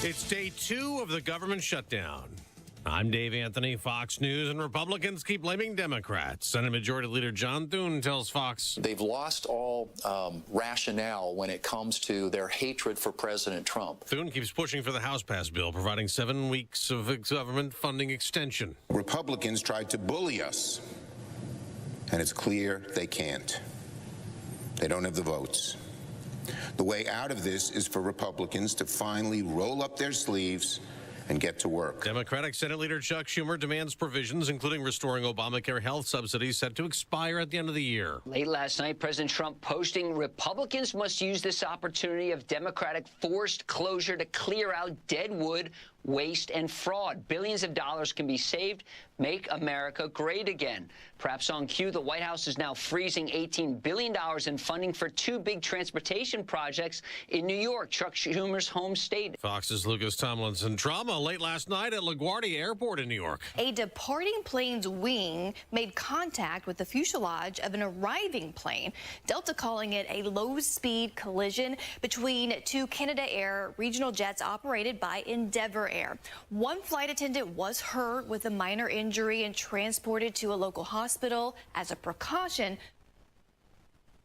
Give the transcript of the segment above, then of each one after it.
It's day 2 of the government shutdown. I'm Dave Anthony, Fox News, and Republicans keep blaming Democrats. Senate Majority Leader John Thune tells Fox they've lost all rationale when it comes to their hatred for President Trump. Thune keeps pushing for the House pass bill, providing 7 weeks of government funding extension. Republicans tried to bully us, and it's clear they can't. They don't have the votes. The way out of this is for Republicans to finally roll up their sleeves and get to work. Democratic Senate Leader Chuck Schumer demands provisions, including restoring Obamacare health subsidies set to expire at the end of the year. Late last night, President Trump posting Republicans must use this opportunity of Democratic forced closure to clear out dead wood, waste, and fraud. Billions of dollars can be saved. Make America great again. Perhaps on cue, the White House is now freezing $18 billion in funding for 2 big transportation projects in New York, Chuck Schumer's home state. Fox's Lucas Tomlinson. Drama late last night at LaGuardia Airport in New York. A departing plane's wing made contact with the fuselage of an arriving plane. Delta calling it a low-speed collision between 2 Canada Air regional jets operated by Endeavor Air. One flight attendant was hurt with a minor injury and transported to a local hospital as a precaution.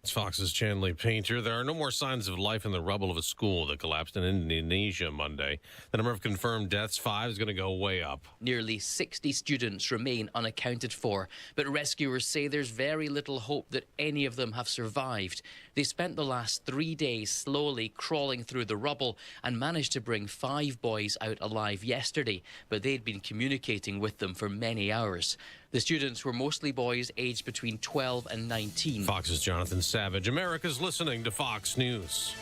It's Fox's Chanley Painter. There are no more signs of life in the rubble of a school that collapsed in Indonesia Monday. The number of confirmed deaths, 5, is going to go way up. Nearly 60 students remain unaccounted for, but rescuers say there's very little hope that any of them have survived. They spent the last 3 days slowly crawling through the rubble and managed to bring 5 boys out alive yesterday, but they'd been communicating with them for many hours. The students were mostly boys aged between 12 and 19. Fox's Jonathan Savage. America's listening to Fox News.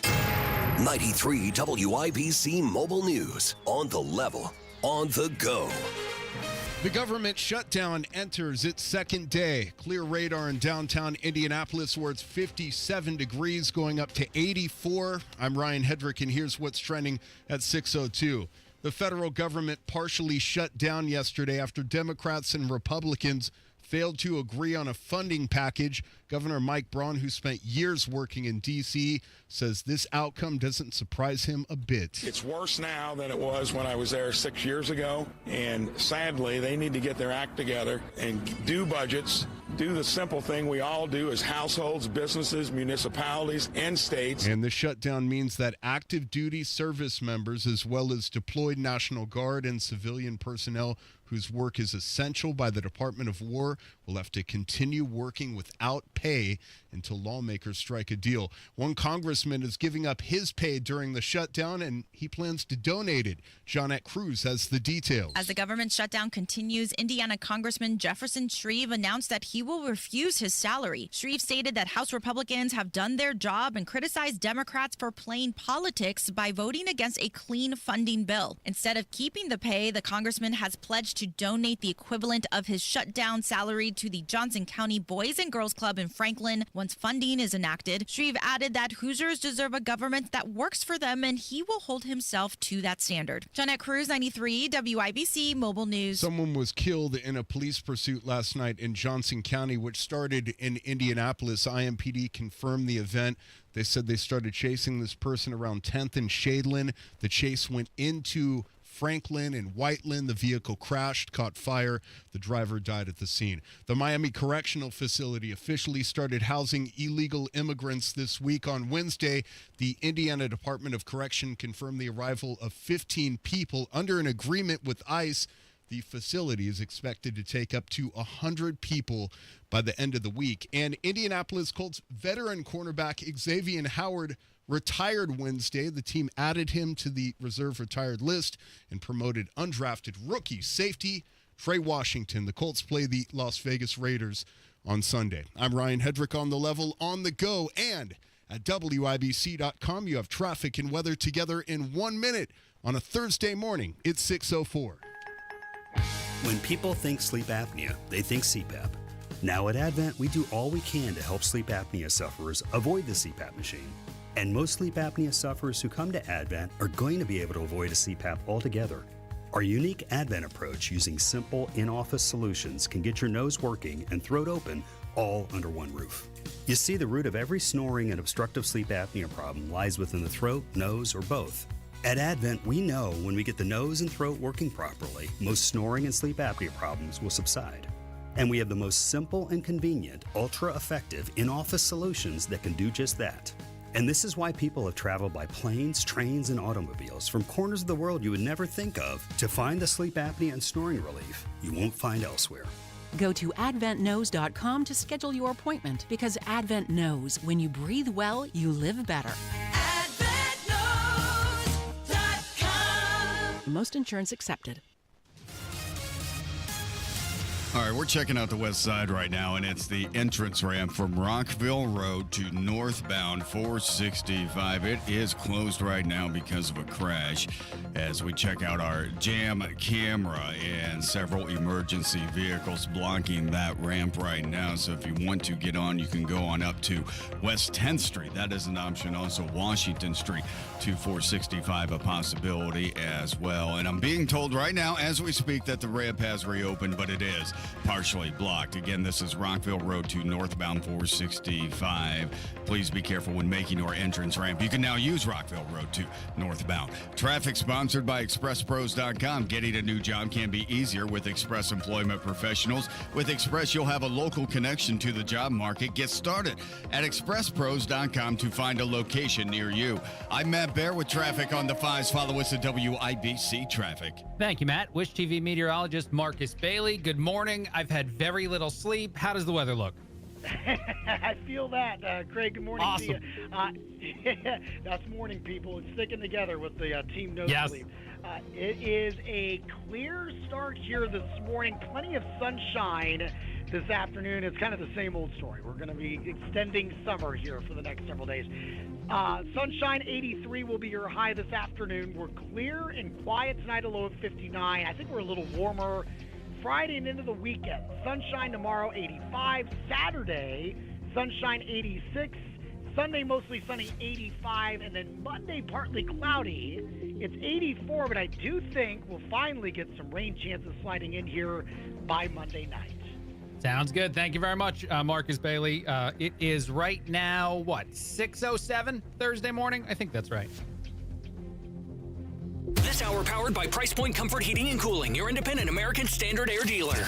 93 WIBC Mobile News. On the level, on the go. The government shutdown enters its second day. Clear radar in downtown Indianapolis where it's 57 degrees going up to 84. I'm Ryan Hedrick, and here's what's trending at 6:02. The federal government partially shut down yesterday after Democrats and Republicans failed to agree on a funding package. Governor Mike Braun, who spent years working in D.C., says this outcome doesn't surprise him a bit. It's worse now than it was when I was there 6 years ago, and sadly, they need to get their act together and do budgets, do the simple thing we all do as households, businesses, municipalities, and states. And the shutdown means that active duty service members, as well as deployed National Guard and civilian personnel whose work is essential by the Department of War, will have to continue working without pay until lawmakers strike a deal. One congressman is giving up his pay during the shutdown, and he plans to donate it. Jeanette Cruz has the details. As the government shutdown continues, Indiana Congressman Jefferson Shreve announced that he will refuse his salary. Shreve stated that House Republicans have done their job and criticized Democrats for playing politics by voting against a clean funding bill. Instead of keeping the pay, the congressman has pledged to donate the equivalent of his shutdown salary to the Johnson County Boys and Girls Club in Franklin once funding is enacted. Shreve added that Hoosiers deserve a government that works for them, and he will hold himself to that standard. Jeanette Cruz, 93 WIBC Mobile News. Someone was killed in a police pursuit last night in Johnson County, which started in Indianapolis. IMPD confirmed the event. They said they started chasing this person around 10th and Shadeland. The chase went into Franklin and Whiteland. The vehicle crashed, caught fire. The driver died at the scene. The Miami Correctional Facility officially started housing illegal immigrants this week. On Wednesday, the Indiana Department of Correction confirmed the arrival of 15 people under an agreement with ICE. The facility is expected to take up to 100 people by the end of the week. And Indianapolis Colts veteran cornerback Xavier Howard retired Wednesday. The team added him to the reserve retired list and promoted undrafted rookie safety Trey Washington. The Colts play the Las Vegas Raiders on Sunday. I'm Ryan Hedrick on the level, on the go, and at WIBC.com. You have traffic and weather together in 1 minute on a Thursday morning. It's 6:04. When people think sleep apnea, they think CPAP. Now at Advent, we do all we can to help sleep apnea sufferers avoid the CPAP machine. And most sleep apnea sufferers who come to Advent are going to be able to avoid a CPAP altogether. Our unique Advent approach using simple in-office solutions can get your nose working and throat open all under one roof. You see, the root of every snoring and obstructive sleep apnea problem lies within the throat, nose, or both. At Advent, we know when we get the nose and throat working properly, most snoring and sleep apnea problems will subside. And we have the most simple and convenient, ultra-effective in-office solutions that can do just that. And this is why people have traveled by planes, trains, and automobiles from corners of the world you would never think of to find the sleep apnea and snoring relief you won't find elsewhere. Go to adventknows.com to schedule your appointment, because Advent knows when you breathe well, you live better. AdventKnows.com. Most insurance accepted. All right, we're checking out the west side right now, and it's the entrance ramp from Rockville Road to northbound 465. It is closed right now because of a crash. As we check out our jam camera, and several emergency vehicles blocking that ramp right now. So if you want to get on, you can go on up to West 10th Street. That is an option. Also Washington Street to 465, a possibility as well. And I'm being told right now as we speak that the ramp has reopened, but it is partially blocked. Again, this is Rockville Road to northbound 465. Please be careful when making your entrance ramp. You can now use Rockville Road to northbound. Traffic sponsored by ExpressPros.com. Getting a new job can be easier with Express Employment Professionals. With Express, you'll have a local connection to the job market. Get started at ExpressPros.com to find a location near you. I'm Matt Bear with traffic on the 5s. Follow us at WIBC Traffic. Thank you, Matt. Wish TV meteorologist Marcus Bailey. Good morning. I've had very little sleep. How does the weather look? I feel that, Craig. Good morning awesome. to you. That's morning, people. It's sticking together with the team no sleep. It is a clear start here this morning. Plenty of sunshine this afternoon. It's kind of the same old story. We're going to be extending summer here for the next several days. Sunshine, 83 will be your high this afternoon. We're clear and quiet tonight, a low of 59. I think we're a little warmer Friday and into the weekend. Sunshine tomorrow, 85. Saturday, sunshine, 86. Sunday, mostly sunny, 85. And then Monday, partly cloudy. It's 84, but I do think we'll finally get some rain chances sliding in here by Monday night. Sounds good. Thank you very much, Marcus Bailey. It is right now, 6:07 Thursday morning? I think that's right. This hour powered by Price Point Comfort Heating and Cooling, your independent American Standard Air dealer.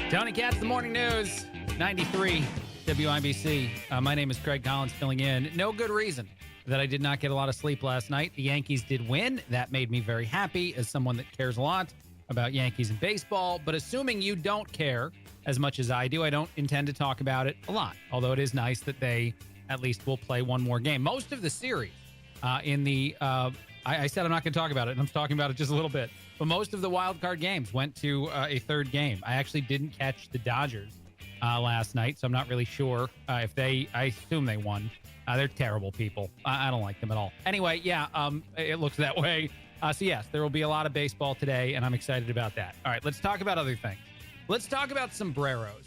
Tony Katz, the morning news, 93 WIBC. My name is Craig Collins, filling in. No good reason that I did not get a lot of sleep last night. The Yankees did win. That made me very happy as someone that cares a lot about Yankees and baseball. But assuming you don't care as much as I do, I don't intend to talk about it a lot, although it is nice that they at least will play one more game. Most of the series I said I'm not going to talk about it, and I'm talking about it just a little bit, but most of the wild card games went to a third game. I actually didn't catch the Dodgers last night, so I'm not really sure if I assume they won. They're terrible people. I don't like them at all. Anyway, it looks that way. So yes, there will be a lot of baseball today, and I'm excited about that. All right, let's talk about other things. Let's talk about sombreros,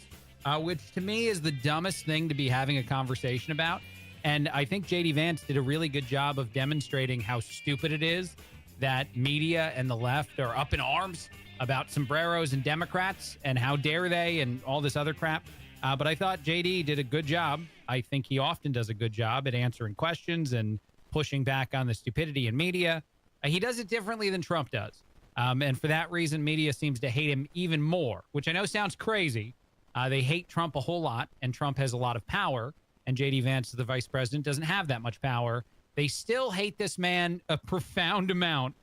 which to me is the dumbest thing to be having a conversation about. And I think J.D. Vance did a really good job of demonstrating how stupid it is that media and the left are up in arms about sombreros and Democrats and how dare they and all this other crap. But I thought J.D. did a good job. I think he often does a good job at answering questions and pushing back on the stupidity in media. He does it differently than Trump does. And for that reason, media seems to hate him even more, which I know sounds crazy. They hate Trump a whole lot, and Trump has a lot of power, and J.D. Vance, the vice president, doesn't have that much power. They still hate this man a profound amount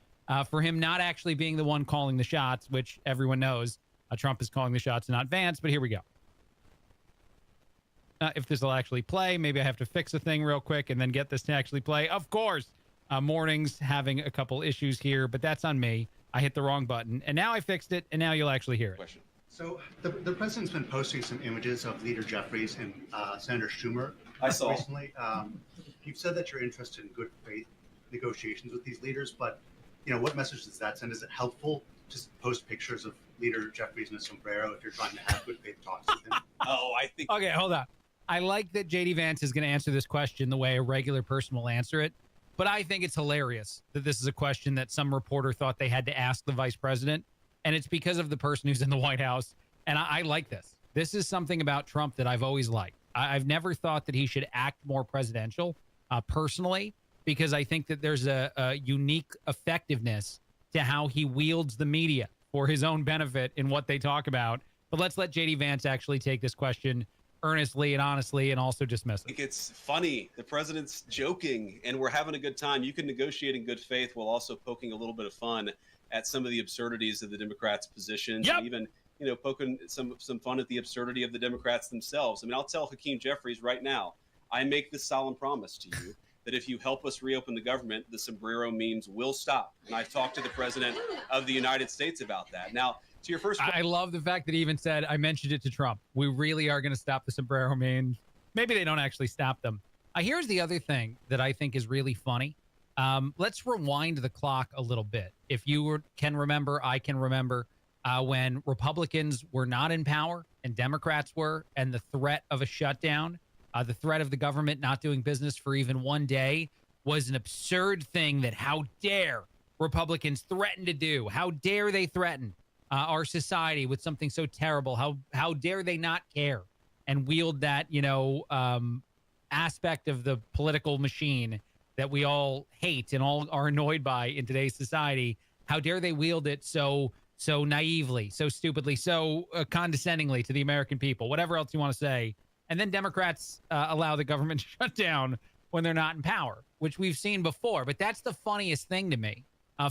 for him not actually being the one calling the shots, which everyone knows Trump is calling the shots and not Vance, but here we go. If this will actually play, maybe I have to fix a thing real quick and then get this to actually play. Of course, morning's having a couple issues here, but that's on me. I hit the wrong button, and now I fixed it, and now you'll actually hear it. So the president's been posting some images of Leader Jeffries and Senator Schumer. I saw recently. You've said that you're interested in good faith negotiations with these leaders, but what message does that send? Is it helpful to post pictures of Leader Jeffries in a sombrero if you're trying to have good faith talks with him? I think. Okay, hold on. I like that J.D. Vance is going to answer this question the way a regular person will answer it, but I think it's hilarious that this is a question that some reporter thought they had to ask the vice president, and it's because of the person who's in the White House, and I like this. This is something about Trump that I've always liked. I've never thought that he should act more presidential, personally, because I think that there's a unique effectiveness to how he wields the media for his own benefit in what they talk about. But let's let J.D. Vance actually take this question earnestly and honestly and also dismiss it. It's funny. The president's joking and we're having a good time. You can negotiate in good faith while also poking a little bit of fun at some of the absurdities of the Democrats' positions, and even, poking some fun at the absurdity of the Democrats themselves. I mean, I'll tell Hakeem Jeffries right now, I make this solemn promise to you that if you help us reopen the government, the sombrero memes will stop. And I've talked to the president of the United States about that. Now, to your first question, I love the fact that he even said, I mentioned it to Trump. We really are going to stop the sombrero memes. Maybe they don't actually stop them. Here's the other thing that I think is really funny. Let's rewind the clock a little bit. If you can remember, I can remember when Republicans were not in power and Democrats were, and the threat of a shutdown, the threat of the government not doing business for even one day was an absurd thing that how dare Republicans threaten to do? How dare they threaten our society with something so terrible? How dare they not care and wield that, aspect of the political machine that we all hate and all are annoyed by in today's society? How dare they wield it so naively, so stupidly, so condescendingly to the American people, whatever else you want to say. And then Democrats allow the government to shut down when they're not in power, which we've seen before. But that's the funniest thing to me.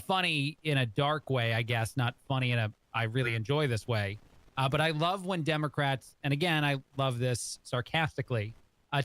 Funny in a dark way, I guess, not funny in a I really enjoy this way. But I love when Democrats, and again, I love this sarcastically,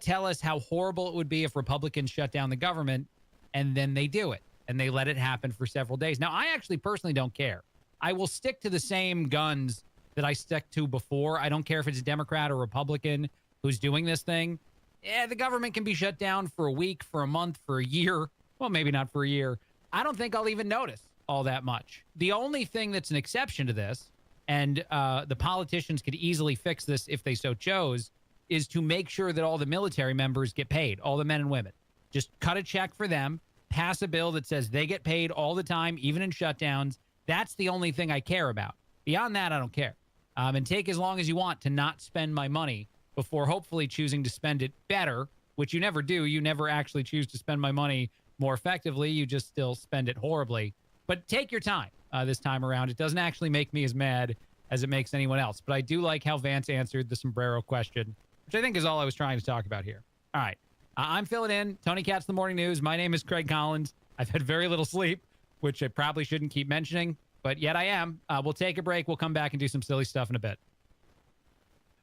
tell us how horrible it would be if Republicans shut down the government, and then they do it, and they let it happen for several days. Now, I actually personally don't care. I will stick to the same guns that I stuck to before. I don't care if it's a Democrat or Republican who's doing this thing. Yeah, the government can be shut down for a week, for a month, for a year. Well, maybe not for a year. I don't think I'll even notice all that much. The only thing that's an exception to this, and the politicians could easily fix this if they so chose, is to make sure that all the military members get paid, all the men and women. Just cut a check for them, pass a bill that says they get paid all the time, even in shutdowns. That's the only thing I care about. Beyond that, I don't care. And take as long as you want to not spend my money before hopefully choosing to spend it better, which you never do. You never actually choose to spend my money more effectively. You just still spend it horribly. But take your time this time around. It doesn't actually make me as mad as it makes anyone else. But I do like how Vance answered the sombrero question, which I think is all I was trying to talk about here. All right. I'm filling in. Tony Katz, The Morning News. My name is Craig Collins. I've had very little sleep, which I probably shouldn't keep mentioning, but yet I am. We'll take a break. We'll come back and do some silly stuff in a bit.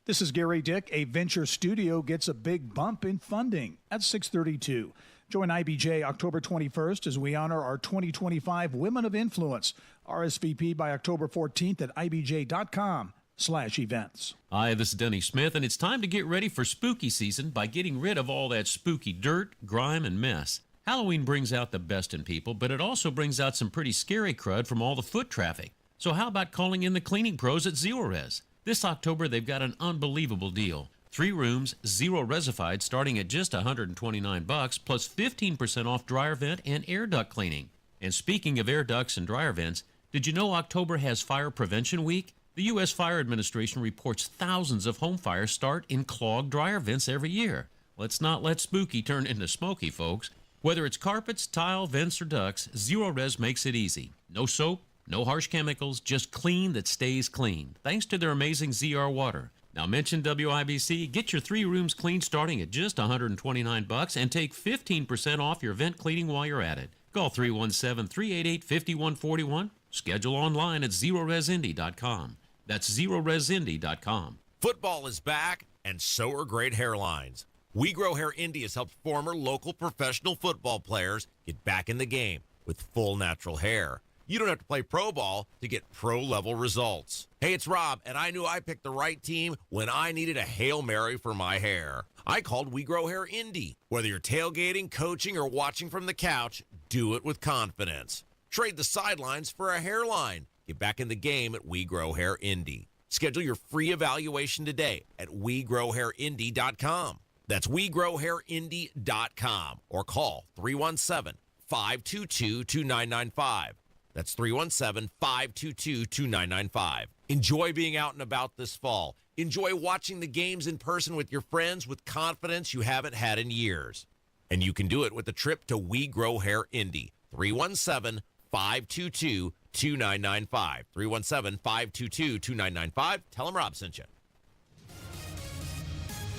This is Gary Dick. A venture studio gets a big bump in funding at 6:32. Join IBJ October 21st as we honor our 2025 Women of Influence. RSVP by October 14th at ibj.com/events. Hi, this is Denny Smith, and it's time to get ready for spooky season by getting rid of all that spooky dirt, grime, and mess. Halloween brings out the best in people, but it also brings out some pretty scary crud from all the foot traffic. So how about calling in the cleaning pros at Zero Res? This October, they've got an unbelievable deal. 3 rooms, 0 resified, starting at just $129, plus 15% off dryer vent and air duct cleaning. And speaking of air ducts and dryer vents, did you know October has Fire Prevention Week? The U.S. Fire Administration reports thousands of home fires start in clogged dryer vents every year. Let's not let spooky turn into smoky, folks. Whether it's carpets, tile, vents, or ducts, Zero Res makes it easy. No soap, no harsh chemicals, just clean that stays clean, thanks to their amazing ZR water. Now mention WIBC, get your 3 rooms cleaned starting at just $129 and take 15% off your vent cleaning while you're at it. Call 317-388-5141. Schedule online at ZeroResIndy.com. That's ZeroResIndy.com. Football is back, and so are great hairlines. We Grow Hair Indy has helped former local professional football players get back in the game with full natural hair. You don't have to play pro ball to get pro-level results. Hey, it's Rob, and I knew I picked the right team when I needed a Hail Mary for my hair. I called We Grow Hair Indy. Whether you're tailgating, coaching, or watching from the couch, do it with confidence. Trade the sidelines for a hairline. Get back in the game at We Grow Hair Indy. Schedule your free evaluation today at WeGrowHairIndy.com. That's WeGrowHairIndy.com or call 317-522-2995. That's 317-522-2995. Enjoy being out and about this fall. Enjoy watching the games in person with your friends with confidence you haven't had in years. And you can do it with a trip to We Grow Hair Indy. 317-522-2995. 317-522-2995. Tell them Rob sent you.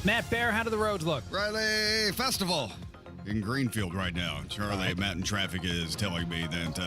Matt Bear, how do the roads look? Riley Festival in Greenfield right now. Charlie, Matt in traffic is telling me that,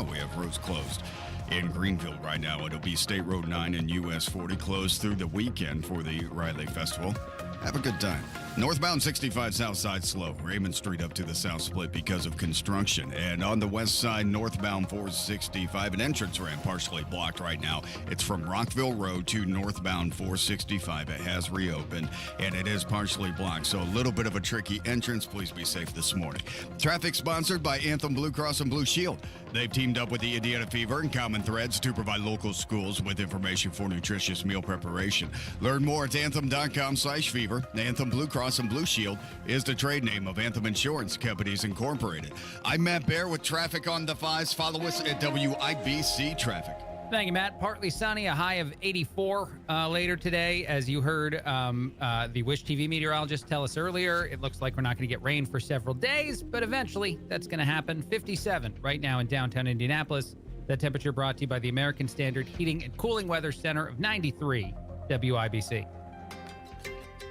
we have roads closed in Greenfield right now. It'll be State Road 9 and US 40 closed through the weekend for the Riley Festival. Have a good time. Northbound 65 south side slow. Raymond Street up to the south split because of construction. And on the west side, northbound 465, an entrance ramp partially blocked right now. It's from Rockville Road to northbound 465. It has reopened, and it is partially blocked. So a little bit of a tricky entrance. Please be safe this morning. Traffic sponsored by Anthem Blue Cross and Blue Shield. They've teamed up with the Indiana Fever and Common Threads to provide local schools with information for nutritious meal preparation. Learn more at anthem.com/fever. Anthem Blue Cross and Blue Shield is the trade name of Anthem Insurance Companies Incorporated. I'm Matt Bear with traffic on the 5s. Follow us at WIBC Traffic. Thank you, Matt. Partly sunny, a high of 84 later today. As you heard the Wish TV meteorologist tell us earlier, it looks like we're not going to get rain for several days, but eventually that's going to happen. 57 right now in downtown Indianapolis. That temperature brought to you by the American Standard Heating and Cooling Weather Center of 93 WIBC.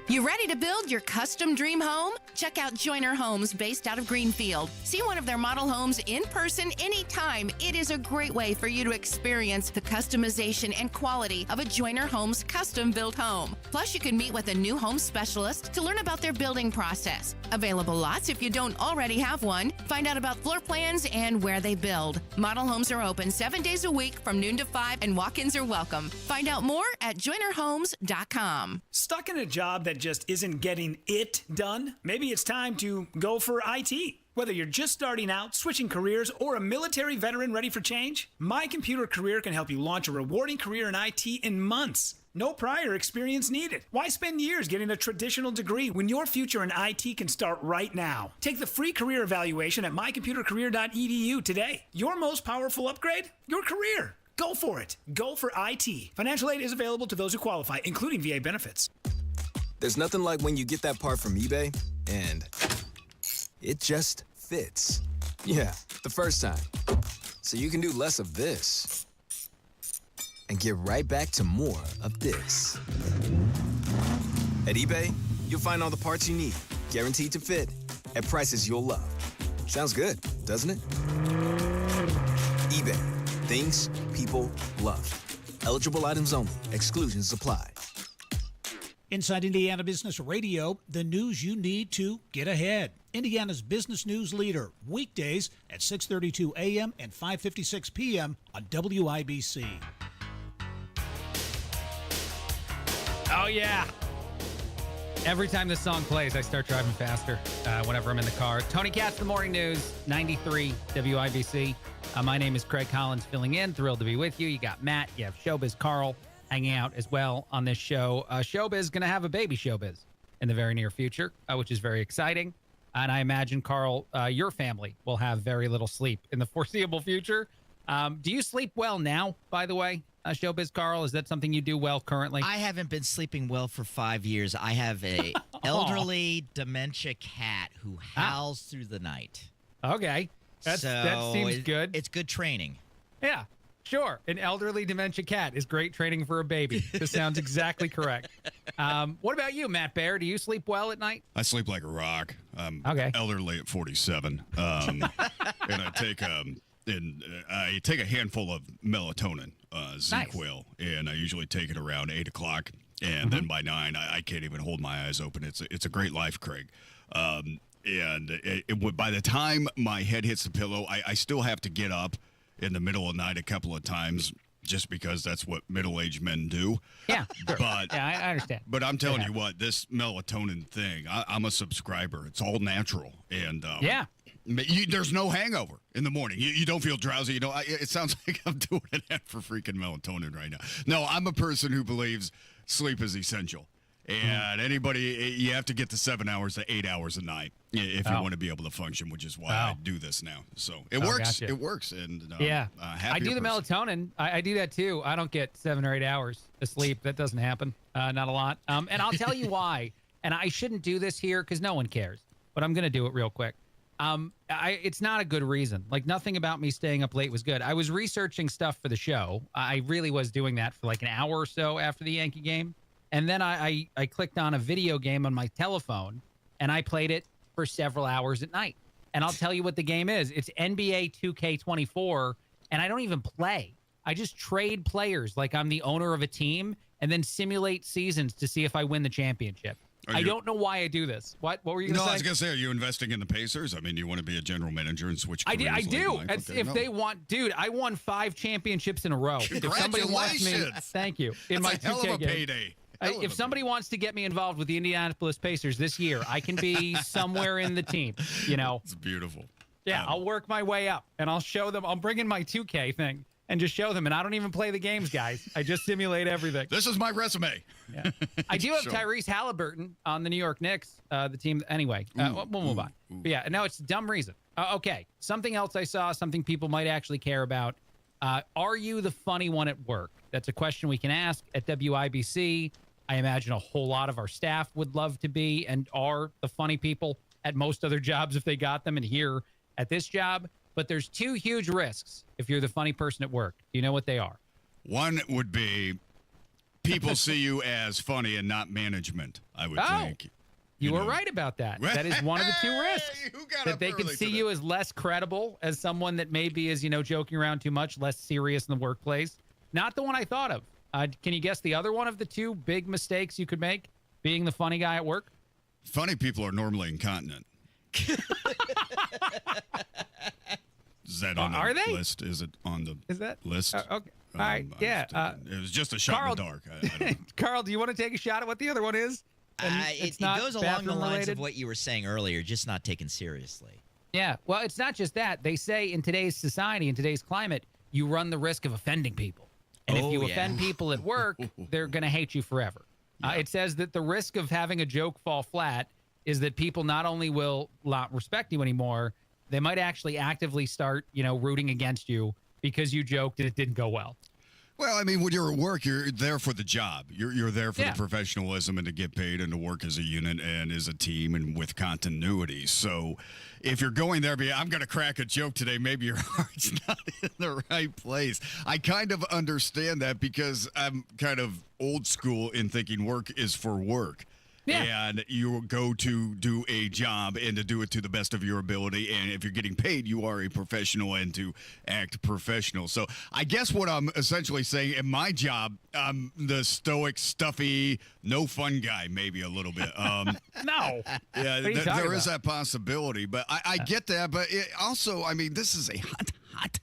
You ready to build your custom dream home? Check out Joyner Homes based out of Greenfield. See one of their model homes in person anytime. It is a great way for you to experience the customization and quality of a Joyner Homes custom built home. Plus, you can meet with a new home specialist to learn about their building process. Available lots if you don't already have one. Find out about floor plans and where they build. Model homes are open 7 days a week from noon to 5 and walk-ins are welcome. Find out more at joynerhomes.com. Stuck in a job that just isn't getting it done? Maybe it's time to go for IT. Whether you're just starting out, switching careers, or a military veteran ready for change, My Computer Career can help you launch a rewarding career in IT in months. No prior experience needed. Why spend years getting a traditional degree when your future in IT can start right now? Take the free career evaluation at mycomputercareer.edu today. Your most powerful upgrade? Your career. Go for it. Go for IT. Financial aid is available to those who qualify, including VA benefits. There's nothing like when you get that part from eBay and it just fits. Yeah, the first time. So you can do less of this and get right back to more of this. At eBay, you'll find all the parts you need, guaranteed to fit, at prices you'll love. Sounds good, doesn't it? eBay, things people love. Eligible items only. Exclusions apply. Inside Indiana Business Radio, the news you need to get ahead. Indiana's business news leader, weekdays at 6:32 a.m. and 5:56 p.m. on WIBC. Oh, yeah. Every time this song plays, I start driving faster whenever I'm in the car. Tony Katz, The Morning News, 93 WIBC. My name is Craig Collins, filling in. Thrilled to be with you. You got Matt. You have Showbiz Carl hanging out as well on this show. Showbiz going to have a baby Showbiz in the very near future, which is very exciting. And I imagine, Carl, your family will have very little sleep in the foreseeable future. Do you sleep well now, by the way, Showbiz Carl? Is that something you do well currently? I haven't been sleeping well for 5 years. I have a elderly dementia cat who howls through the night. Okay. That seems good. It's good training. Yeah. Sure. An elderly dementia cat is great training for a baby. This sounds exactly correct. What about you, Matt Bear? Do you sleep well at night? I sleep like a rock. I'm okay. Elderly at 47. And I take a handful of melatonin, Z-Quil, and I usually take it around 8 o'clock. And then by 9, I can't even hold my eyes open. It's a great life, Craig. And by the time my head hits the pillow, I still have to get up in the middle of the night a couple of times just because that's what middle-aged men do. Yeah, sure. But, yeah, I understand. But I'm telling you what, this melatonin thing, I'm a subscriber. It's all natural. And there's no hangover in the morning. You don't feel drowsy. It sounds like I'm doing an ad for freaking melatonin right now. No, I'm a person who believes sleep is essential. And anybody, you have to get to 7 hours to 8 hours a night if you want to be able to function, which is why I do this now. So it works. Gotcha. It works. And I do the melatonin. I do that too. I don't get 7 or 8 hours of sleep. That doesn't happen. Not a lot. And I'll tell you why. And I shouldn't do this here because no one cares. But I'm going to do it real quick. It's not a good reason. Like, nothing about me staying up late was good. I was researching stuff for the show. I really was doing that for like an hour or so after the Yankee game. And then I clicked on a video game on my telephone, and I played it for several hours at night. And I'll tell you what the game is. It's NBA 2K24, and I don't even play. I just trade players like I'm the owner of a team and then simulate seasons to see if I win the championship. I don't know why I do this. What were you going to say? No, I was going to say, are you investing in the Pacers? I mean, you want to be a general manager and switch careers? I do. They want, dude, I won 5 championships in a row. If somebody wants me, thank you. In That's my a hell 2K of a payday. If somebody wants to get me involved with the Indianapolis Pacers this year, I can be somewhere in the team, you know. It's beautiful. Yeah, I'll work my way up, and I'll show them. I'll bring in my 2K thing and just show them. And I don't even play the games, guys. I just simulate everything. This is my resume. Yeah. I do have Tyrese Halliburton on the New York Knicks, the team. Anyway, we'll move on. But yeah, no, it's a dumb reason. Okay, something else I saw, something people might actually care about. Are you the funny one at work? That's a question we can ask at WIBC. I imagine a whole lot of our staff would love to be and are the funny people at most other jobs if they got them, and here at this job. But there's 2 huge risks if you're the funny person at work. Do you know what they are? One would be people see you as funny and not management, I would think. You were right about that. That is one of the 2 risks. That they can see you as less credible, as someone that maybe is, joking around too much, less serious in the workplace. Not the one I thought of. Can you guess the other one of the 2 big mistakes you could make being the funny guy at work? Funny people are normally incontinent. Is that on the list? Is it on the list? Okay. All right. Yeah. It was just a shot in the dark. I don't... Carl, do you want to take a shot at what the other one is? It goes along the lines of what you were saying earlier, just not taken seriously. Yeah. Well, it's not just that. They say in today's society, in today's climate, you run the risk of offending people. And if you offend people at work, they're going to hate you forever. It says that the risk of having a joke fall flat is that people not only will not respect you anymore, they might actually actively start, rooting against you because you joked and it didn't go well. Well, I mean, when you're at work, you're there for the job. You're there for the professionalism and to get paid and to work as a unit and as a team and with continuity. So if you're going there, I'm going to crack a joke today, maybe your heart's not in the right place. I kind of understand that because I'm kind of old school in thinking work is for work. Yeah. And you go to do a job and to do it to the best of your ability. And if you're getting paid, you are a professional and to act professional. So I guess what I'm essentially saying in my job, I'm the stoic, stuffy, no fun guy, maybe a little bit. No. Yeah, there is that possibility. But I get that. But it also, I mean, this is a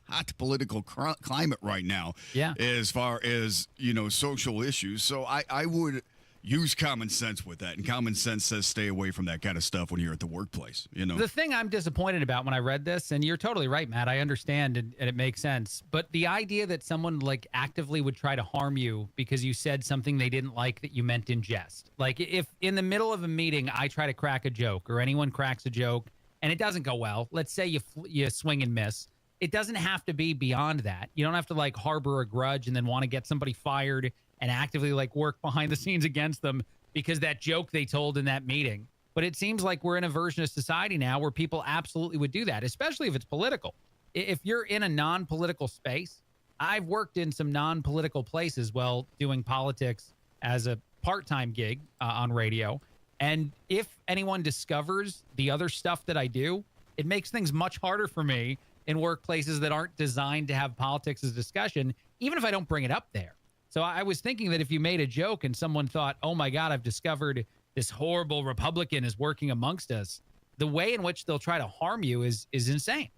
hot political climate right now. Yeah. As far as, social issues. So I would use common sense with that, and common sense says stay away from that kind of stuff when you're at the workplace. The thing I'm disappointed about when I read this, and you're totally right, Matt, I understand and it makes sense, but the idea that someone actively would try to harm you because you said something they didn't like that you meant in jest. Like, if in the middle of a meeting I try to crack a joke or anyone cracks a joke and it doesn't go well, let's say you swing and miss, it doesn't have to be beyond that. You don't have to harbor a grudge and then want to get somebody fired and actively work behind the scenes against them because that joke they told in that meeting. But it seems like we're in a version of society now where people absolutely would do that, especially if it's political. If you're in a non-political space, I've worked in some non-political places while doing politics as a part-time gig on radio. And if anyone discovers the other stuff that I do, it makes things much harder for me in workplaces that aren't designed to have politics as a discussion, even if I don't bring it up there. So I was thinking that if you made a joke and someone thought, oh my God, I've discovered this horrible Republican is working amongst us, the way in which they'll try to harm you is insane.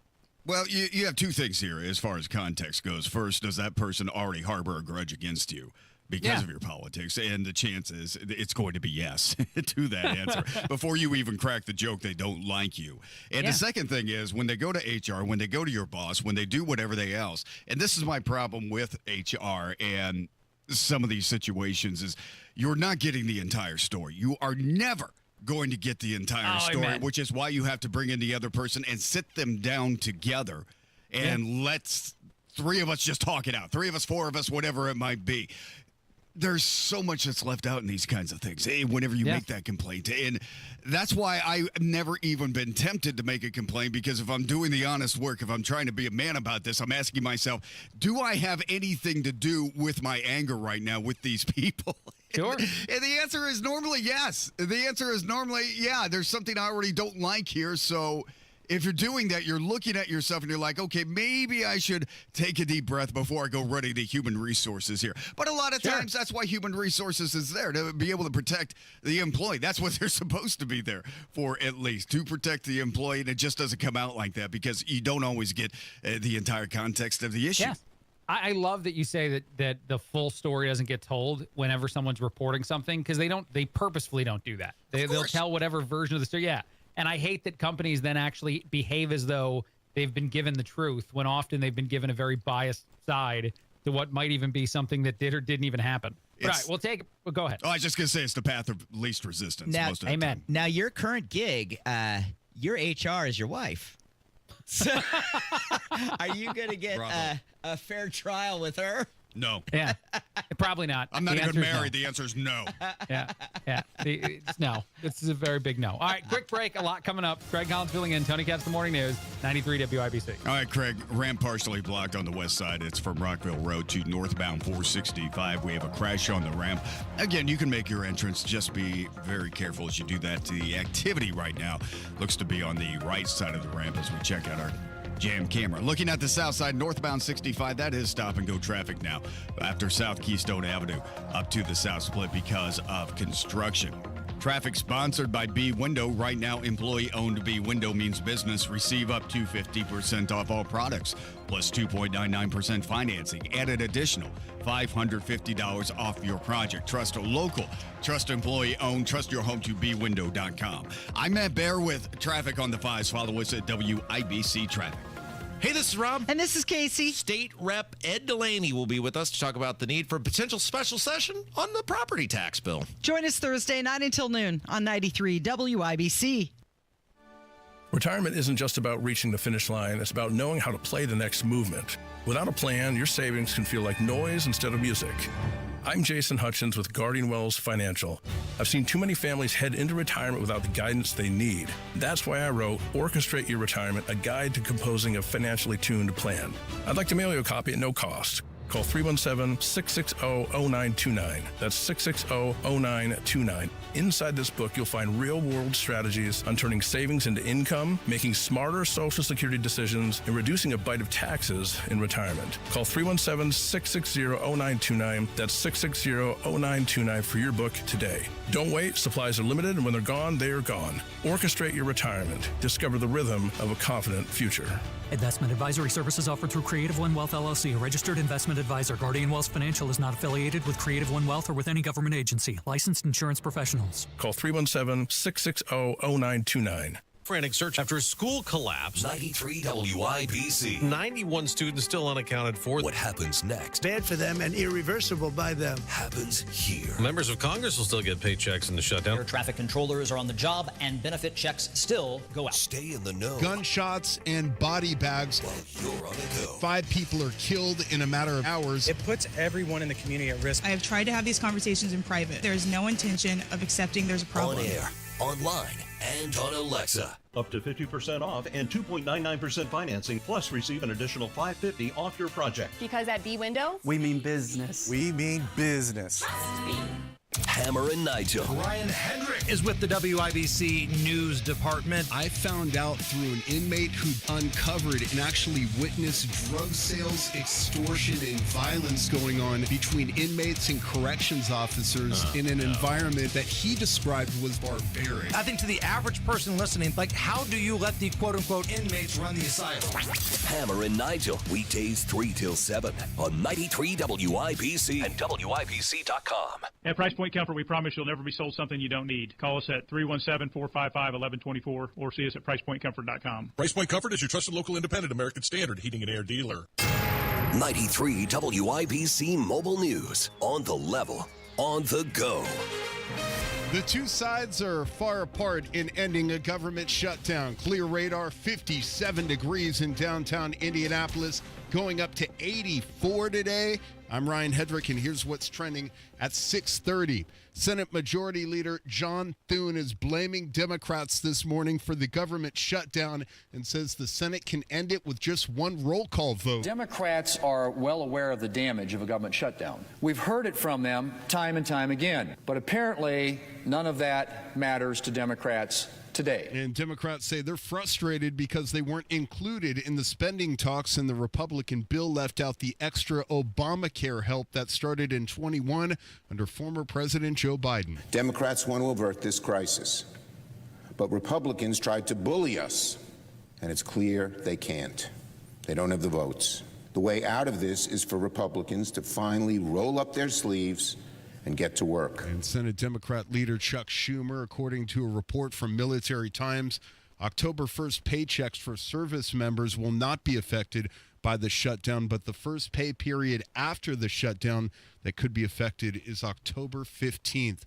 Well, you have 2 things here as far as context goes. First, does that person already harbor a grudge against you because of your politics? And the chances, it's going to be yes to that answer. Before you even crack the joke, they don't like you. And the second thing is when they go to HR, when they go to your boss, when they do whatever they else, and this is my problem with HR and some of these situations is you're not getting the entire story. You are never going to get the entire story, amen. which is why you have to bring in the other person and sit them down together and let's three of us just talk it out. 3 of us, 4 of us, whatever it might be. There's so much that's left out in these kinds of things whenever you make that complaint. And that's why I've never even been tempted to make a complaint, because if I'm doing the honest work, if I'm trying to be a man about this, I'm asking myself, do I have anything to do with my anger right now with these people? Sure. And the answer is normally yes. The answer is normally, yeah, there's something I already don't like here, so if you're doing that, you're looking at yourself and you're like, okay, maybe I should take a deep breath before I go running to human resources here. But a lot of times, that's why human resources is there, to be able to protect the employee. That's what they're supposed to be there for, at least, to protect the employee. And it just doesn't come out like that because you don't always get the entire context of the issue. Yes. I love that you say that the full story doesn't get told whenever someone's reporting something, because they purposefully don't do that. They'll tell whatever version of the story. Yeah. And I hate that companies then actually behave as though they've been given the truth, when often they've been given a very biased side to what might even be something that did or didn't even happen. Right, we'll take it. Well, go ahead. Oh, I was just going to say it's the path of least resistance. Now, most of the time. Now, your current gig, your HR is your wife. So, are you going to get a fair trial with her? No. Yeah, probably not. I'm not even married. No. The answer is no. Yeah. It's no. This is a very big no. All right, quick break. A lot coming up. Craig Collins filling in. Tony Katz, The Morning News, 93 WIBC. All right, Craig. Ramp partially blocked on the west side. It's from Rockville Road to northbound 465. We have a crash on the ramp. Again, you can make your entrance. Just be very careful as you do that. The activity right now looks to be on the right side of the ramp as we check out our jam camera. Looking at the south side, northbound 65, that is stop and go traffic now after South Keystone Avenue up to the south split because of construction. Traffic sponsored by B Window. Right now, employee-owned B Window means business receive up to 50% off all products, plus 2.99% financing, and an additional $550 off your project. Trust a local, trust employee-owned, trust your home to bwindow.com. I'm Matt Bear with traffic on the 5s. Follow us at WIBC Traffic. Hey, this is Rob. And this is Casey. State Rep Ed Delaney will be with us to talk about the need for a potential special session on the property tax bill. Join us Thursday, 9 until noon on 93 WIBC. Retirement isn't just about reaching the finish line. It's about knowing how to play the next movement. Without a plan, your savings can feel like noise instead of music. I'm Jason Hutchins with Guardian Wells Financial. I've seen too many families head into retirement without the guidance they need. That's why I wrote Orchestrate Your Retirement, a guide to composing a financially tuned plan. I'd like to mail you a copy at no cost. Call 317-660-0929. That's 660-0929. Inside this book, you'll find real-world strategies on turning savings into income, making smarter Social Security decisions, and reducing a bite of taxes in retirement. Call 317-660-0929. That's 660-0929 for your book today. Don't wait. Supplies are limited, and when they're gone, they are gone. Orchestrate your retirement. Discover the rhythm of a confident future. Investment advisory services offered through Creative One Wealth LLC, a registered investment advisor. Guardian Wells Financial is not affiliated with Creative One Wealth or with any government agency. Licensed insurance professionals. Call 317-660-0929. Frantic search after a school collapse. 93 WIBC. 91 students still unaccounted for. What happens next? Bad for them and irreversible by them. Happens here. Members of Congress will still get paychecks in the shutdown. Air traffic controllers are on the job, and benefit checks still go out. Stay in the know. Gunshots and body bags. While you're on the go. 5 people are killed in a matter of hours. It puts everyone in the community at risk. I have tried to have these conversations in private. There is no intention of accepting there's a problem. On air, online, and on Alexa. Up to 50% off and 2.99% financing, plus receive an additional $550 off your project. Because at B Window, we mean business. We mean business. Hammer and Nigel. Ryan Hendrick is with the WIBC News Department. I found out through an inmate who uncovered and actually witnessed drug sales, extortion, and violence going on between inmates and corrections officers in an environment that he described was barbaric. I think to the average person listening, like, how do you let the quote-unquote inmates run the asylum? Hammer and Nigel, weekdays 3 till 7 on 93 WIBC and WIBC.com. At Price Point Comfort, we promise you'll never be sold something you don't need. Call us at 317-455-1124 or see us at PricePointComfort.com. Price Point Comfort is your trusted local independent American Standard heating and air dealer. 93 WIBC Mobile News. On the level, on the go. The two sides are far apart in ending a government shutdown. Clear radar, 57 degrees in downtown Indianapolis, going up to 84 today. I'm Ryan Hedrick, and here's what's trending at 6:30. Senate Majority Leader John Thune is blaming Democrats this morning for the government shutdown and says the Senate can end it with just one roll call vote. Democrats are well aware of the damage of a government shutdown. We've heard it from them time and time again, but apparently none of that matters to Democrats today. And Democrats say they're frustrated because they weren't included in the spending talks, and the Republican bill left out the extra Obamacare help that started in 21 under former President Joe Biden. Democrats want to avert this crisis, but Republicans tried to bully us, and it's clear they can't. They don't have the votes. The way out of this is for Republicans to finally roll up their sleeves and get to work. And Senate Democrat leader Chuck Schumer, according to a report from Military Times, October 1st paychecks for service members will not be affected by the shutdown, but the first pay period after the shutdown that could be affected is October 15th.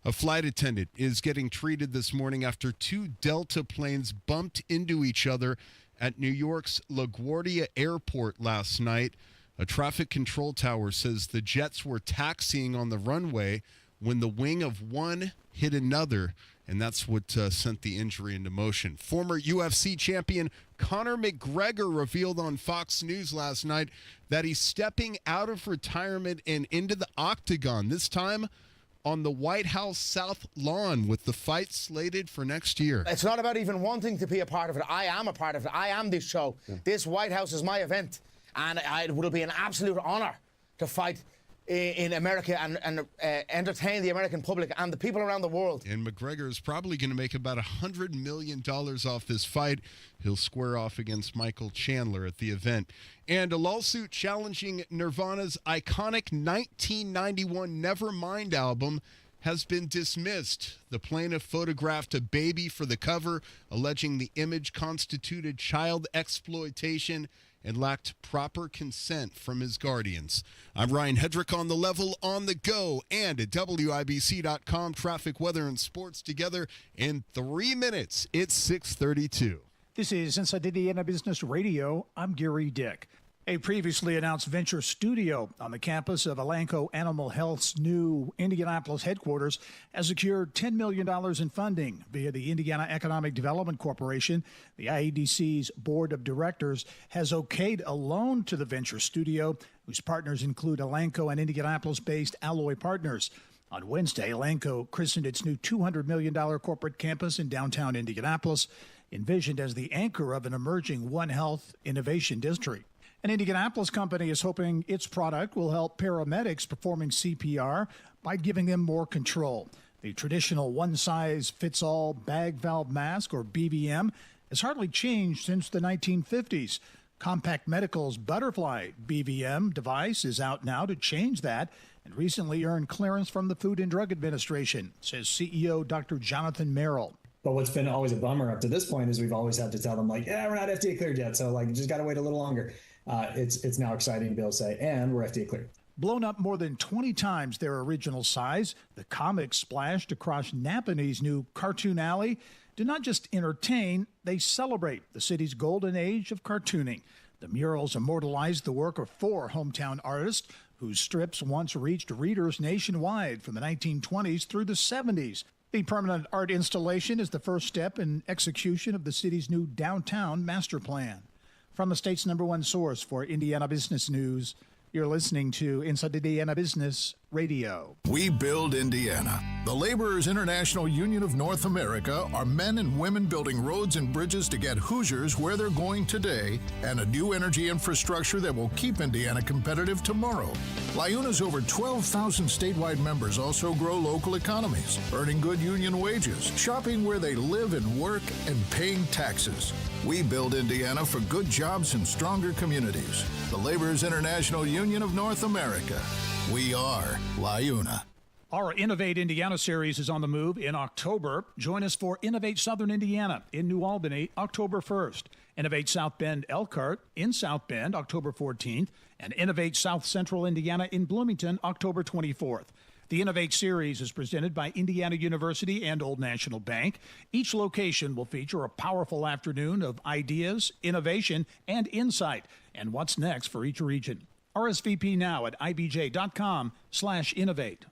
A flight attendant is getting treated this morning after two Delta planes bumped into each other at New York's LaGuardia Airport last night. A traffic control tower says the jets were taxiing on the runway when the wing of one hit another, and that's what sent the injury into motion. Former UFC champion Conor McGregor revealed on Fox News last night that he's stepping out of retirement and into the octagon, this time on the White House South Lawn with the fight slated for next year. It's not about even wanting to be a part of it. I am a part of it. I am this show. Yeah. This White House is my event. And it will be an absolute honor to fight in America and entertain the American public and the people around the world. And McGregor is probably going to make about $100 million off this fight. He'll square off against Michael Chandler at the event. And a lawsuit challenging Nirvana's iconic 1991 Nevermind album has been dismissed. The plaintiff photographed a baby for the cover, alleging the image constituted child exploitation and lacked proper consent from his guardians. I'm Ryan Hedrick on the level, on the go, and at WIBC.com. Traffic, weather, and sports together in 3 minutes. It's 6:32. This is Inside Indiana Business Radio. I'm Gary Dick. A previously announced venture studio on the campus of Elanco Animal Health's new Indianapolis headquarters has secured $10 million in funding via the Indiana Economic Development Corporation. The IEDC's board of directors has okayed a loan to the venture studio, whose partners include Elanco and Indianapolis-based Alloy Partners. On Wednesday, Elanco christened its new $200 million corporate campus in downtown Indianapolis, envisioned as the anchor of an emerging One Health innovation district. An Indianapolis company is hoping its product will help paramedics performing CPR by giving them more control. The traditional one-size-fits-all bag valve mask, or BVM, has hardly changed since the 1950s. Compact Medical's Butterfly BVM device is out now to change that and recently earned clearance from the Food and Drug Administration, says CEO Dr. Jonathan Merrill. But what's been always a bummer up to this point is we've always had to tell them, like, yeah, we're not FDA cleared yet, so like just got to wait a little longer. It's now exciting to be able to say, and we're FDA cleared. Blown up more than 20 times their original size, the comics splashed across Napanee new Cartoon Alley do not just entertain, they celebrate the city's golden age of cartooning. The murals immortalize the work of 4 hometown artists whose strips once reached readers nationwide from the 1920s through the 70s. The permanent art installation is the first step in execution of the city's new downtown master plan. From the state's #1 source for Indiana business news, you're listening to Inside Indiana Business Radio. We build Indiana. The Laborers International Union of North America are men and women building roads and bridges to get Hoosiers where they're going today and a new energy infrastructure that will keep Indiana competitive tomorrow. LIUNA's over 12,000 statewide members also grow local economies, earning good union wages, shopping where they live and work, and paying taxes. We build Indiana for good jobs and stronger communities. The Laborers International Union of North America. We are LIUNA. Our Innovate Indiana series is on the move in October. Join us for Innovate Southern Indiana in New Albany, October 1st. Innovate South Bend Elkhart in South Bend, October 14th. And Innovate South Central Indiana in Bloomington, October 24th. The Innovate series is presented by Indiana University and Old National Bank. Each location will feature a powerful afternoon of ideas, innovation, and insight. And what's next for each region. RSVP now at ibj.com/innovate.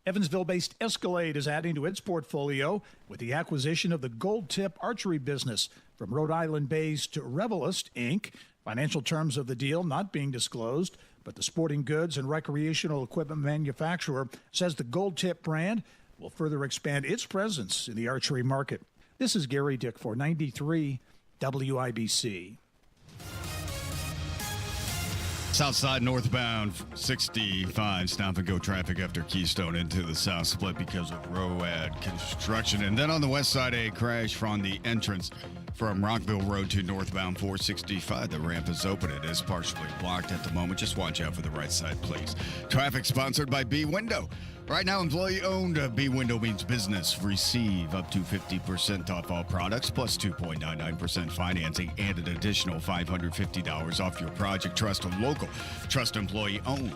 Evansville-based Escalade is adding to its portfolio with the acquisition of the Gold Tip archery business from Rhode Island-based Revelist, Inc. Financial terms of the deal not being disclosed, but the sporting goods and recreational equipment manufacturer says the Gold Tip brand will further expand its presence in the archery market. This is Gary Dick for 93 WIBC. Southside northbound 65 stop and go traffic after Keystone into the south split because of road construction. And then on the west side, a crash from the entrance from Rockville Road to northbound 465. The ramp is open. It is partially blocked at the moment. Just watch out for the right side, please. Traffic sponsored by B Window. Right now, employee-owned B Window means business. Receive up to 50% off all products, plus 2.99% financing, and an additional $550 off your project. Trust a local. Trust employee-owned.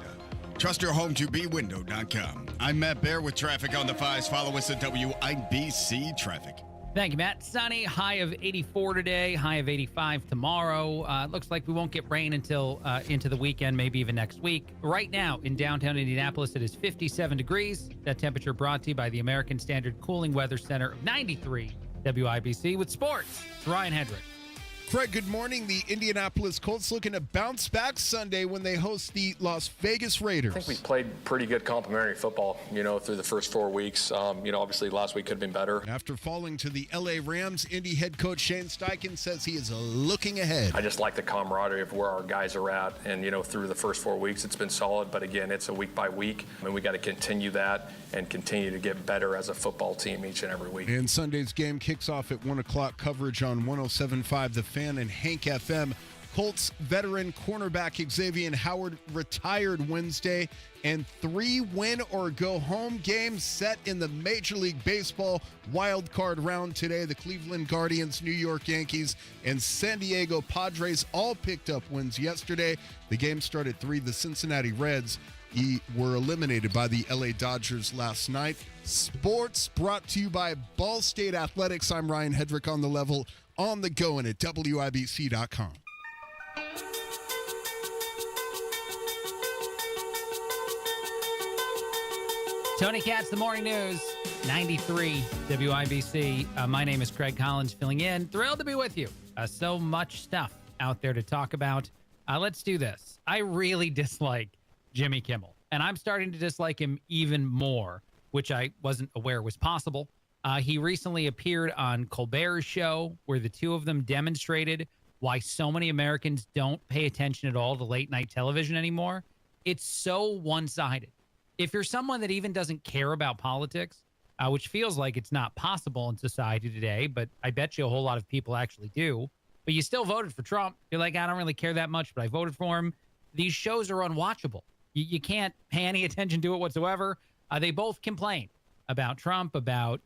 Trust your home to bwindow.com. I'm Matt Bear with traffic on the 5s. Follow us at WIBC Traffic. Thank you, Matt. Sunny, high of 84 today, high of 85 tomorrow. Looks like we won't get rain until into the weekend, maybe even next week. Right now in downtown Indianapolis, it is 57 degrees. That temperature brought to you by the American Standard Cooling Weather Center of 93 WIBC with sports. It's Ryan Hedrick. Craig, good morning. The Indianapolis Colts looking to bounce back Sunday when they host the Las Vegas Raiders. I think we played pretty good complementary football, through the first 4 weeks. Obviously last week could have been better. After falling to the LA Rams, Indy head coach Shane Steichen says he is looking ahead. I just like the camaraderie of where our guys are at. And, through the first 4 weeks, it's been solid. But again, it's a week by week. I mean, we got to continue that and continue to get better as a football team each and every week. And Sunday's game kicks off at 1 o'clock. Coverage on 107.5 The Fan and Hank FM. Colts veteran cornerback Xavier Howard retired Wednesday, and 3 win-or-go-home games set in the Major League Baseball wild card round today. The Cleveland Guardians, New York Yankees, and San Diego Padres all picked up wins yesterday. The game started 3. The Cincinnati Reds were eliminated by the LA Dodgers last night. Sports brought to you by Ball State Athletics. I'm Ryan Hedrick on the level, on the go, and at WIBC.com. Tony Katz, the Morning News, 93 WIBC. My name is Craig Collins, filling in. Thrilled to be with you. So much stuff out there to talk about. Let's do this. I really dislike Jimmy Kimmel, and I'm starting to dislike him even more, which I wasn't aware was possible. He recently appeared on Colbert's show, where the two of them demonstrated why so many Americans don't pay attention at all to late night television anymore. It's so one-sided. If you're someone that even doesn't care about politics, which feels like it's not possible in society today, but I bet you a whole lot of people actually do, but you still voted for Trump. You're like, I don't really care that much, but I voted for him. These shows are unwatchable. You can't pay any attention to it whatsoever. They both complain about Trump, about,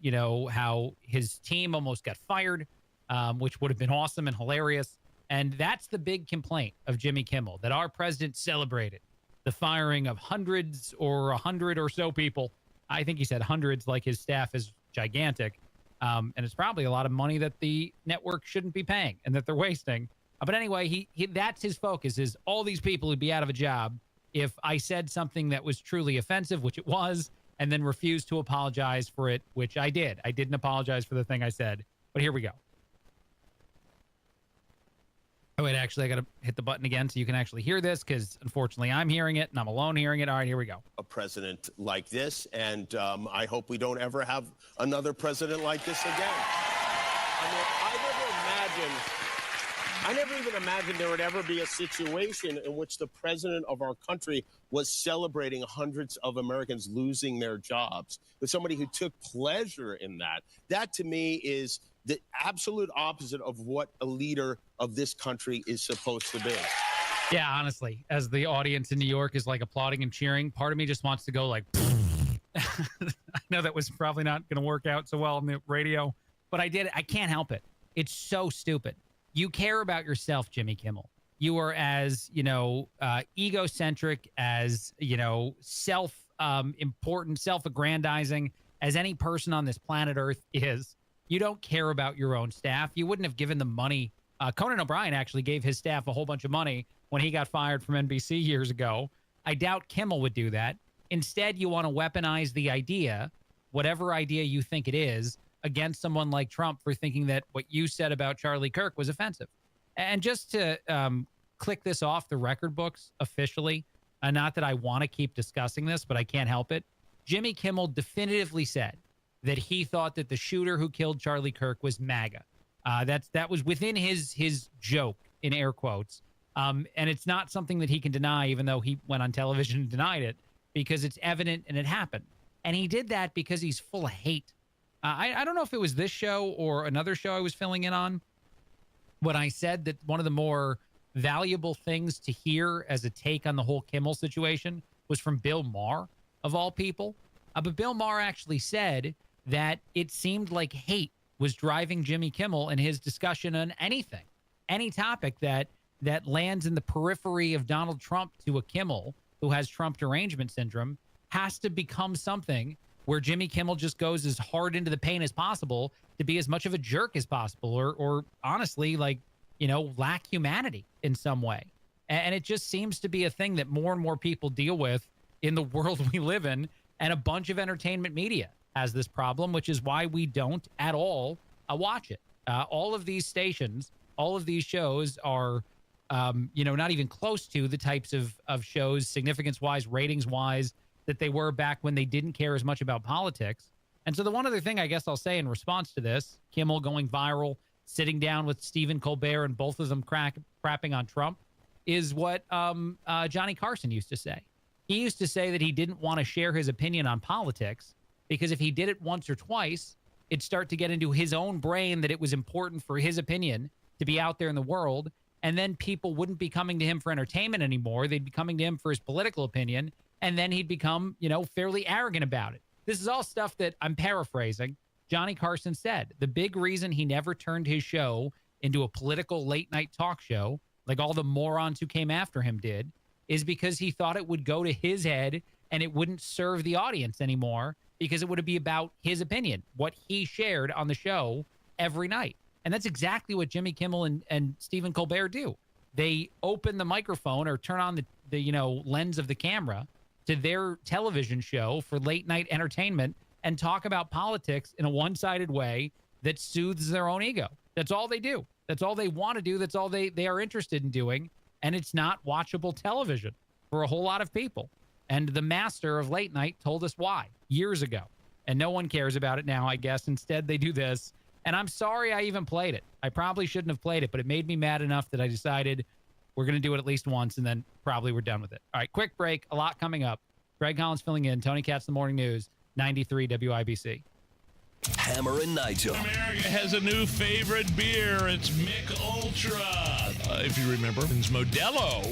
how his team almost got fired, which would have been awesome and hilarious. And that's the big complaint of Jimmy Kimmel, that our president celebrated the firing of hundreds or 100 or so people. I think he said hundreds, like his staff is gigantic. And it's probably a lot of money that the network shouldn't be paying and that they're wasting. But anyway, he that's his focus, is all these people who'd be out of a job if I said something that was truly offensive, which it was, and then refused to apologize for it, which I did. I didn't apologize for the thing I said. But here we go. Oh, wait, actually, I got to hit the button again so you can actually hear this, because unfortunately I'm hearing it and I'm alone hearing it. All right, here we go. A president like this, and I hope we don't ever have another president like this again. I mean, I never even imagined there would ever be a situation in which the president of our country was celebrating hundreds of Americans losing their jobs. With somebody who took pleasure in that. That, to me, is the absolute opposite of what a leader of this country is supposed to be. Yeah, honestly, as the audience in New York is like applauding and cheering, part of me just wants to go like, I know that was probably not going to work out so well on the radio, but I did it. I can't help it. It's so stupid. You care about yourself, Jimmy Kimmel. You are as, egocentric, as, self-important, self-aggrandizing as any person on this planet Earth is. You don't care about your own staff. You wouldn't have given them money. Conan O'Brien actually gave his staff a whole bunch of money when he got fired from NBC years ago. I doubt Kimmel would do that. Instead, you want to weaponize the idea, whatever idea you think it is, against someone like Trump for thinking that what you said about Charlie Kirk was offensive. And just to click this off the record books officially, not that I want to keep discussing this, but I can't help it. Jimmy Kimmel definitively said that he thought that the shooter who killed Charlie Kirk was MAGA. That was within his joke, in air quotes. And it's not something that he can deny, even though he went on television and denied it, because it's evident and it happened. And he did that because he's full of hate. I don't know if it was this show or another show I was filling in on when I said that one of the more valuable things to hear as a take on the whole Kimmel situation was from Bill Maher, of all people. But Bill Maher actually said that it seemed like hate was driving Jimmy Kimmel in his discussion on anything, any topic that lands in the periphery of Donald Trump to a Kimmel who has Trump derangement syndrome has to become something where Jimmy Kimmel just goes as hard into the paint as possible to be as much of a jerk as possible, or honestly, lack humanity in some way. And it just seems to be a thing that more and more people deal with in the world we live in, and a bunch of entertainment media has this problem, which is why we don't at all watch it. All of these stations, all of these shows are, not even close to the types of shows, significance-wise, ratings-wise, that they were back when they didn't care as much about politics. And so the one other thing I guess I'll say in response to this, Kimmel going viral, sitting down with Stephen Colbert and both of them crapping on Trump, is what Johnny Carson used to say. He used to say that he didn't want to share his opinion on politics because if he did it once or twice, it'd start to get into his own brain that it was important for his opinion to be out there in the world, and then people wouldn't be coming to him for entertainment anymore. They'd be coming to him for his political opinion, and then he'd become, fairly arrogant about it. This is all stuff that I'm paraphrasing. Johnny Carson said the big reason he never turned his show into a political late-night talk show, like all the morons who came after him did, is because he thought it would go to his head and it wouldn't serve the audience anymore because it would be about his opinion, what he shared on the show every night. And that's exactly what Jimmy Kimmel and Stephen Colbert do. They open the microphone or turn on the lens of the camera to their television show for late night entertainment and talk about politics in a one-sided way that soothes their own ego. That's all they do. That's all they want to do. That's all they are interested in doing. And it's not watchable television for a whole lot of people. And the master of late night told us why years ago. And no one cares about it now, I guess. Instead, they do this. And I'm sorry I even played it. I probably shouldn't have played it, but it made me mad enough that I decided we're going to do it at least once, and then probably we're done with it. All right, quick break. A lot coming up. Greg Collins filling in. Tony Katz, The Morning News, 93 WIBC. Hammer and Nigel. America has a new favorite beer. It's Mick Ultra. If you remember, Modelo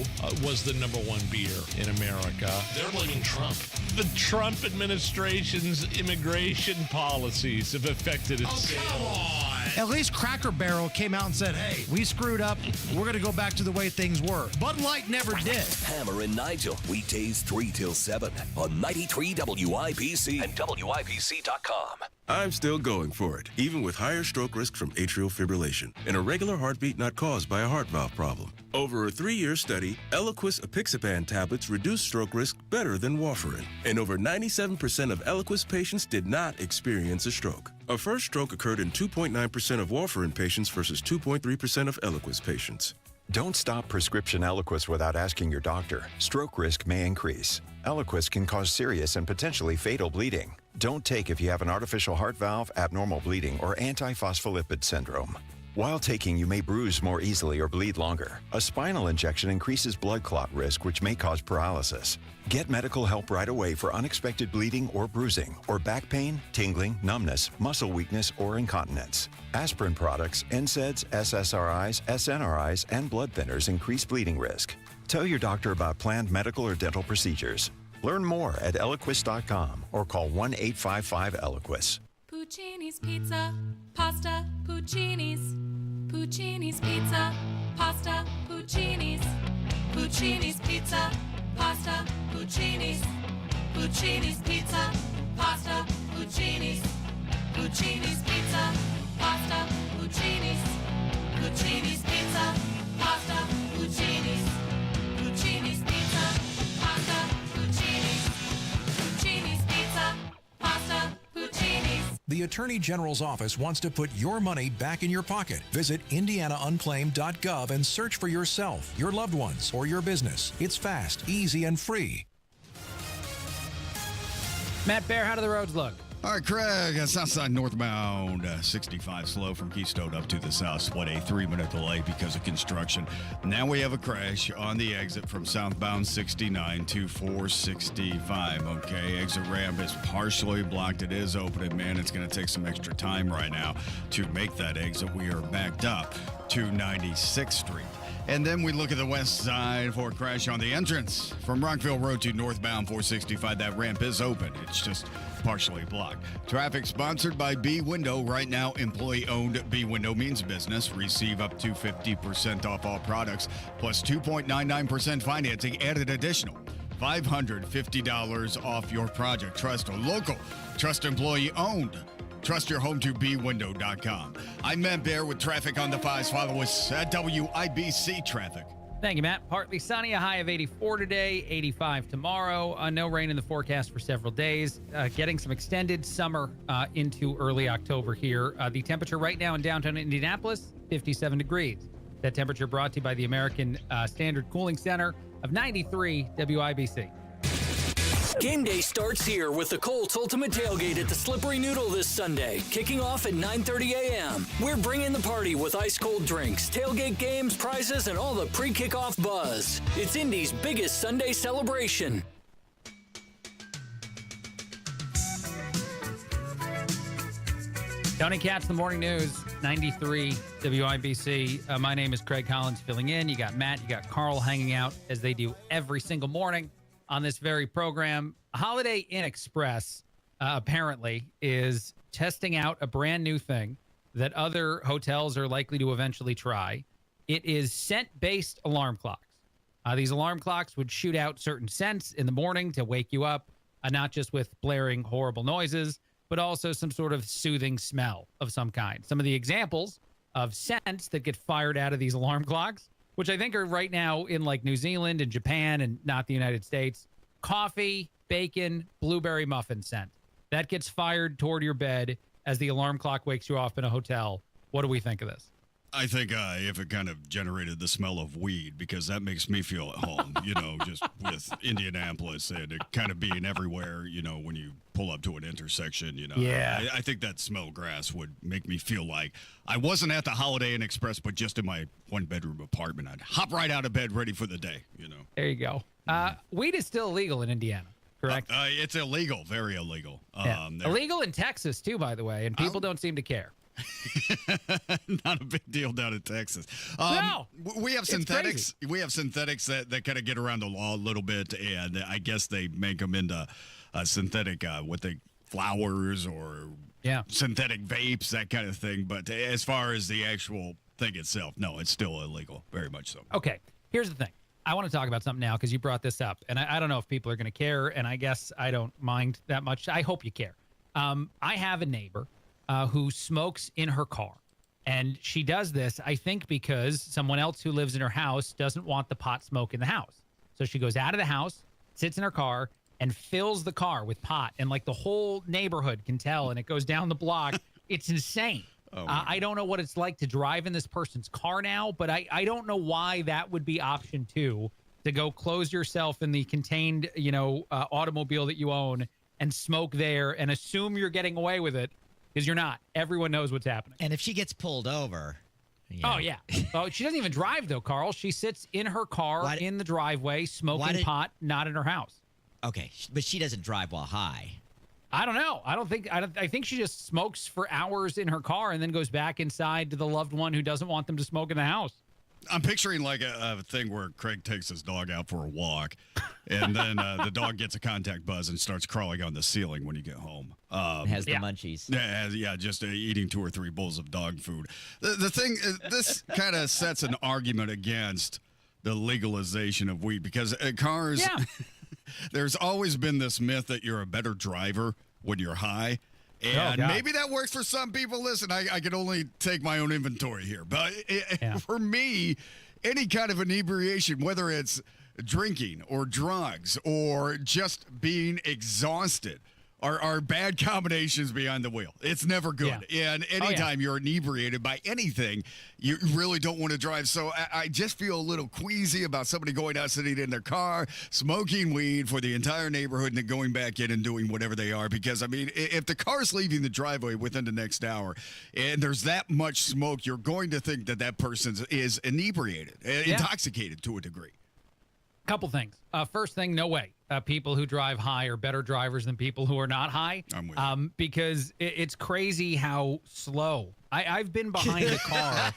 was the #1 beer in America. They're blaming Trump. The Trump administration's immigration policies have affected it. Oh, come on. At least Cracker Barrel came out and said, hey, we screwed up. We're going to go back to the way things were. Bud Light never did. Hammer and Nigel, weekdays 3 till 7 on 93 WIBC and WIBC.com. I'm still going for it, even with higher stroke risk from atrial fibrillation, an irregular heartbeat not caused by a heart valve problem. Over a 3-year study, Eliquis apixaban tablets reduced stroke risk better than warfarin, and over 97% of Eliquis patients did not experience a stroke. A first stroke occurred in 2.9% of warfarin patients versus 2.3% of Eliquis patients. Don't stop prescription Eliquis without asking your doctor. Stroke risk may increase. Eliquis can cause serious and potentially fatal bleeding. Don't take if you have an artificial heart valve, abnormal bleeding, or antiphospholipid syndrome. While taking, you may bruise more easily or bleed longer. A spinal injection increases blood clot risk, which may cause paralysis. Get medical help right away for unexpected bleeding or bruising, or back pain, tingling, numbness, muscle weakness, or incontinence. Aspirin products, NSAIDs, SSRIs, SNRIs, and blood thinners increase bleeding risk. Tell your doctor about planned medical or dental procedures. Learn more at Eliquis.com or call 1-855-ELIQUIS. Puccini's Pizza, Pasta, Puccini's. Puccini's Pizza, Pasta, Puccini's. Puccini's Pizza, Pasta, Puccini's. Puccini's Pizza, Pasta, Puccini's. Puccini's Pizza, Pasta, Puccini's. Puccini's Pizza, Pasta, Puccini's. Puccini's Pizza, Pasta, Puccini's. Puccini's Pizza, Pasta, Puccini's. The Attorney General's office wants to put your money back in your pocket. Visit indianaunclaimed.gov and search for yourself, your loved ones, or your business. It's fast, easy, and free. Matt Bear, how do the roads look? All right, Craig, Southside northbound, 65 slow from Keystone up to the South Split, a 3-minute delay because of construction. Now we have a crash on the exit from southbound 69 to 465. Okay, exit ramp is partially blocked. It is open, and man, it's going to take some extra time right now to make that exit. We are backed up to 96th Street. And then we look at the west side for a crash on the entrance from Rockville Road to northbound 465. That ramp is open. It's just partially blocked. Traffic sponsored by B Window. Right now, employee-owned B Window means business. Receive up to 50% off all products, plus 2.99% financing and an additional $550 off your project. Trust a local, trust employee-owned. Trust your home to bwindow.com. I'm Matt Bear with traffic on the 5s. Follow us at WIBC Traffic. Thank you, Matt. Partly sunny, a high of 84 today, 85 tomorrow. No rain in the forecast for several days. Getting some extended summer into early October here. The temperature right now in downtown Indianapolis, 57 degrees. That temperature brought to you by the American Standard Cooling Center of 93 WIBC. Game day starts here with the Colts Ultimate Tailgate at the Slippery Noodle this Sunday, kicking off at 9:30 a.m. We're bringing the party with ice-cold drinks, tailgate games, prizes, and all the pre-kickoff buzz. It's Indy's biggest Sunday celebration. Tony Katz, the Morning News, 93 WIBC. My name is Craig Collins filling in. You got Matt, you got Carl hanging out as they do every single morning on this very program. Holiday Inn Express apparently is testing out a brand new thing that other hotels are likely to eventually try. It is scent-based alarm clocks. These alarm clocks would shoot out certain scents in the morning to wake you up, not just with blaring horrible noises, but also some sort of soothing smell of some kind. Some of the examples of scents that get fired out of these alarm clocks, which I think are right now in like New Zealand and Japan and not the United States. Coffee, bacon, blueberry muffin scent. That gets fired toward your bed as the alarm clock wakes you up in a hotel. What do we think of this? I think if it kind of generated the smell of weed, because that makes me feel at home, just with Indianapolis and it kind of being everywhere, when you pull up to an intersection, Yeah. I think that smell of grass would make me feel like I wasn't at the Holiday Inn Express, but just in my one-bedroom apartment. I'd hop right out of bed ready for the day, There you go. Weed is still illegal in Indiana, correct? It's illegal, very illegal. Yeah. Illegal in Texas, too, by the way, and people don't seem to care. Not a big deal down in Texas. No, we have synthetics. We have synthetics that kind of get around the law a little bit, and I guess they make them into synthetic flowers or synthetic vapes, that kind of thing. But as far as the actual thing itself, no, it's still illegal, very much so. Okay, here's the thing. I want to talk about something now because you brought this up, and I don't know if people are going to care, and I guess I don't mind that much. I hope you care. I have a neighbor who smokes in her car. And she does this, I think, because someone else who lives in her house doesn't want the pot smoke in the house. So she goes out of the house, sits in her car, and fills the car with pot. And like the whole neighborhood can tell, and it goes down the block. It's insane. I don't know what it's like to drive in this person's car now, but I don't know why that would be option 2, to go close yourself in the contained, automobile that you own and smoke there and assume you're getting away with it. Because you're not. Everyone knows what's happening. And if she gets pulled over. Oh, yeah. Oh, she doesn't even drive, though, Carl. She sits in her car in the driveway, smoking pot, not in her house. Okay. But she doesn't drive while high. I don't know. I think she just smokes for hours in her car and then goes back inside to the loved one who doesn't want them to smoke in the house. I'm picturing like a thing where Craig takes his dog out for a walk, and then the dog gets a contact buzz and starts crawling on the ceiling when you get home. It has the munchies. Yeah, just eating 2 or 3 bowls of dog food. The thing, this kind of sets an argument against the legalization of weed because cars, there's always been this myth that you're a better driver when you're high. And maybe that works for some people. Listen, I can only take my own inventory here. But for me, any kind of inebriation, whether it's drinking or drugs or just being exhausted, are bad combinations behind the wheel. It's never good. Yeah. And anytime you're inebriated by anything, you really don't want to drive. So I just feel a little queasy about somebody going out, sitting in their car, smoking weed for the entire neighborhood, and then going back in and doing whatever they are. Because, I mean, if the car's leaving the driveway within the next hour and there's that much smoke, you're going to think that that person is inebriated, intoxicated to a degree. Couple things. First thing, no way. People who drive high are better drivers than people who are not high. I'm with you. Because it's crazy how slow. I've been behind a car.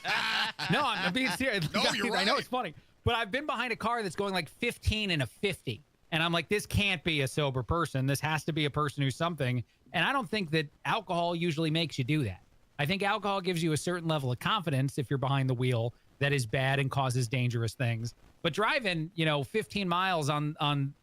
No, I'm being serious. No, you're right. I know it's funny. But I've been behind a car that's going like 15 and a 50. And I'm like, this can't be a sober person. This has to be a person who's something. And I don't think that alcohol usually makes you do that. I think alcohol gives you a certain level of confidence if you're behind the wheel that is bad and causes dangerous things. But driving, 15 miles on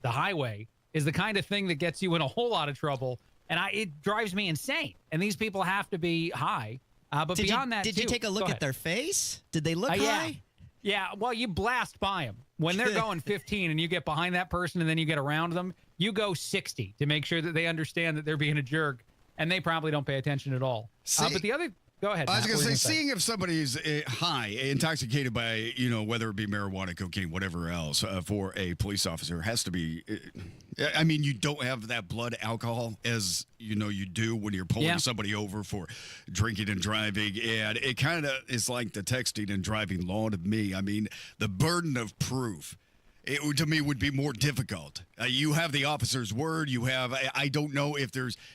the highway is the kind of thing that gets you in a whole lot of trouble. And it drives me insane. And these people have to be high. But beyond that, did you take a look at their face? Did they look high? Yeah, well, you blast by them. When they're going 15 and you get behind that person and then you get around them, you go 60 to make sure that they understand that they're being a jerk. And they probably don't pay attention at all. But the other... Go ahead. I was going to say, seeing if somebody's high, intoxicated by, whether it be marijuana, cocaine, whatever else, for a police officer has to be, I mean, you don't have that blood alcohol as, you do when you're pulling somebody over for drinking and driving. And it kind of is like the texting and driving law to me. I mean, the burden of proof, to me, would be more difficult. You have the officer's word. You have, I don't know if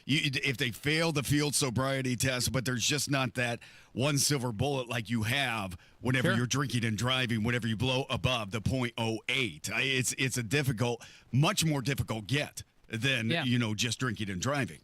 if they fail the field sobriety test, but there's just not that one silver bullet like you have whenever you're drinking and driving, whenever you blow above the .08. It's a much more difficult get than, just drinking and driving.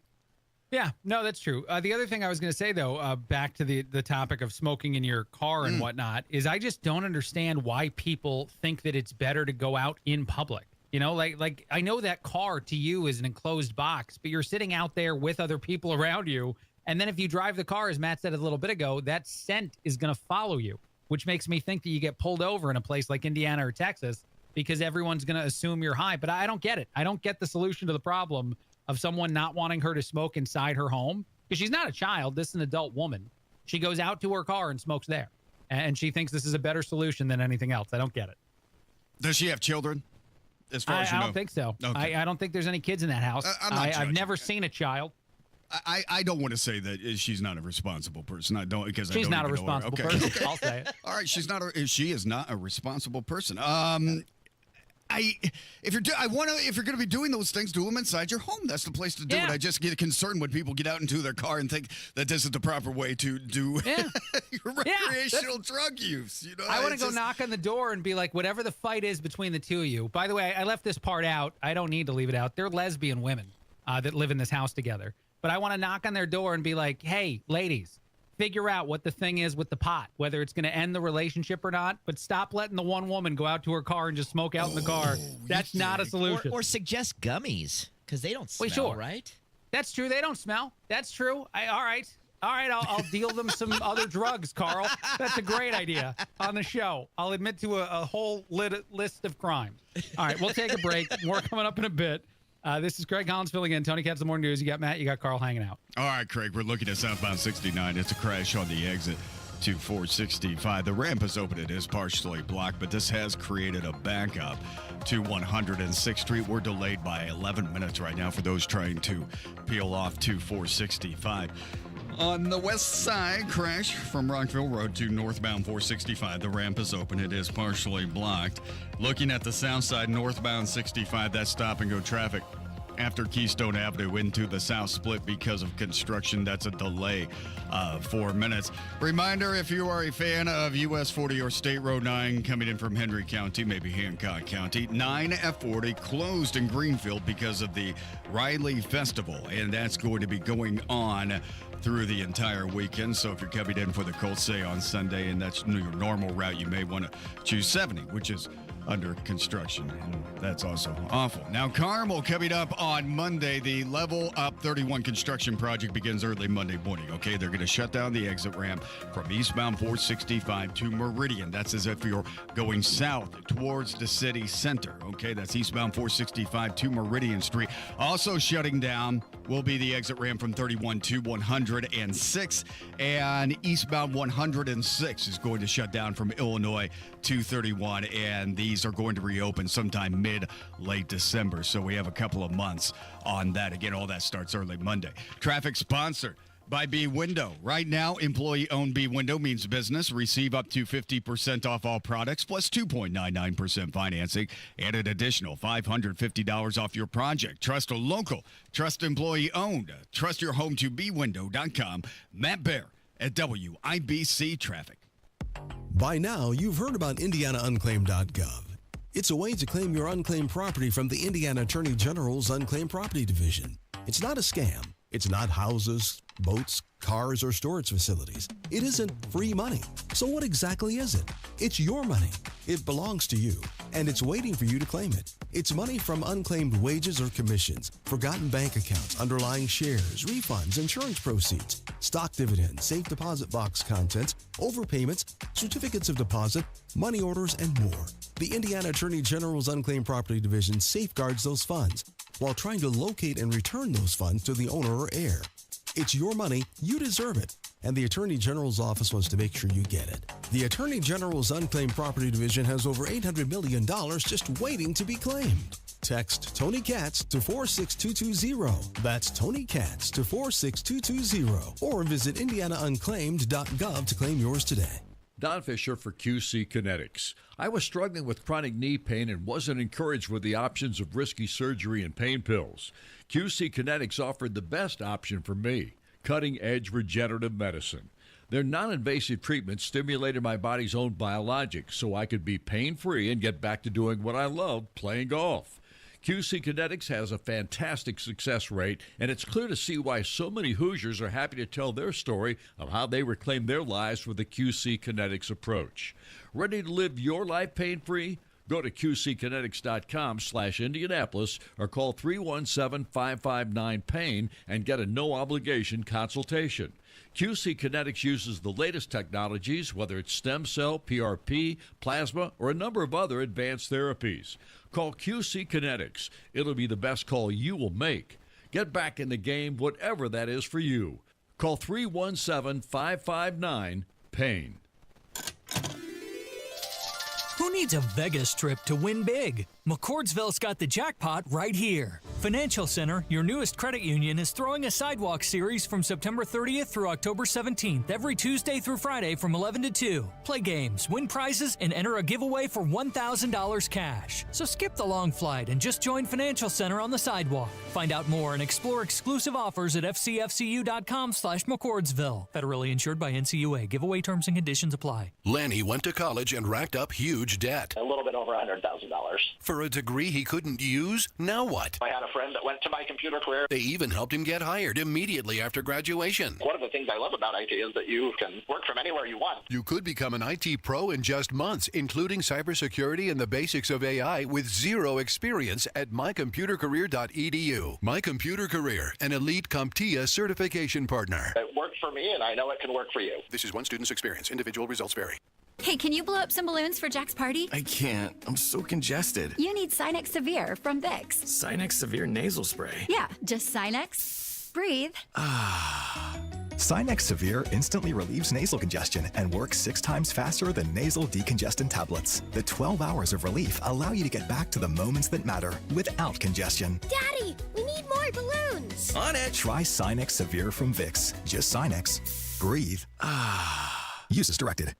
Yeah, no, that's true. The other thing I was going to say, though, back to the topic of smoking in your car and whatnot, is I just don't understand why people think that it's better to go out in public. Like I know that car to you is an enclosed box, but you're sitting out there with other people around you. And then if you drive the car, as Matt said a little bit ago, that scent is going to follow you, which makes me think that you get pulled over in a place like Indiana or Texas because everyone's going to assume you're high. But I don't get it. I don't get the solution to the problem of someone not wanting her to smoke inside her home, because she's not a child. This is an adult woman. She goes out to her car and smokes there, and she thinks this is a better solution than anything else. I don't get it. Does she have children? As far as you know? I don't think so. Okay. I don't think there's any kids in that house. I've never seen a child. I don't want to say that she's not a responsible person. She's not a responsible person. I'll say it. All right, she is not a responsible person. If you're going to be doing those things, do them inside your home. That's the place to do it. I just get concerned when people get out into their car and think that this is the proper way to do recreational drug use. I want to go knock on the door and be like, whatever the fight is between the two of you. By the way, I left this part out. I don't need to leave it out. They're lesbian women that live in this house together. But I want to knock on their door and be like, hey, ladies, figure out what the thing is with the pot, whether it's going to end the relationship or not, but stop letting the one woman go out to her car and just smoke out in the car. That's not a solution. Or suggest gummies, because they don't smell, right? That's true. They don't smell. That's true. All right. I'll deal them some other drugs, Carl. That's a great idea on the show. I'll admit to a whole list of crimes. All right, we'll take a break. More coming up in a bit. This is Craig Collins filling in. Tony Katz, the Morning News. You got Matt, you got Carl hanging out. All right, Craig, we're looking at southbound 69. It's a crash on the exit to 465. The ramp is open. It is partially blocked, but this has created a backup to 106th Street. We're delayed by 11 minutes right now for those trying to peel off to 465. On the west side, crash from Rockville Road to northbound 465. The ramp is open. It is partially blocked. Looking at the south side, northbound 65, that's stop-and-go traffic after Keystone Avenue into the South Split because of construction. That's a delay of 4 minutes. Reminder, if you are a fan of US 40 or State Road 9 coming in from Henry County, maybe Hancock County, 9F40 closed in Greenfield because of the Riley Festival, and that's going to be going on through the entire weekend. So if you're coming in for the Colts Day on Sunday and that's your normal route, you may want to choose 70, which is under construction, and that's also awful. Now, Carmel coming up on Monday. The Level Up 31 construction project begins early Monday morning, okay? They're going to shut down the exit ramp from eastbound 465 to Meridian. That's as if you're going south towards the city center, okay? That's eastbound 465 to Meridian Street. Also shutting down will be the exit ramp from 31 to 106, and eastbound 106 is going to shut down from Illinois to 31, and these are going to reopen sometime late December. So we have a couple of months on that. Again, all that starts early Monday. Traffic sponsored by B Window. Right now, employee-owned B Window means business. Receive up to 50% off all products, plus 2.99% financing, and an additional $550 off your project. Trust a local, trust employee-owned. Trust your home to bwindow.com. Matt Bear at WIBC Traffic. By now, you've heard about IndianaUnclaimed.gov. It's a way to claim your unclaimed property from the Indiana Attorney General's Unclaimed Property Division. It's not a scam. It's not houses, boats, cars, or storage facilities. It isn't free money. So what exactly is it? It's your money. It belongs to you, and it's waiting for you to claim it. It's money from unclaimed wages or commissions, forgotten bank accounts, underlying shares, refunds, insurance proceeds, stock dividends, safe deposit box contents, overpayments, certificates of deposit, money orders, and more. The Indiana Attorney General's Unclaimed Property Division safeguards those funds while trying to locate and return those funds to the owner or heir. It's your money, you deserve it, and the Attorney General's office wants to make sure you get it. The Attorney General's Unclaimed Property Division has over $800 million just waiting to be claimed. Text Tony Katz to 46220. That's Tony Katz to 46220. Or visit IndianaUnclaimed.gov to claim yours today. Don Fisher for QC Kinetics. I was struggling with chronic knee pain and wasn't encouraged with the options of risky surgery and pain pills. QC Kinetics offered the best option for me, cutting-edge regenerative medicine. Their non-invasive treatment stimulated my body's own biologics so I could be pain-free and get back to doing what I love, playing golf. QC Kinetics has a fantastic success rate, and it's clear to see why so many Hoosiers are happy to tell their story of how they reclaim their lives with the QC Kinetics approach. Ready to live your life pain-free? Go to qckinetics.com/Indianapolis or call 317-559-PAIN and get a no-obligation consultation. QC Kinetics uses the latest technologies, whether it's stem cell, PRP, plasma, or a number of other advanced therapies. Call QC Kinetics. It'll be the best call you will make. Get back in the game, whatever that is for you. Call 317-559-PAIN. Who needs a Vegas trip to win big? McCordsville's got the jackpot right here. Financial Center, your newest credit union, is throwing a sidewalk series from September 30th through October 17th, every Tuesday through Friday from 11 to 2. Play games, win prizes, and enter a giveaway for $1,000 cash. So skip the long flight and just join Financial Center on the sidewalk. Find out more and explore exclusive offers at fcfcu.com/McCordsville. Federally insured by NCUA. Giveaway terms and conditions apply. Lanny went to college and racked up huge debt. A little bit over $100,000. For a degree he couldn't use? Now what? I had a friend that went to My Computer Career. They even helped him get hired immediately after graduation. One of the things I love about IT is that you can work from anywhere you want. You could become an IT pro in just months, including cybersecurity and the basics of AI with zero experience at mycomputercareer.edu. My Computer Career, an elite CompTIA certification partner. It worked for me, and I know it can work for you. This is one student's experience. Individual results vary. Hey, can you blow up some balloons for Jack's party? I can't. I'm so congested. You need Sinex Severe from Vicks. Sinex Severe nasal spray. Yeah, just Sinex. Breathe. Sinex Severe instantly relieves nasal congestion and works 6 times faster than nasal decongestant tablets. The 12 hours of relief allow you to get back to the moments that matter without congestion. Daddy, we need more balloons. On it. Try Sinex Severe from Vicks. Just Sinex. Breathe. Use as directed.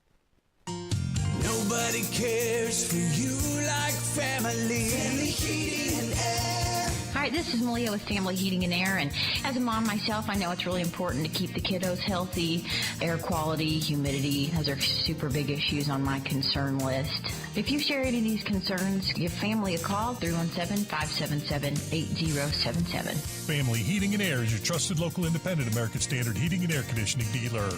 Nobody cares for you like family. Family Heating and Air. Hi, this is Malia with Family Heating and Air, and as a mom myself, I know it's really important to keep the kiddos healthy. Air quality, humidity, those are super big issues on my concern list. If you share any of these concerns, give family a call, 317-577-8077. Family Heating and Air is your trusted local independent American Standard heating and air conditioning dealer.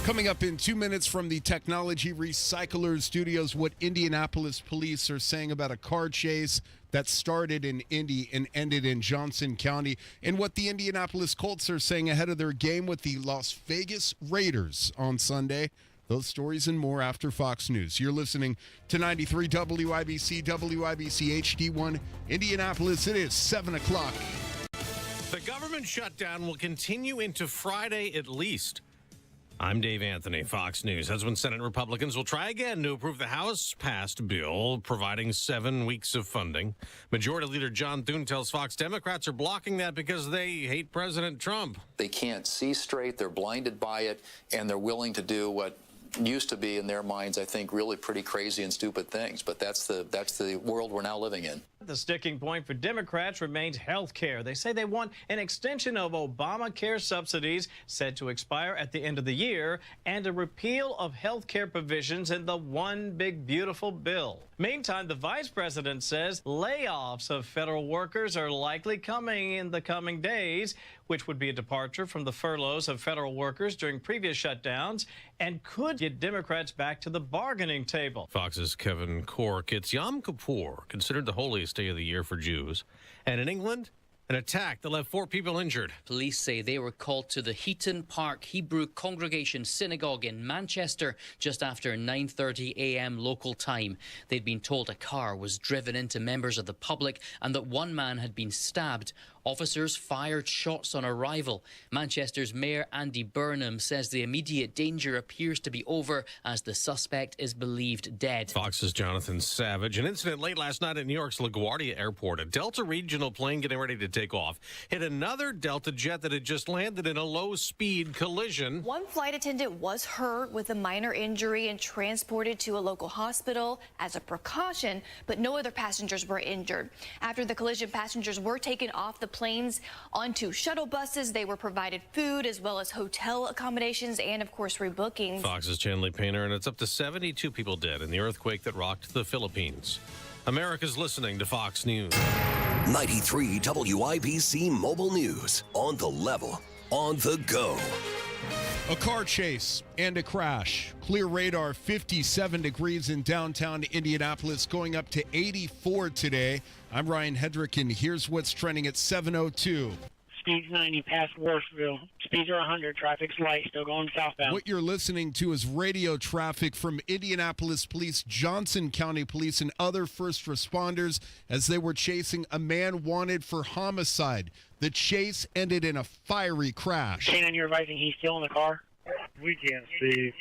Coming up in 2 minutes from the Technology Recyclers Studios, what Indianapolis police are saying about a car chase that started in Indy and ended in Johnson County, and what the Indianapolis Colts are saying ahead of their game with the Las Vegas Raiders on Sunday. Those stories and more after Fox News. You're listening to 93 WIBC, WIBC HD1 Indianapolis. It is 7 o'clock. The government shutdown will continue into Friday at least. I'm Dave Anthony, Fox News. That's when Senate Republicans will try again to approve the House-passed bill providing 7 weeks of funding. Majority Leader John Thune tells Fox Democrats are blocking that because they hate President Trump. They can't see straight, they're blinded by it, and they're willing to do what used to be, in their minds, I think, really pretty crazy and stupid things. But that's the world we're now living in. The sticking point for Democrats remains health care. They say they want an extension of Obamacare subsidies set to expire at the end of the year and a repeal of health care provisions in the One Big Beautiful Bill. Meantime, the vice president says layoffs of federal workers are likely coming in the coming days, which would be a departure from the furloughs of federal workers during previous shutdowns and could get Democrats back to the bargaining table. Fox's Kevin Corke. It's Yom Kippur, considered the holiest day of the year for Jews. And in England, an attack that left 4 people injured. Police say they were called to the Heaton Park Hebrew Congregation Synagogue in Manchester just after 9:30 a.m. local time. They'd been told a car was driven into members of the public and that one man had been stabbed. Officers fired shots on arrival. Manchester's Mayor Andy Burnham says the immediate danger appears to be over as the suspect is believed dead. Fox's Jonathan Savage. An incident late last night at New York's LaGuardia Airport. A Delta regional plane getting ready to take off hit another Delta jet that had just landed in a low-speed collision. One flight attendant was hurt with a minor injury and transported to a local hospital as a precaution, but no other passengers were injured. After the collision, passengers were taken off the planes onto shuttle buses. They were provided food as well as hotel accommodations and, of course, rebookings. Fox's Chanley Painter, and it's up to 72 people dead in the earthquake that rocked the Philippines. America's listening to Fox News. 93 WIBC Mobile News. On the level, on the go. A car chase and a crash. Clear radar, 57 degrees in downtown Indianapolis, going up to 84 today. I'm Ryan Hedrick, and here's what's trending at 7:02. Speed's 90 past Worsville. Speeds are 100. Traffic's light. Still going southbound. What you're listening to is radio traffic from Indianapolis Police, Johnson County Police, and other first responders as they were chasing a man wanted for homicide. The chase ended in a fiery crash. Shannon, you're advising he's still in the car? We can't see.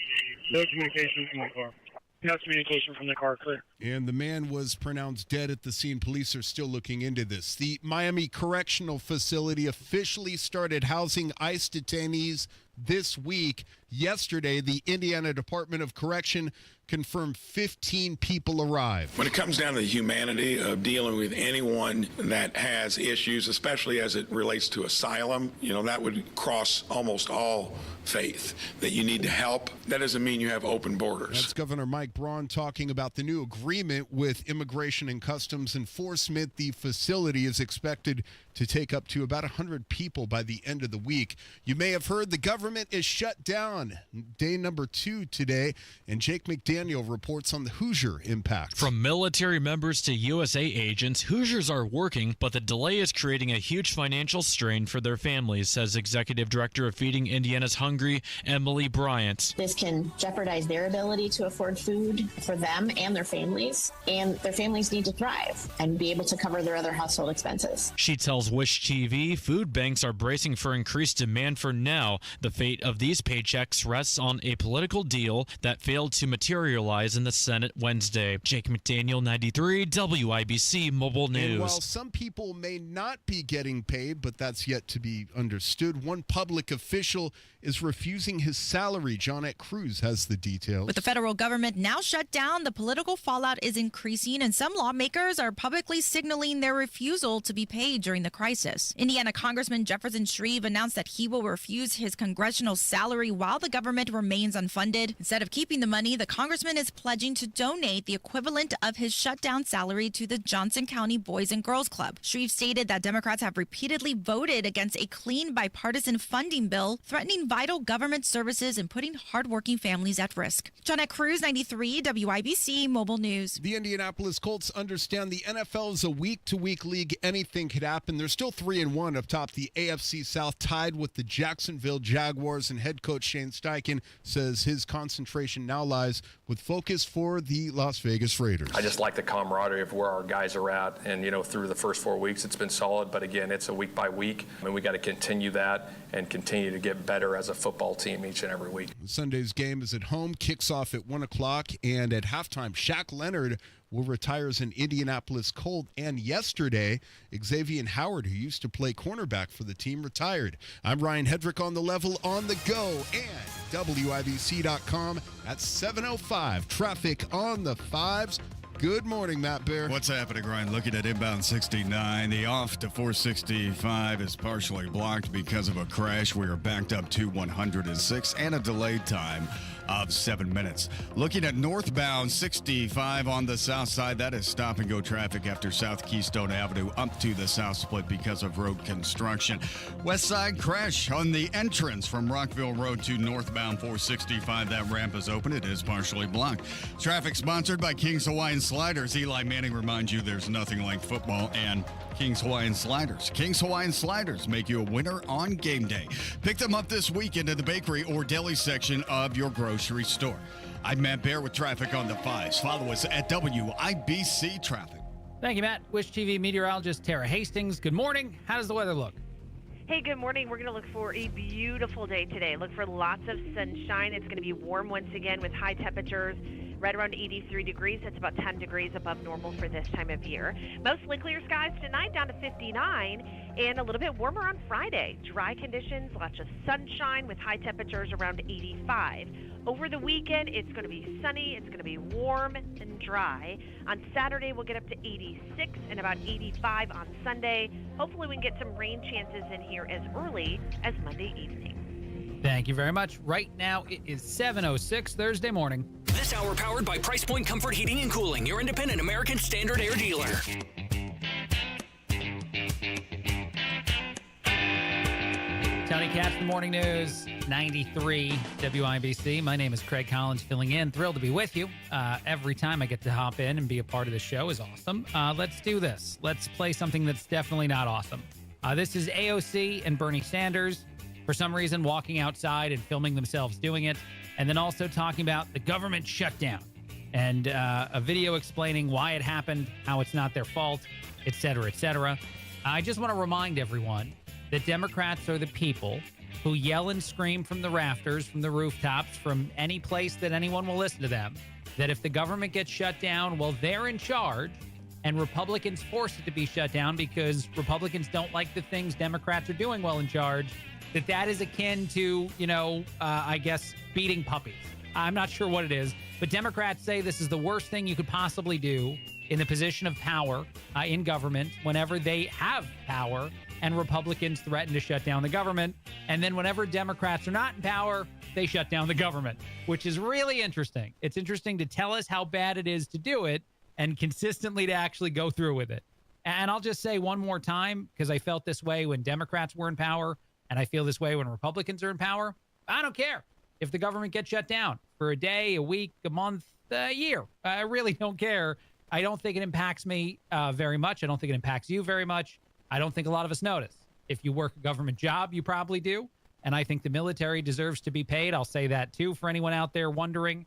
No communication from the car. No communication from the car, clear. And the man was pronounced dead at the scene. Police are still looking into this. The Miami Correctional Facility officially started housing ICE detainees this week. Yesterday, the Indiana Department of Correction confirmed 15 people arrived. When it comes down to the humanity of dealing with anyone that has issues, especially as it relates to asylum, that would cross almost all faith, that you need to help. That doesn't mean you have open borders. That's Governor Mike Braun talking about the new agreement with Immigration and Customs Enforcement. The facility is expected to take up to about 100 people by the end of the week. You may have heard the government is shut down. Day number 2 today, and Jake McDaniel reports on the Hoosier impact. From military members to USA agents, Hoosiers are working, but the delay is creating a huge financial strain for their families, says Executive Director of Feeding Indiana's Hungry, Emily Bryant. This can jeopardize their ability to afford food for them and their families need to thrive and be able to cover their other household expenses. She tells Wish TV food banks are bracing for increased demand for now. The fate of these paychecks rests on a political deal that failed to materialize in the Senate Wednesday. Jake McDaniel, 93 WIBC Mobile News. And while some people may not be getting paid, but that's yet to be understood, one public official is refusing his salary. Johnette Cruz has the details. With the federal government now shut down, the political fallout is increasing, and some lawmakers are publicly signaling their refusal to be paid during the crisis. Indiana Congressman Jefferson Shreve announced that he will refuse his congressional salary while the government remains unfunded. Instead of keeping the money, the congressman is pledging to donate the equivalent of his shutdown salary to the Johnson County Boys and Girls Club. Shreve stated that Democrats have repeatedly voted against a clean bipartisan funding bill, threatening vital government services and putting hardworking families at risk. Johnette Cruz, 93 WIBC Mobile News. The Indianapolis Colts understand the NFL is a week-to-week league. Anything could happen. They're still 3-1 atop the AFC South, tied with the Jacksonville Jaguars, and head coach Shane Steichen says his concentration now lies with focus for the Las Vegas Raiders. I just like the camaraderie of where our guys are at, and through the first 4 weeks it's been solid, but again, it's a week by week, and we got to continue that and continue to get better as a football team each and every week. Sunday's game is at home, kicks off at 1 o'clock, and at halftime, Shaq Leonard will retire as an Indianapolis Colt. And yesterday, Xavier Howard, who used to play cornerback for the team, retired. I'm Ryan Hedrick on the level on the go and WIBC.com at 7:05. Traffic on the fives. Good morning, Matt Bear. What's happening, Ryan? Looking at inbound 69. The off to 465 is partially blocked because of a crash. We are backed up to 106 and a delayed time of 7 minutes. Looking at northbound 65 on the south side, that is stop and go traffic after South Keystone Avenue up to the south split because of road construction. West side crash on the entrance from Rockville Road to northbound 465. That ramp is open. It is partially blocked. Traffic sponsored by King's Hawaiian Sliders. Eli Manning reminds you there's nothing like football and King's Hawaiian Sliders. King's Hawaiian Sliders make you a winner on game day. Pick them up this weekend at the bakery or deli section of your grocery store. I'm Matt Bear with traffic on the fives. Follow us at WIBC Traffic. Thank you, Matt. Wish TV meteorologist Tara Hastings. Good morning. How does the weather look? Hey, good morning. We're going to look for a beautiful day today. Look for lots of sunshine. It's going to be warm once again with high temperatures right around 83 degrees. That's about 10 degrees above normal for this time of year. Mostly clear skies tonight, down to 59, and a little bit warmer on Friday. Dry conditions, lots of sunshine with high temperatures around 85. Over the weekend, it's going to be sunny. It's going to be warm and dry. On Saturday, we'll get up to 86 and about 85 on Sunday. Hopefully, we can get some rain chances in here as early as Monday evening. Thank you very much. Right now, it is 7:06 Thursday morning. This hour powered by Price Point Comfort Heating and Cooling, your independent American Standard Air dealer. Tony Katz, the morning news, 93 WIBC. My name is Craig Collins, filling in. Thrilled to be with you. Every time I get to hop in and be a part of the show is awesome. Let's do this. Let's play something that's definitely not awesome. This is AOC and Bernie Sanders, for some reason, walking outside and filming themselves doing it, and then also talking about the government shutdown and a video explaining why it happened, how it's not their fault, et cetera, et cetera. I just want to remind everyone that Democrats are the people who yell and scream from the rafters, from the rooftops, from any place that anyone will listen to them, that if the government gets shut down, well, they're in charge, and Republicans force it to be shut down because Republicans don't like the things Democrats are doing while in charge, that is akin to, I guess, beating puppies. I'm not sure what it is, but Democrats say this is the worst thing you could possibly do in the position of power in government whenever they have power, and Republicans threaten to shut down the government. And then whenever Democrats are not in power, they shut down the government, which is really interesting. It's interesting to tell us how bad it is to do it and consistently to actually go through with it. And I'll just say one more time, because I felt this way when Democrats were in power, and I feel this way when Republicans are in power. I don't care if the government gets shut down for a day, a week, a month, a year. I really don't care. I don't think it impacts me very much. I don't think it impacts you very much. I don't think a lot of us notice. If you work a government job, you probably do. And I think the military deserves to be paid. I'll say that, too, for anyone out there wondering.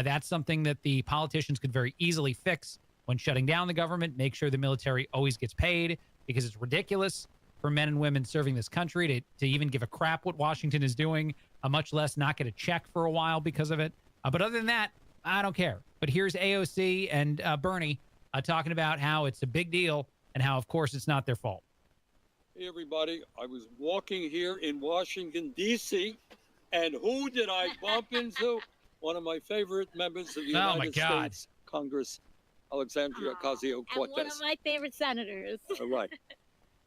That's something that the politicians could very easily fix when shutting down the government. Make sure the military always gets paid, because it's ridiculous for men and women serving this country to even give a crap what Washington is doing much less not get a check for a while because of it. But other than that, I don't care. But here's AOC and Bernie talking about how it's a big deal and how, of course, it's not their fault. Hey, everybody. I was walking here in Washington, D.C., and who did I bump into? One of my favorite members of the United States Congress, Alexandria Ocasio-Cortez. And one of my favorite senators. All right.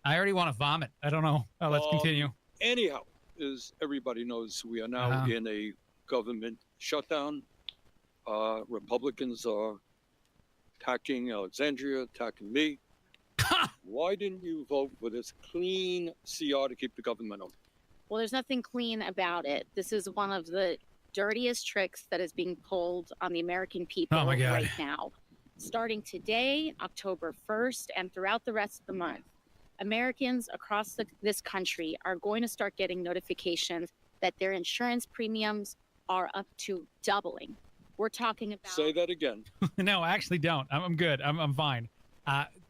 I already want to vomit. I don't know. Let's continue. Anyhow, as everybody knows, we are now in a government shutdown. Republicans are attacking Alexandria, attacking me. Why didn't you vote for this clean CR to keep the government open? Well, there's nothing clean about it. This is one of the dirtiest tricks that is being pulled on the American people right now. Starting today, October 1st, and throughout the rest of the month, Americans across this country are going to start getting notifications that their insurance premiums are up to doubling. We're talking about... Say that again. No, I actually don't. I'm good. I'm fine.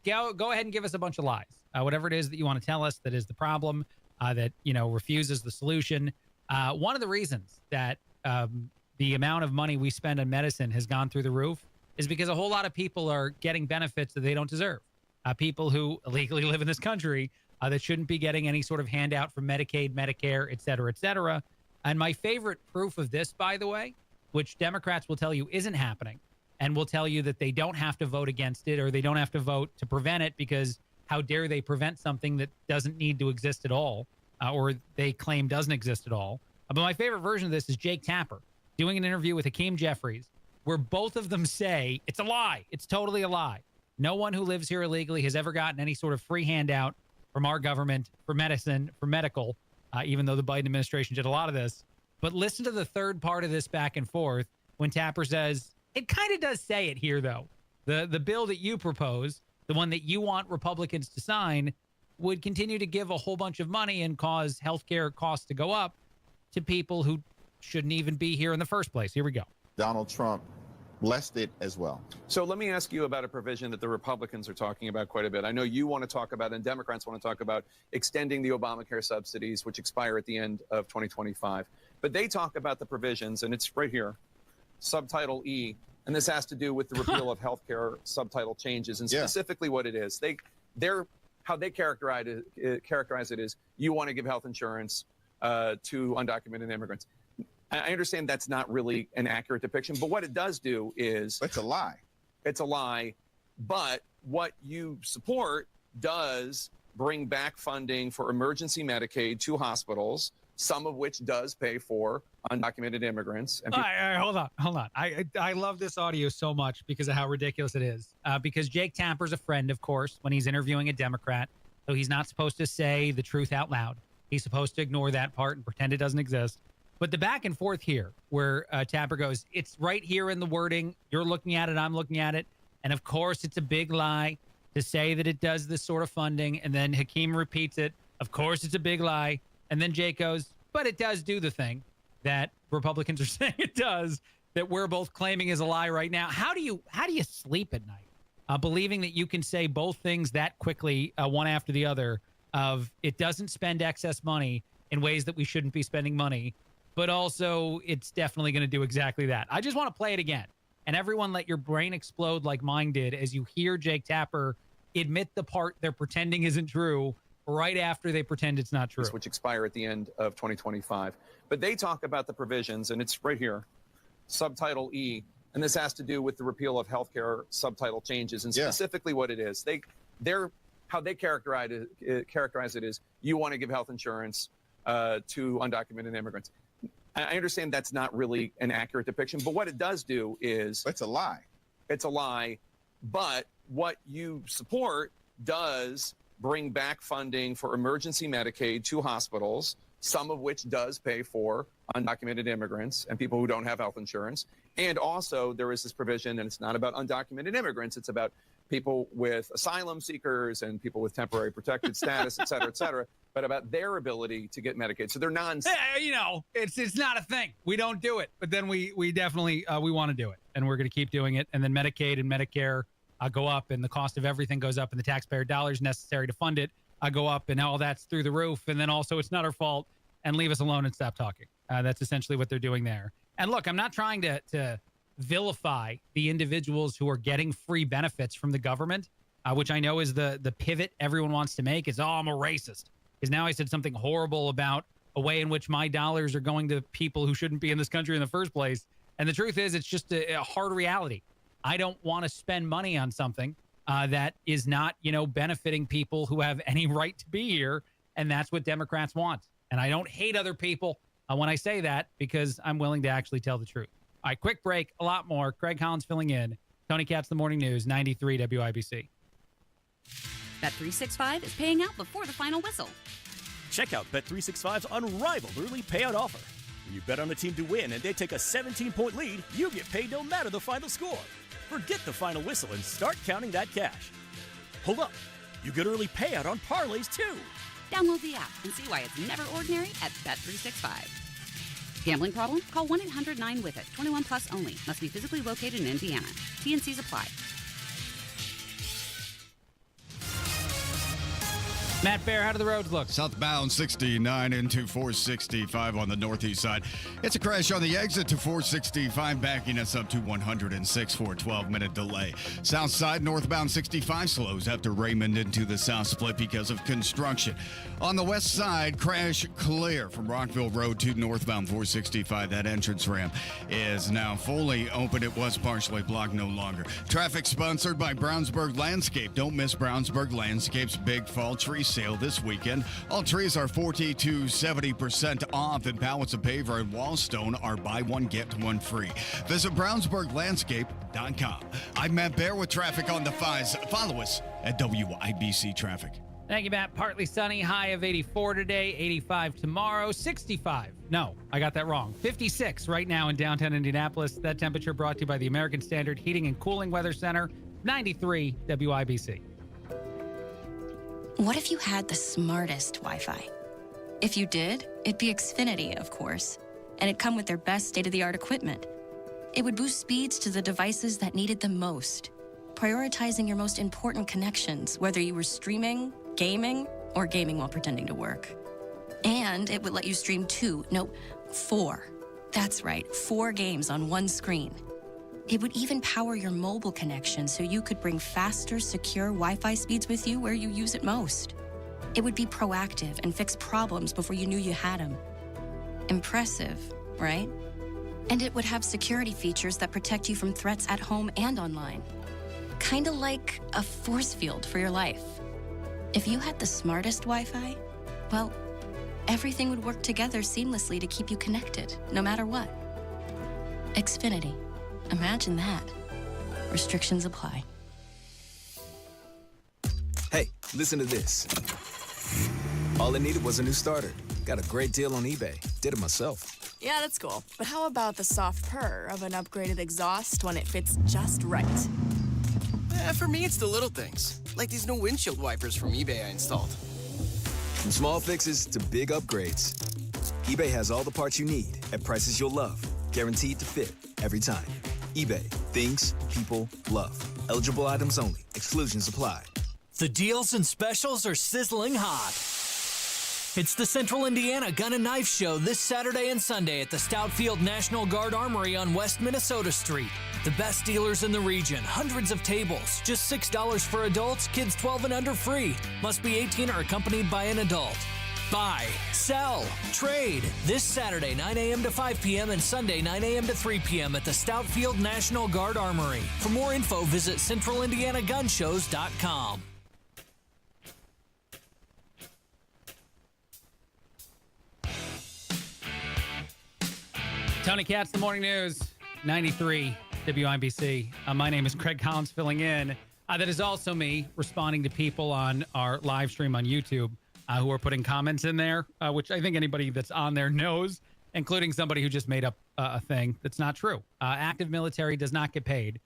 Go ahead and give us a bunch of lies. Whatever it is that you want to tell us that is the problem, that, refuses the solution. One of the reasons that the amount of money we spend on medicine has gone through the roof is because a whole lot of people are getting benefits that they don't deserve. People who illegally live in this country that shouldn't be getting any sort of handout from Medicaid, Medicare, et cetera, et cetera. And my favorite proof of this, by the way, which Democrats will tell you isn't happening, and will tell you that they don't have to vote against it or they don't have to vote to prevent it because how dare they prevent something that doesn't need to exist at all, or they claim doesn't exist at all. But my favorite version of this is Jake Tapper doing an interview with Hakeem Jeffries where both of them say it's a lie. It's totally a lie. No one who lives here illegally has ever gotten any sort of free handout from our government for medicine, for medical, even though the Biden administration did a lot of this. But listen to the third part of this back and forth when Tapper says, it kind of does say it here, though. The bill that you propose, the one that you want Republicans to sign, would continue to give a whole bunch of money and cause healthcare costs to go up to people who shouldn't even be here in the first place. Here we go. Donald Trump blessed it as well. So let me ask you about a provision that the Republicans are talking about quite a bit. I know you want to talk about, and Democrats want to talk about, extending the Obamacare subsidies, which expire at the end of 2025. But they talk about the provisions, and it's right here, Subtitle E, and this has to do with the repeal of healthcare subtitle changes, and specifically what it is. How they characterize it is you want to give health insurance to undocumented immigrants. I understand that's not really an accurate depiction, but what it does do is... It's a lie. It's a lie, but what you support does bring back funding for emergency Medicaid to hospitals, some of which does pay for undocumented immigrants. And hold on. I love this audio so much because of how ridiculous it is. Because Jake Tapper's a friend, of course, when he's interviewing a Democrat. So he's not supposed to say the truth out loud. He's supposed to ignore that part and pretend it doesn't exist. But the back and forth here where Tapper goes, it's right here in the wording. You're looking at it. I'm looking at it. And of course, it's a big lie to say that it does this sort of funding. And then Hakeem repeats it. Of course, it's a big lie. And then Jake goes, but it does do the thing that Republicans are saying it does, that we're both claiming is a lie right now. How do you sleep at night, believing that you can say both things that quickly, one after the other, of it doesn't spend excess money in ways that we shouldn't be spending money, but also it's definitely going to do exactly that. I just want to play it again. And everyone let your brain explode like mine did as you hear Jake Tapper admit the part they're pretending isn't true right after they pretend it's not true. Which expire at the end of 2025. But they talk about the provisions, and it's right here, Subtitle E, and this has to do with the repeal of healthcare subtitle changes, and specifically what it is. How they characterize it is you want to give health insurance to undocumented immigrants. I understand that's not really an accurate depiction, but what it does do is... It's a lie. It's a lie, but what you support does bring back funding for emergency Medicaid to hospitals, some of which does pay for undocumented immigrants and people who don't have health insurance. And also there is this provision, and it's not about undocumented immigrants, it's about people with asylum seekers and people with temporary protected status, et cetera, but about their ability to get Medicaid. So they're it's not a thing. We don't do it, but then we definitely, we want to do it, and we're going to keep doing it. And then Medicaid and Medicare go up, and the cost of everything goes up, and the taxpayer dollars necessary to fund it go up, and all that's through the roof. And then also it's not our fault, and leave us alone and stop talking. That's essentially what they're doing there. And look, I'm not trying to vilify the individuals who are getting free benefits from the government, which I know is the pivot everyone wants to make is, oh, I'm a racist. Because now I said something horrible about a way in which my dollars are going to people who shouldn't be in this country in the first place. And the truth is, it's just a hard reality. I don't want to spend money on something that is not, benefiting people who have any right to be here. And that's what Democrats want. And I don't hate other people when I say that, because I'm willing to actually tell the truth. All right, quick break, a lot more. Craig Collins filling in. Tony Katz, The Morning News, 93 WIBC. Bet365 is paying out before the final whistle. Check out Bet365's unrivaled early payout offer. When you bet on a team to win and they take a 17-point lead, you get paid no matter the final score. Forget the final whistle and start counting that cash. Hold up. You get early payout on parlays, too. Download the app and see why it's never ordinary at Bet365. Gambling problem? Call 1-800-9-WITH-IT. 21 plus only. Must be physically located in Indiana. T&Cs apply. Matt Bear, how do the roads look? Southbound 69 into 465 on the northeast side. It's a crash on the exit to 465, backing us up to 106 for a 12-minute delay. South side, northbound 65 slows after Raymond into the south split because of construction. On the west side, crash clear from Rockville Road to northbound 465. That entrance ramp is now fully open. It was partially blocked, no longer. Traffic sponsored by Brownsburg Landscape. Don't miss Brownsburg Landscape's Big Fall Tree Sale this weekend. All trees are 40 to 70% off, and pallets of paver and wallstone are buy one, get one free. Visit BrownsburgLandscape.com. I'm Matt Bear with traffic on the 5s. Follow us at WIBC Traffic. Thank you, Matt. Partly sunny, high of 84 today, 85 tomorrow, 65. No, I got that wrong. 56 right now in downtown Indianapolis. That temperature brought to you by the American Standard Heating and Cooling Weather Center, 93 WIBC. What if you had the smartest Wi-Fi? If you did, it'd be Xfinity, of course, and it'd come with their best state-of-the-art equipment. It would boost speeds to the devices that needed them most, prioritizing your most important connections, whether you were streaming, gaming, or gaming while pretending to work. And it would let you stream 4. That's right, 4 games on one screen. It would even power your mobile connection so you could bring faster, secure Wi-Fi speeds with you where you use it most. It would be proactive and fix problems before you knew you had them. Impressive, right? And it would have security features that protect you from threats at home and online. Kinda like a force field for your life. If you had the smartest Wi-Fi, well, everything would work together seamlessly to keep you connected, no matter what. Xfinity. Imagine that. Restrictions apply. Hey, listen to this. All I needed was a new starter. Got a great deal on eBay. Did it myself. Yeah, that's cool. But how about the soft purr of an upgraded exhaust when it fits just right? For me, it's the little things, like these new windshield wipers from eBay I installed. From small fixes to big upgrades, eBay has all the parts you need at prices you'll love. Guaranteed to fit every time. eBay. Things people love. Eligible items only. Exclusions apply. The deals and specials are sizzling hot. It's the Central Indiana Gun and Knife Show this Saturday and Sunday at the Stoutfield National Guard Armory on West Minnesota Street. The best dealers in the region, hundreds of tables, just $6 for adults, kids 12 and under free. Must be 18 or accompanied by an adult. Buy, sell, trade this Saturday 9 a.m. to 5 p.m. and Sunday 9 a.m. to 3 p.m. at the Stoutfield National Guard Armory. For more info, visit CentralIndianaGunShows.com. Tony Katz, The Morning News, 93 WIBC. My name is Craig Collins filling in. That is also me responding to people on our live stream on YouTube who are putting comments in there, which I think anybody that's on there knows, including somebody who just made up a thing that's not true. Active military does not get paid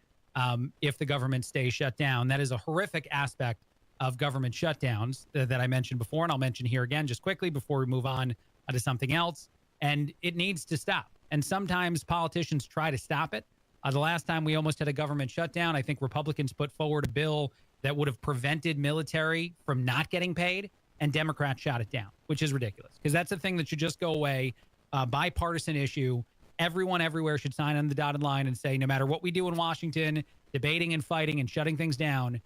if the government stays shut down. That is a horrific aspect of government shutdowns that I mentioned before, and I'll mention here again just quickly before we move on to something else. And it needs to stop. And sometimes politicians try to stop it. The last time we almost had a government shutdown, I think Republicans put forward a bill that would have prevented military from not getting paid, and Democrats shot it down, which is ridiculous because that's a thing that should just go away bipartisan issue. Everyone everywhere should sign on the dotted line and say, no matter what we do in Washington, debating and fighting and shutting things down,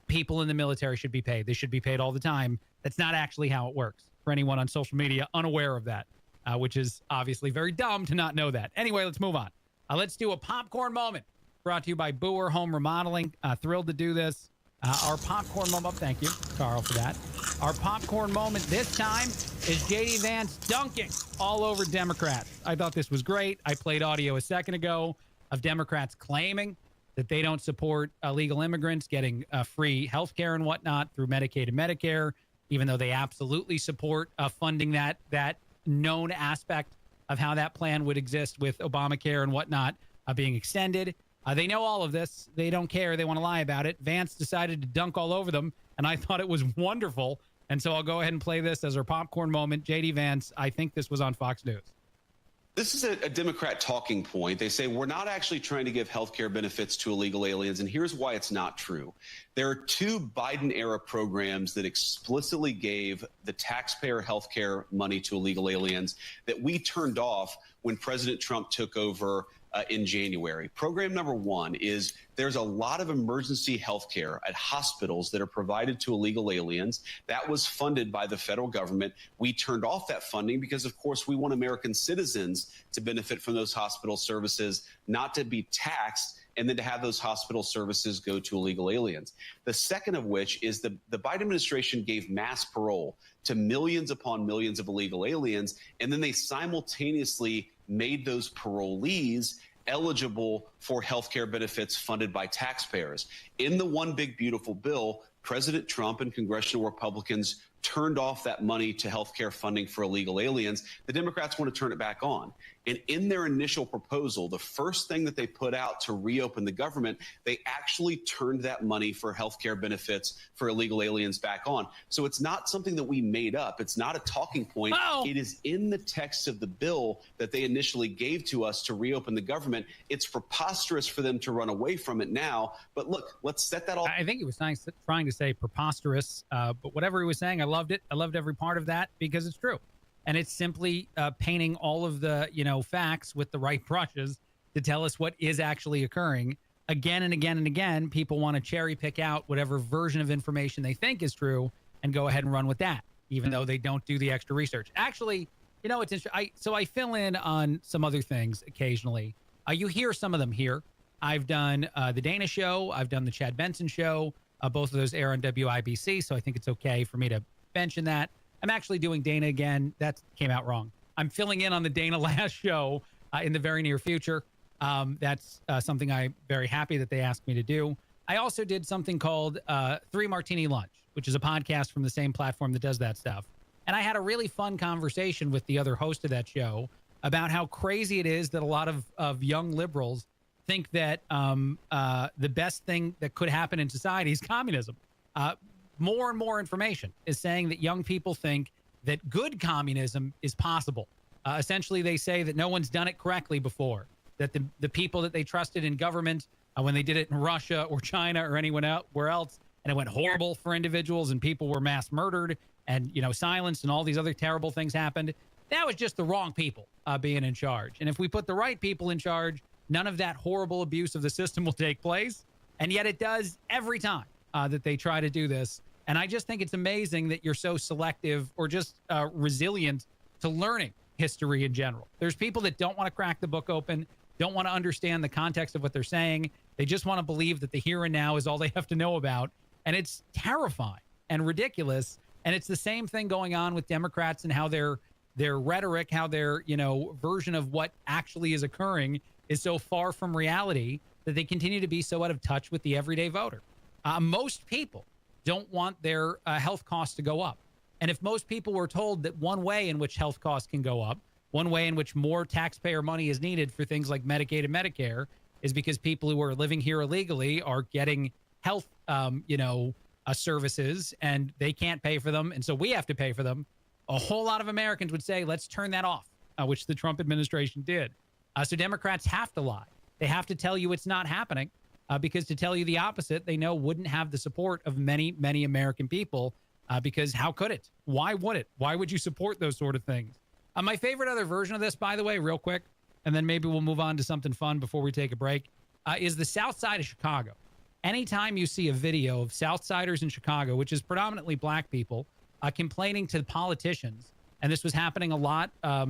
people in the military should be paid. They should be paid all the time. That's not actually how it works, for anyone on social media unaware of that, which is obviously very dumb to not know that. Anyway, let's move on. Let's do a popcorn moment brought to you by Boer Home Remodeling. Thrilled to do this. Our popcorn moment, thank you, Carl, for that. Our popcorn moment this time is J.D. Vance dunking all over Democrats. I thought this was great. I played audio a second ago of Democrats claiming that they don't support illegal immigrants getting free health care and whatnot through Medicaid and Medicare, even though they absolutely support funding that known aspect of how that plan would exist with Obamacare and whatnot being extended. They know all of this. They don't care. They want to lie about it. Vance decided to dunk all over them, and I thought it was wonderful. And so I'll go ahead and play this as our popcorn moment. J.D. Vance, I think this was on Fox News. This is a Democrat talking point. They say we're not actually trying to give health care benefits to illegal aliens, and here's why it's not true. There are 2 Biden-era programs that explicitly gave the taxpayer health care money to illegal aliens that we turned off when President Trump took over in January. Program number 1 is there's a lot of emergency health care at hospitals that are provided to illegal aliens. That was funded by the federal government. We turned off that funding because, of course, we want American citizens to benefit from those hospital services, not to be taxed and then to have those hospital services go to illegal aliens. The second of which is the Biden administration gave mass parole to millions upon millions of illegal aliens, and then they simultaneously made those parolees eligible for health care benefits funded by taxpayers. In the One Big Beautiful Bill, President Trump and congressional Republicans turned off that money to health care funding for illegal aliens. The Democrats want to turn it back on. And in their initial proposal, the first thing that they put out to reopen the government, they actually turned that money for health care benefits for illegal aliens back on. So it's not something that we made up. It's not a talking point. Oh. It is in the text of the bill that they initially gave to us to reopen the government. It's preposterous for them to run away from it now. But look, let's set that all. I think he was trying to say preposterous, but whatever he was saying, I loved it. I loved every part of that because it's true. And it's simply painting all of the, facts with the right brushes to tell us what is actually occurring. Again and again and again, people want to cherry pick out whatever version of information they think is true and go ahead and run with that, even though they don't do the extra research. Actually, it's interesting. So I fill in on some other things occasionally. You hear some of them here. I've done the Dana Show. I've done the Chad Benson Show. Both of those air on WIBC, so I think it's okay for me to mention that. I'm actually doing Dana again. That came out wrong. I'm filling in on the Dana last show in the very near future. That's something I'm very happy that they asked me to do. I also did something called 3 Martini Lunch, which is a podcast from the same platform that does that stuff. And I had a really fun conversation with the other host of that show about how crazy it is that a lot of young liberals think that the best thing that could happen in society is communism. More and more information is saying that young people think that good communism is possible. Essentially, they say that no one's done it correctly before, that the people that they trusted in government when they did it in Russia or China or anywhere else, and it went horrible for individuals and people were mass murdered and, silenced and all these other terrible things happened. That was just the wrong people being in charge. And if we put the right people in charge, none of that horrible abuse of the system will take place. And yet it does every time that they try to do this. And I just think it's amazing that you're so selective or just resilient to learning history in general. There's people that don't want to crack the book open, don't want to understand the context of what they're saying. They just want to believe that the here and now is all they have to know about. And it's terrifying and ridiculous. And it's the same thing going on with Democrats and how their rhetoric, how their, version of what actually is occurring is so far from reality that they continue to be so out of touch with the everyday voter. Most people don't want their health costs to go up. And if most people were told that one way in which health costs can go up, one way in which more taxpayer money is needed for things like Medicaid and Medicare is because people who are living here illegally are getting health, services and they can't pay for them. And so we have to pay for them. A whole lot of Americans would say, let's turn that off, which the Trump administration did. So Democrats have to lie. They have to tell you it's not happening because to tell you the opposite, they know wouldn't have the support of many, many American people because how could it? Why would it? Why would you support those sort of things? My favorite other version of this, by the way, real quick, and then maybe we'll move on to something fun before we take a break, is the South Side of Chicago. Anytime you see a video of Southsiders in Chicago, which is predominantly black people, complaining to the politicians, and this was happening a lot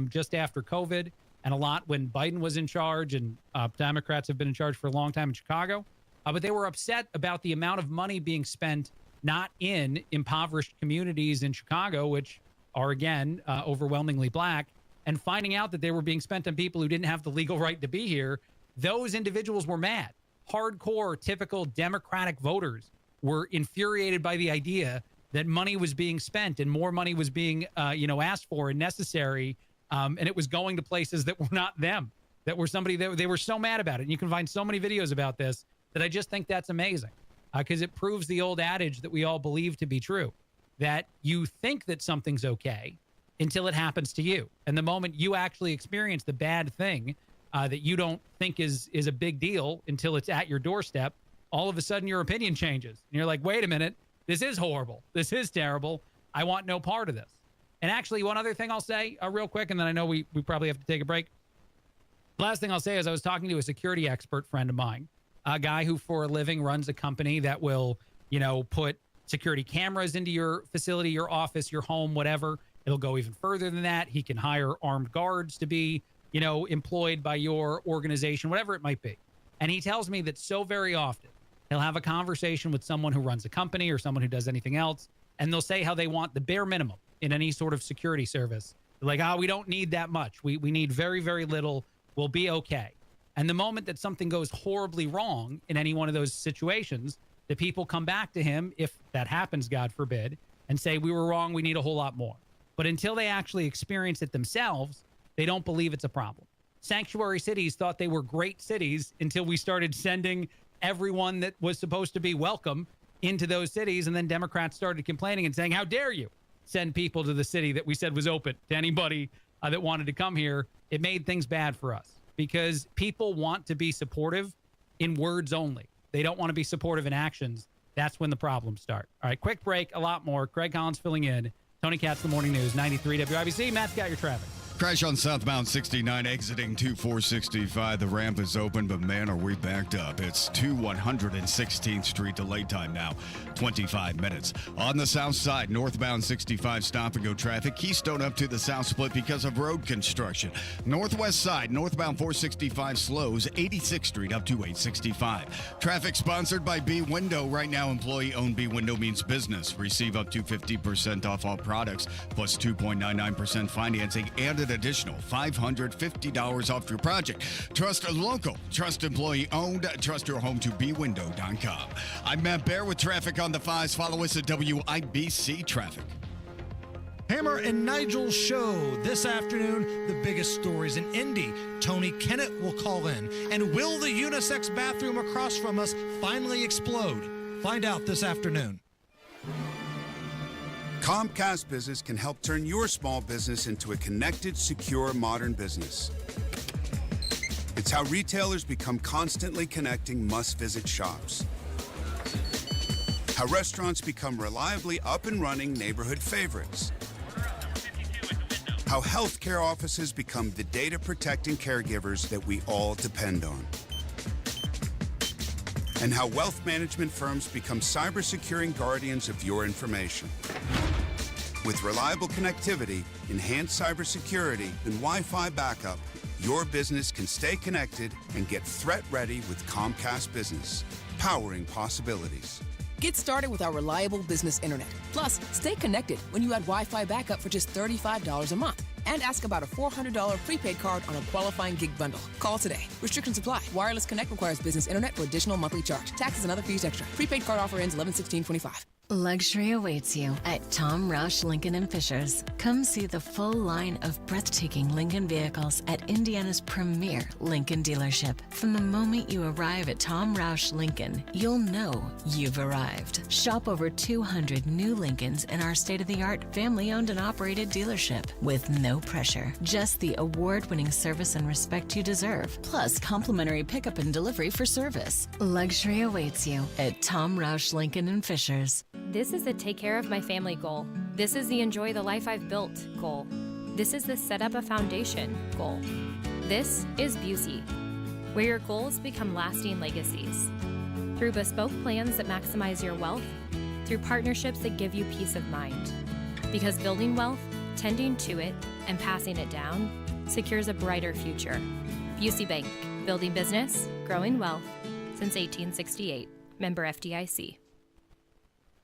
just after COVID and a lot when Biden was in charge, and Democrats have been in charge for a long time in Chicago, but they were upset about the amount of money being spent not in impoverished communities in Chicago, which are, again, overwhelmingly black, and finding out that they were being spent on people who didn't have the legal right to be here. Those individuals were mad. Hardcore, typical Democratic voters were infuriated by the idea that money was being spent and more money was being, asked for and necessary, and it was going to places that were not them, that were somebody that they were so mad about it. And you can find so many videos about this that I just think that's amazing, because it proves the old adage that we all believe to be true, that you think that something's okay until it happens to you. And the moment you actually experience the bad thing that you don't think is a big deal until it's at your doorstep, all of a sudden your opinion changes. And you're like, wait a minute, this is horrible. This is terrible. I want no part of this. And actually, one other thing I'll say real quick, and then I know we probably have to take a break. Last thing I'll say is I was talking to a security expert friend of mine, a guy who for a living runs a company that will, put security cameras into your facility, your office, your home, whatever. It'll go even further than that. He can hire armed guards to be employed by your organization, whatever it might be. And he tells me that so very often he'll have a conversation with someone who runs a company or someone who does anything else, and they'll say how they want the bare minimum in any sort of security service. They're like, we don't need that much. We need very, very little. We'll be okay. And the moment that something goes horribly wrong in any one of those situations, the people come back to him, if that happens, God forbid, and say, we were wrong, we need a whole lot more. But until they actually experience it themselves, they don't believe it's a problem. Sanctuary cities thought they were great cities until we started sending everyone that was supposed to be welcome into those cities. And then Democrats started complaining and saying, how dare you send people to the city that we said was open to anybody that wanted to come here. It made things bad for us because people want to be supportive in words only. They don't want to be supportive in actions. That's when the problems start. All right, quick break, a lot more. Craig Collins filling in. Tony Katz, The Morning News, 93 WIBC. Matt's got your traffic. Crash on southbound 69 exiting 2465. The ramp is open, but man, are we backed up. It's 116th Street. Delay time now, 25 minutes. On the south side, northbound 65 stop and go traffic. Keystone up to the south split because of road construction. Northwest side, northbound 465 slows, 86th Street up to 865. Traffic sponsored by B Window. Right now, employee-owned B Window means business. Receive up to 50% off all products, plus 2.99% financing and an additional $550 off your project. Trust a local, trust employee owned, trust your home to bwindow.com. I'm Matt Bear with traffic on the 5s. Follow us at WIBC Traffic. Hammer and Nigel's show this afternoon. The biggest stories in Indy. Tony Kennett will call in. And will the unisex bathroom across from us finally explode? Find out this afternoon. Comcast Business can help turn your small business into a connected, secure, modern business. It's how retailers become constantly connecting must-visit shops. How restaurants become reliably up and running neighborhood favorites. How healthcare offices become the data-protecting caregivers that we all depend on. And how wealth management firms become cyber-securing guardians of your information. With reliable connectivity, enhanced cybersecurity, and Wi-Fi backup, your business can stay connected and get threat-ready with Comcast Business, powering possibilities. Get started with our reliable business internet. Plus, stay connected when you add Wi-Fi backup for just $35 a month. And ask about a $400 prepaid card on a qualifying gig bundle. Call today. Restrictions apply. Wireless Connect requires business internet for additional monthly charge. Taxes and other fees extra. Prepaid card offer ends 11/16/25. Luxury awaits you at Tom Roush Lincoln & Fishers. Come see the full line of breathtaking Lincoln vehicles at Indiana's premier Lincoln dealership. From the moment you arrive at Tom Roush Lincoln, you'll know you've arrived. Shop over 200 new Lincolns in our state-of-the-art family-owned and operated dealership with no pressure. Just the award-winning service and respect you deserve, plus complimentary pickup and delivery for service. Luxury awaits you at Tom Roush Lincoln & Fishers. This is the take care of my family goal. This is the enjoy the life I've built goal. This is the Set Up a Foundation goal. This is Busey, where your goals become lasting legacies. Through bespoke plans that maximize your wealth, through partnerships that give you peace of mind. Because building wealth, tending to it, and passing it down secures a brighter future. Busey Bank, building business, growing wealth since 1868. Member FDIC.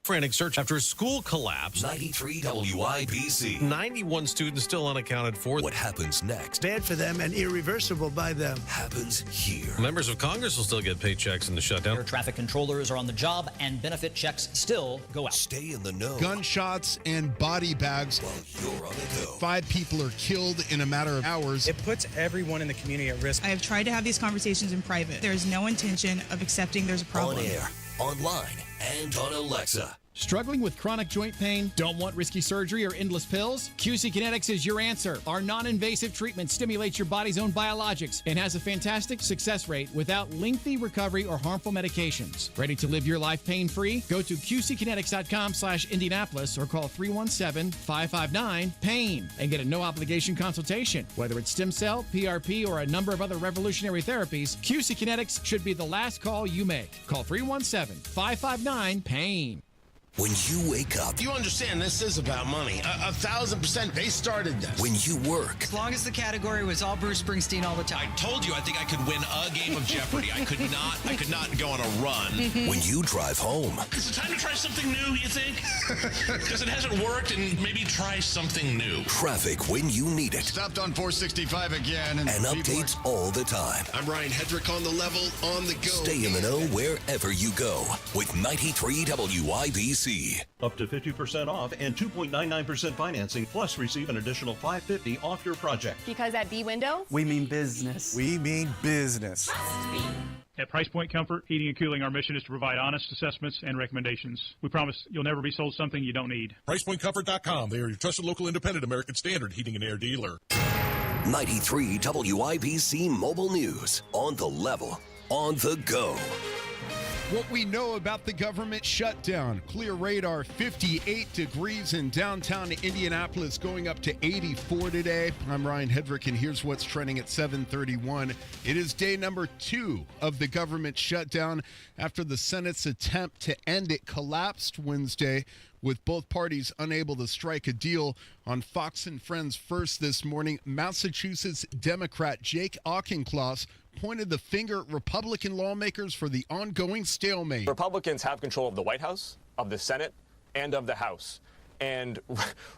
Frantic search after a school collapse. 93 WIBC. 91 students still unaccounted for. What happens next? Bad for them and irreversible by them. Happens here. Members of Congress will still get paychecks in the shutdown. Air traffic controllers are on the job and benefit checks still go out. Stay in the know. Gunshots and body bags. While you're on the go. 5 people are killed in a matter of hours. It puts everyone in the community at risk. I have tried to have these conversations in private. There is no intention of accepting there's a problem. On air, online, and on Alexa. Struggling with chronic joint pain? Don't want risky surgery or endless pills? QC Kinetics is your answer. Our non-invasive treatment stimulates your body's own biologics and has a fantastic success rate without lengthy recovery or harmful medications. Ready to live your life pain-free? Go to qckinetics.com/Indianapolis or call 317-559-PAIN and get a no-obligation consultation. Whether it's stem cell, PRP, or a number of other revolutionary therapies, QC Kinetics should be the last call you make. Call 317-559-PAIN. When you wake up. You understand this is about money. 1,000%. They started this. When you work. As long as the category was all Bruce Springsteen all the time. I told you I think I could win a game of Jeopardy. I could not go on a run. When you drive home. Is it time to try something new, you think? Because it hasn't worked, and maybe try something new. Traffic when you need it. Stopped on 465 again. And updates all the time. I'm Ryan Hedrick on the level, on the go. Stay in the know wherever you go with 93 WIBC. Up to 50% off and 2.99% financing, plus receive an additional $550 off your project. Because at B Window, we mean business. We mean business. At Price Point Comfort Heating and Cooling, our mission is to provide honest assessments and recommendations. We promise you'll never be sold something you don't need. PricePointComfort.com. They are your trusted local independent American Standard heating and air dealer. 93 WIBC Mobile News. On the level, on the go. What we know about the government shutdown. Clear radar, 58 degrees in downtown Indianapolis, going up to 84 today. I'm Ryan Hedrick, and here's what's trending at 7:31. It is day number 2 of the government shutdown after the Senate's attempt to end it collapsed Wednesday, with both parties unable to strike a deal. On Fox and Friends First this morning, Massachusetts Democrat Jake Auchincloss pointed the finger at Republican lawmakers for the ongoing stalemate. Republicans have control of the White House, of the Senate, and of the House. And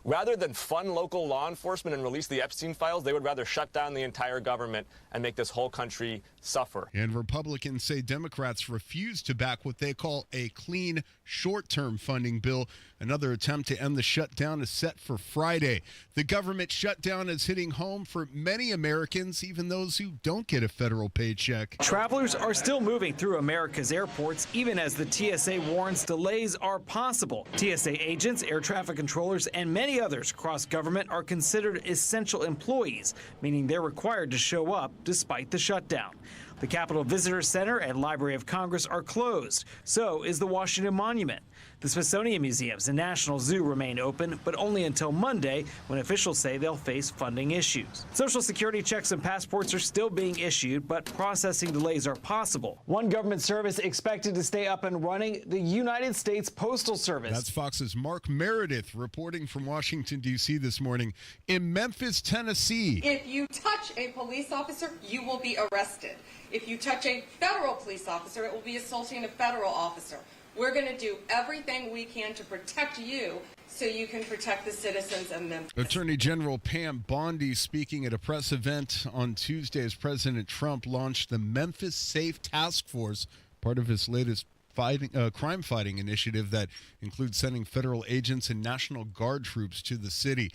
rather than fund local law enforcement and release the Epstein files, they would rather shut down the entire government and make this whole country suffer. And Republicans say Democrats refuse to back what they call a clean short-term funding bill. Another attempt to end the shutdown is set for Friday. The government shutdown is hitting home for many Americans, even those who don't get a federal paycheck. Travelers are still moving through America's airports, even as the TSA warns delays are possible. TSA agents, air traffic controllers, and many others across government are considered essential employees, meaning they're required to show up despite the shutdown. The Capitol Visitor Center and Library of Congress are closed. So is the Washington Monument. The Smithsonian Museums and National Zoo remain open, but only until Monday, when officials say they'll face funding issues. Social Security checks and passports are still being issued, but processing delays are possible. One government service expected to stay up and running, the United States Postal Service. That's Fox's Mark Meredith reporting from Washington, D.C. this morning. In Memphis, Tennessee. If you touch a police officer, you will be arrested. If you touch a federal police officer, it will be assaulting a federal officer. We're going to do everything we can to protect you so you can protect the citizens of Memphis. Attorney General Pam Bondi speaking at a press event on Tuesday as President Trump launched the Memphis Safe Task Force, part of his latest crime-fighting initiative that includes sending federal agents and National Guard troops to the city.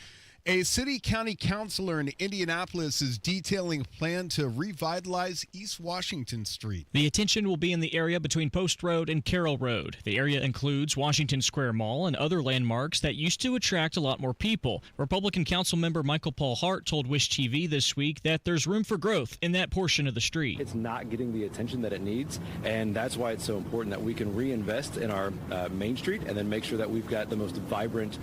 A city-county councilor in Indianapolis is detailing a plan to revitalize East Washington Street. The attention will be in the area between Post Road and Carroll Road. The area includes Washington Square Mall and other landmarks that used to attract a lot more people. Republican council member Michael Paul Hart told Wish TV this week that there's room for growth in that portion of the street. It's not getting the attention that it needs, and that's why it's so important that we can reinvest in our main street and then make sure that we've got the most vibrant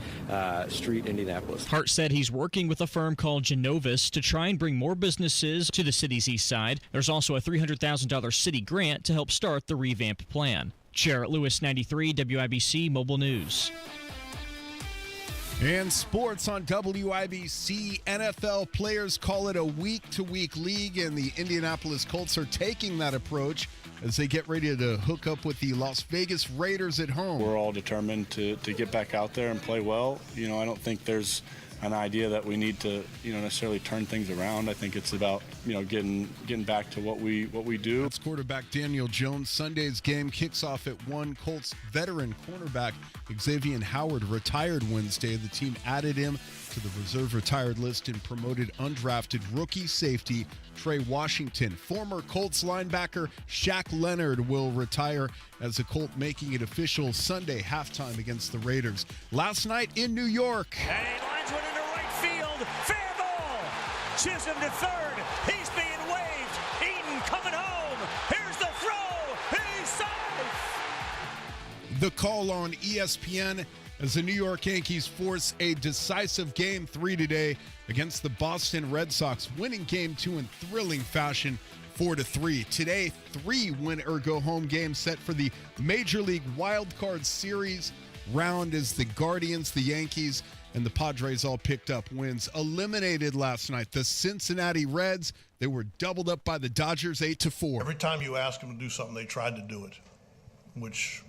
street in Indianapolis. Hart said he's working with a firm called Genovis to try and bring more businesses to the city's east side. There's also a $300,000 city grant to help start the revamp plan. Jarrett Lewis, 93 WIBC Mobile News. And sports on WIBC. NFL players call it a week-to-week league, and the Indianapolis Colts are taking that approach as they get ready to hook up with the Las Vegas Raiders at home. We're all determined to get back out there and play well. I don't think there's an idea that we need to, necessarily turn things around. I think it's about, getting back to what we do. That's quarterback Daniel Jones. Sunday's game kicks off at 1. Colts veteran cornerback Xavier Howard retired Wednesday. The team added him to the reserve retired list and promoted undrafted rookie safety Trey Washington. Former Colts linebacker Shaq Leonard will retire as a Colt, making it official Sunday halftime against the Raiders. Last night in New York. And he lines one into right field. Fair ball. Chisholm to third. He's being waved. Eaton coming home. Here's the throw. He's safe. The call on ESPN as the New York Yankees force a decisive Game 3 today against the Boston Red Sox, winning Game 2 in thrilling fashion 4-3. Today, 3 win-or-go-home games set for the Major League Wild Card Series round as the Guardians, the Yankees, and the Padres all picked up wins. Eliminated last night, the Cincinnati Reds. They were doubled up by the Dodgers 8-4. Every time you ask them to do something, they tried to do it, which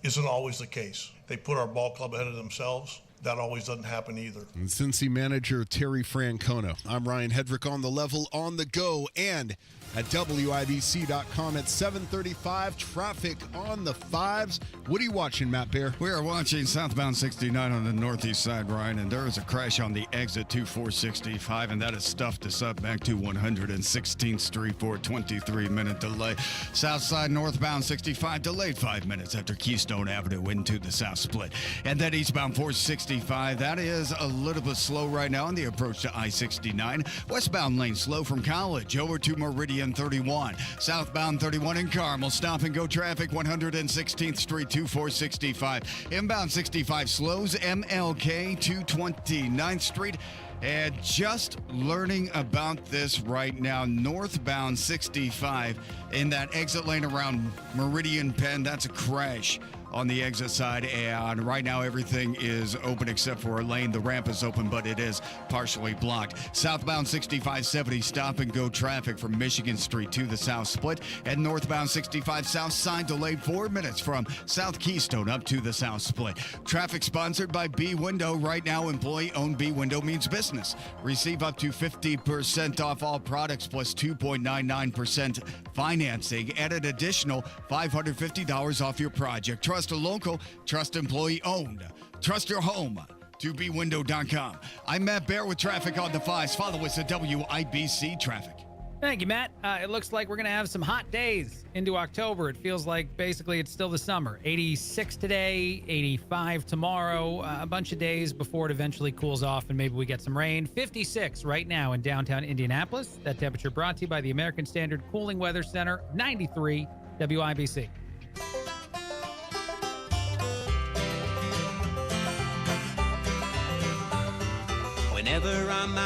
isn't always the case. They put our ball club ahead of themselves. That always doesn't happen either. And Cincy manager Terry Francona. I'm Ryan Hedrick on the level, on the go, and at WIBC.com at 7:35. Traffic on the 5s. What are you watching, Matt Bear? We are watching southbound 69 on the northeast side, Ryan, and there is a crash on the exit to 465, and that has stuffed us up back to 116th Street for a 23-minute delay. South side northbound 65 delayed 5 minutes after Keystone Avenue into the south split. And then eastbound 465, that is a little bit slow right now on the approach to I-69. Westbound lane slow from College over to Meridian 31. Southbound 31 in Carmel. Stop and go traffic 116th Street to 465. Inbound 65 slows MLK to 29th Street. And just learning about this right now, northbound 65 in that exit lane around Meridian Penn, that's a crash on the exit side, and right now everything is open except for a lane. The ramp is open, but it is partially blocked. Southbound 6570 stop and go traffic from Michigan Street to the south split, and northbound 65 south side delayed 4 minutes from South Keystone up to the south split. Traffic sponsored by B Window. Right now, employee-owned B Window means business. Receive up to 50% off all products plus 2.99% financing and an additional $550 off your project. Trust a local, trust employee-owned. Trust your home to bwindow.com. I'm Matt Bear with traffic on the 5s. Follow us at WIBC Traffic. Thank you, Matt. It looks like we're going to have some hot days into October. It feels like basically it's still the summer. 86 today, 85 tomorrow, a bunch of days before it eventually cools off and maybe we get some rain. 56 right now in downtown Indianapolis. That temperature brought to you by the American Standard Cooling Weather Center, 93 WIBC.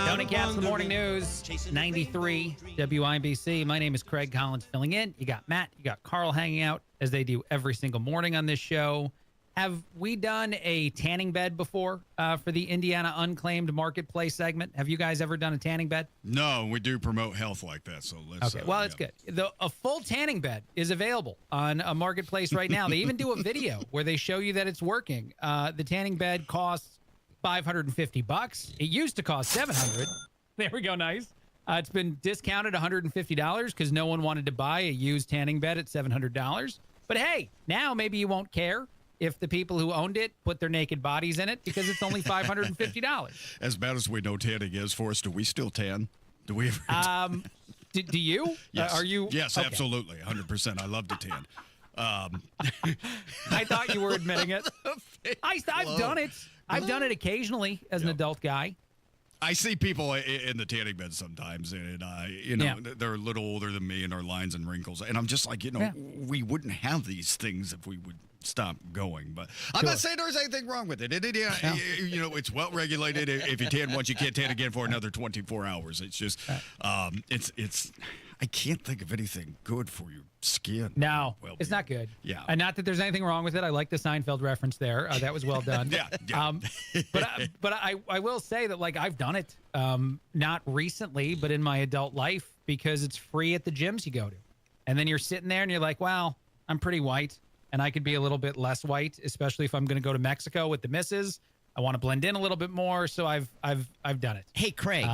Tony Katz, the Morning News, 93 WIBC. My name is Craig Collins filling in. You got Matt, you got Carl hanging out as they do every single morning on this show. Have we done a tanning bed before for the Indiana Unclaimed Marketplace segment? Have you guys ever done a tanning bed? No, we do promote health like that, so let's... Okay, well, it's good. A full tanning bed is available on a marketplace right now. They even do a video where they show you that it's working. The tanning bed costs $550. It used to cost $700. There we go. Nice. It's been discounted $150 because no one wanted to buy a used tanning bed at $700. But hey, now maybe you won't care if the people who owned it put their naked bodies in it because it's only $550. As bad as we know tanning is for us, do we still tan? Do we ever? Do you? Yes. Are you? Yes, okay. Absolutely. 100%. I love to tan. I thought you were admitting it. I've done it. I've done it occasionally as an adult guy. I see people in the tanning bed sometimes, and they're a little older than me, and our lines and wrinkles. And I'm just like, we wouldn't have these things if we would stop going. But I'm not saying there's anything wrong with it. It's well regulated. If you tan once, you can't tan again for another 24 hours. It's just, it's. I can't think of anything good for your skin. No, it's not good. Yeah. And not that there's anything wrong with it. I like the Seinfeld reference there. That was well done. Yeah. But I will say that, like, I've done it, not recently, but in my adult life, because it's free at the gyms you go to. And then you're sitting there and you're like, well, I'm pretty white and I could be a little bit less white, especially if I'm going to go to Mexico with the missus. I want to blend in a little bit more. So I've done it. Hey, Craig.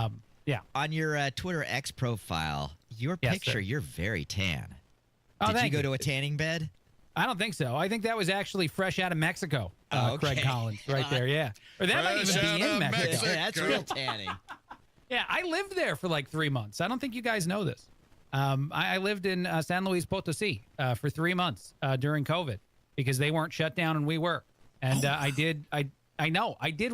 Yeah. On your Twitter X profile, your picture, you're very tan. Oh, Did you go to a tanning bed? I don't think so. I think that was actually fresh out of Mexico. Craig Collins right there. Yeah. Or that might even be in Mexico. Yeah, that's real tanning. Yeah. I lived there for like 3 months. I don't think you guys know this. I lived in San Luis Potosí for 3 months during COVID because they weren't shut down and we were. And I did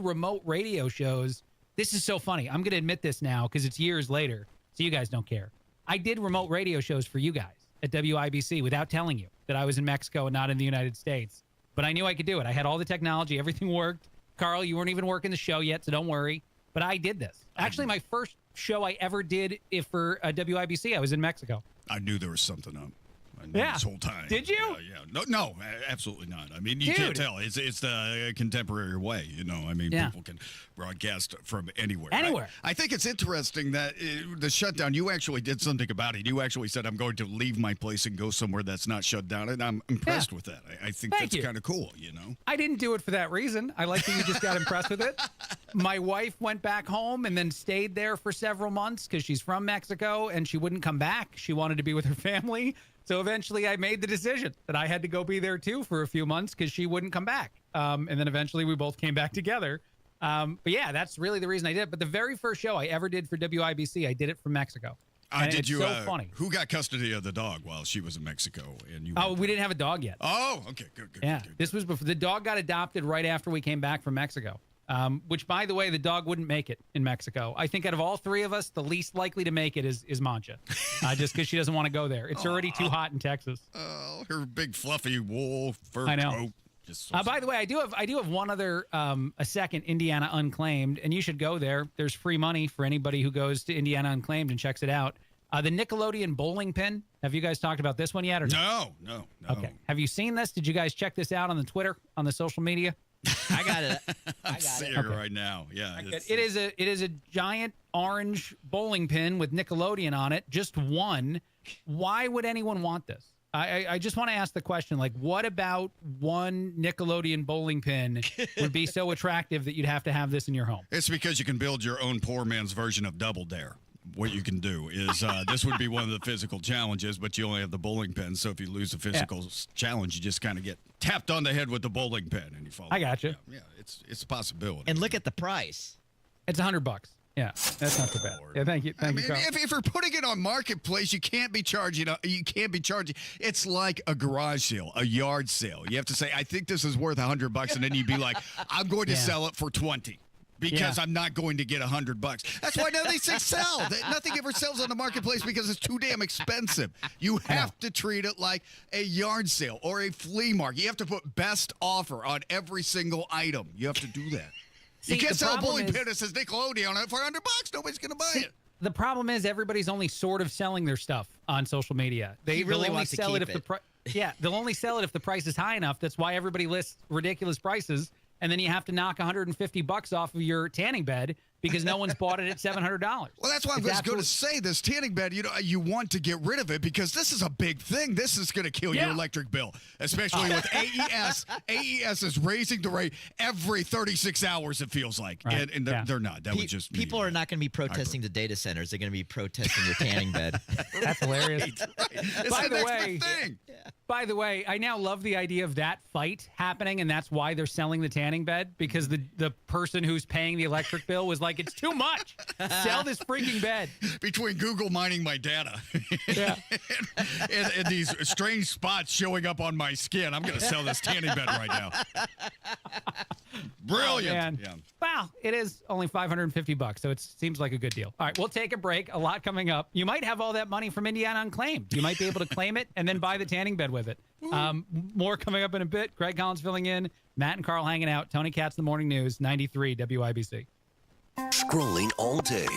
remote radio shows. This is so funny. I'm going to admit this now because it's years later, so you guys don't care. I did remote radio shows for you guys at WIBC without telling you that I was in Mexico and not in the United States. But I knew I could do it. I had all the technology. Everything worked. Carl, you weren't even working the show yet, so don't worry. But I did this. Actually, my first show I ever did for WIBC, I was in Mexico. I knew there was something up. This whole time. Did you? Yeah. No, absolutely not. I mean, you can't tell. It's the contemporary way, I mean, people can broadcast from anywhere. I think it's interesting that the shutdown, you actually did something about it. You actually said, I'm going to leave my place and go somewhere that's not shut down, and I'm impressed with that. I think that's kind of cool, I didn't do it for that reason. I like that you just got impressed with it. My wife went back home and then stayed there for several months because she's from Mexico, and she wouldn't come back. She wanted to be with her family. So eventually I made the decision that I had to go be there too for a few months because she wouldn't come back. And then eventually we both came back together. But yeah, that's really the reason I did it. But the very first show I ever did for WIBC, I did it from Mexico. Did you? So funny. Who got custody of the dog while she was in Mexico? And you? We didn't have a dog yet. Oh, okay, good. Yeah, this was before the dog got adopted right after we came back from Mexico. Which, by the way, the dog wouldn't make it in Mexico. I think out of all three of us, the least likely to make it is Mancha, just because she doesn't want to go there. It's already too hot in Texas. Oh, her big fluffy wool fur I know. coat. By the way, I do have one other a second Indiana Unclaimed, and you should go there. There's free money for anybody who goes to Indiana Unclaimed and checks it out. The Nickelodeon bowling pin. Have you guys talked about this one yet? Or no. Okay. Have you seen this? Did you guys check this out on the Twitter, on the social media? I got it. I'm seeing it right now. Yeah. It is a giant orange bowling pin with Nickelodeon on it. Just one. Why would anyone want this? I just want to ask the question, like, what about one Nickelodeon bowling pin would be so attractive that you'd have to have this in your home? It's because you can build your own poor man's version of Double Dare. What you can do is this would be one of the physical challenges, but you only have the bowling pin. So if you lose the physical challenge, you just kind of get tapped on the head with the bowling pin and you fall. I got you. Yeah, it's a possibility. And look at the price. It's $100. Yeah, that's not too bad. Yeah, thank you. Thank you, Carl. If you're putting it on Marketplace, you can't be charging. It's like a garage sale, a yard sale. You have to say, I think this is worth $100, and then you'd be like, I'm going to sell it for $20. Because I'm not going to get $100. That's why none of these things sell. Nothing ever sells on the Marketplace because it's too damn expensive. You have to treat it like a yard sale or a flea market. You have to put best offer on every single item. You have to do that. You can't sell a bowling pin that says Nickelodeon on it for $100. Nobody's going to buy it. The problem is everybody's only sort of selling their stuff on social media. They really only sell it if they'll only sell it if the price is high enough. That's why everybody lists ridiculous prices. And then you have to knock $150 off of your tanning bed because no one's bought it at $700. Well, that's why I was going to say this tanning bed, you want to get rid of it because this is a big thing. This is going to kill your electric bill, especially with AES. AES is raising the rate every 36 hours, it feels like. Right. And they're not. That would just People are not going to be protesting the data centers. They're going to be protesting your tanning bed. That's hilarious. By the way, I now love the idea of that fight happening, and that's why they're selling the tanning bed, because the person who's paying the electric bill was like, it's too much. Sell this freaking bed. Between Google mining my data and these strange spots showing up on my skin, I'm going to sell this tanning bed right now. Brilliant. Oh, man. Wow, it is only $550, so it seems like a good deal. All right, we'll take a break. A lot coming up. You might have all that money from Indiana unclaimed. You might be able to claim it and then buy the tanning bed with it. More coming up in a bit. Craig Collins filling in. Matt and Carl hanging out. Tony Katz, The Morning News, 93 WIBC. Scrolling all day.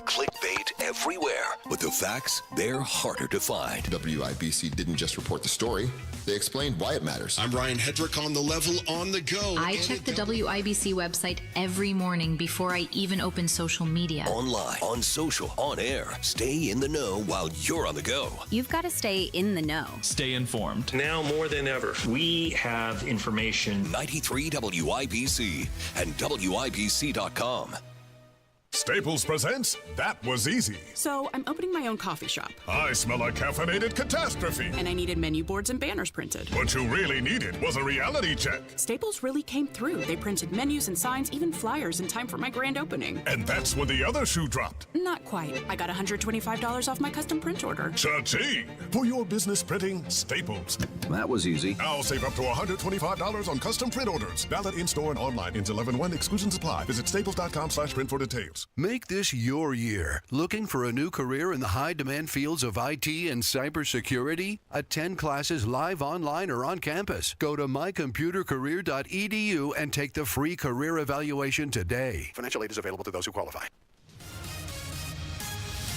Clickbait everywhere. But the facts, they're harder to find. WIBC didn't just report the story. They explained why it matters. I'm Ryan Hedrick on The Level on the go. I check the WIBC website every morning before I even open social media. Online, on social, on air. Stay in the know while you're on the go. You've got to stay in the know. Stay informed. Now more than ever, we have information. 93 WIBC and WIBC.com. Staples presents That Was Easy. So, I'm opening my own coffee shop. I smell a caffeinated catastrophe. And I needed menu boards and banners printed. What you really needed was a reality check. Staples really came through. They printed menus and signs, even flyers in time for my grand opening. And that's when the other shoe dropped. Not quite. I got $125 off my custom print order. Cha-ching! For your business printing, Staples. That was easy. Now save up to $125 on custom print orders. Valid in-store and online. Ends 11/1. Exclusions apply. Visit staples.com/print for details. Make this your year. Looking for a new career in the high-demand fields of IT and cybersecurity? Attend classes live online or on campus. Go to mycomputercareer.edu and take the free career evaluation today. Financial aid is available to those who qualify.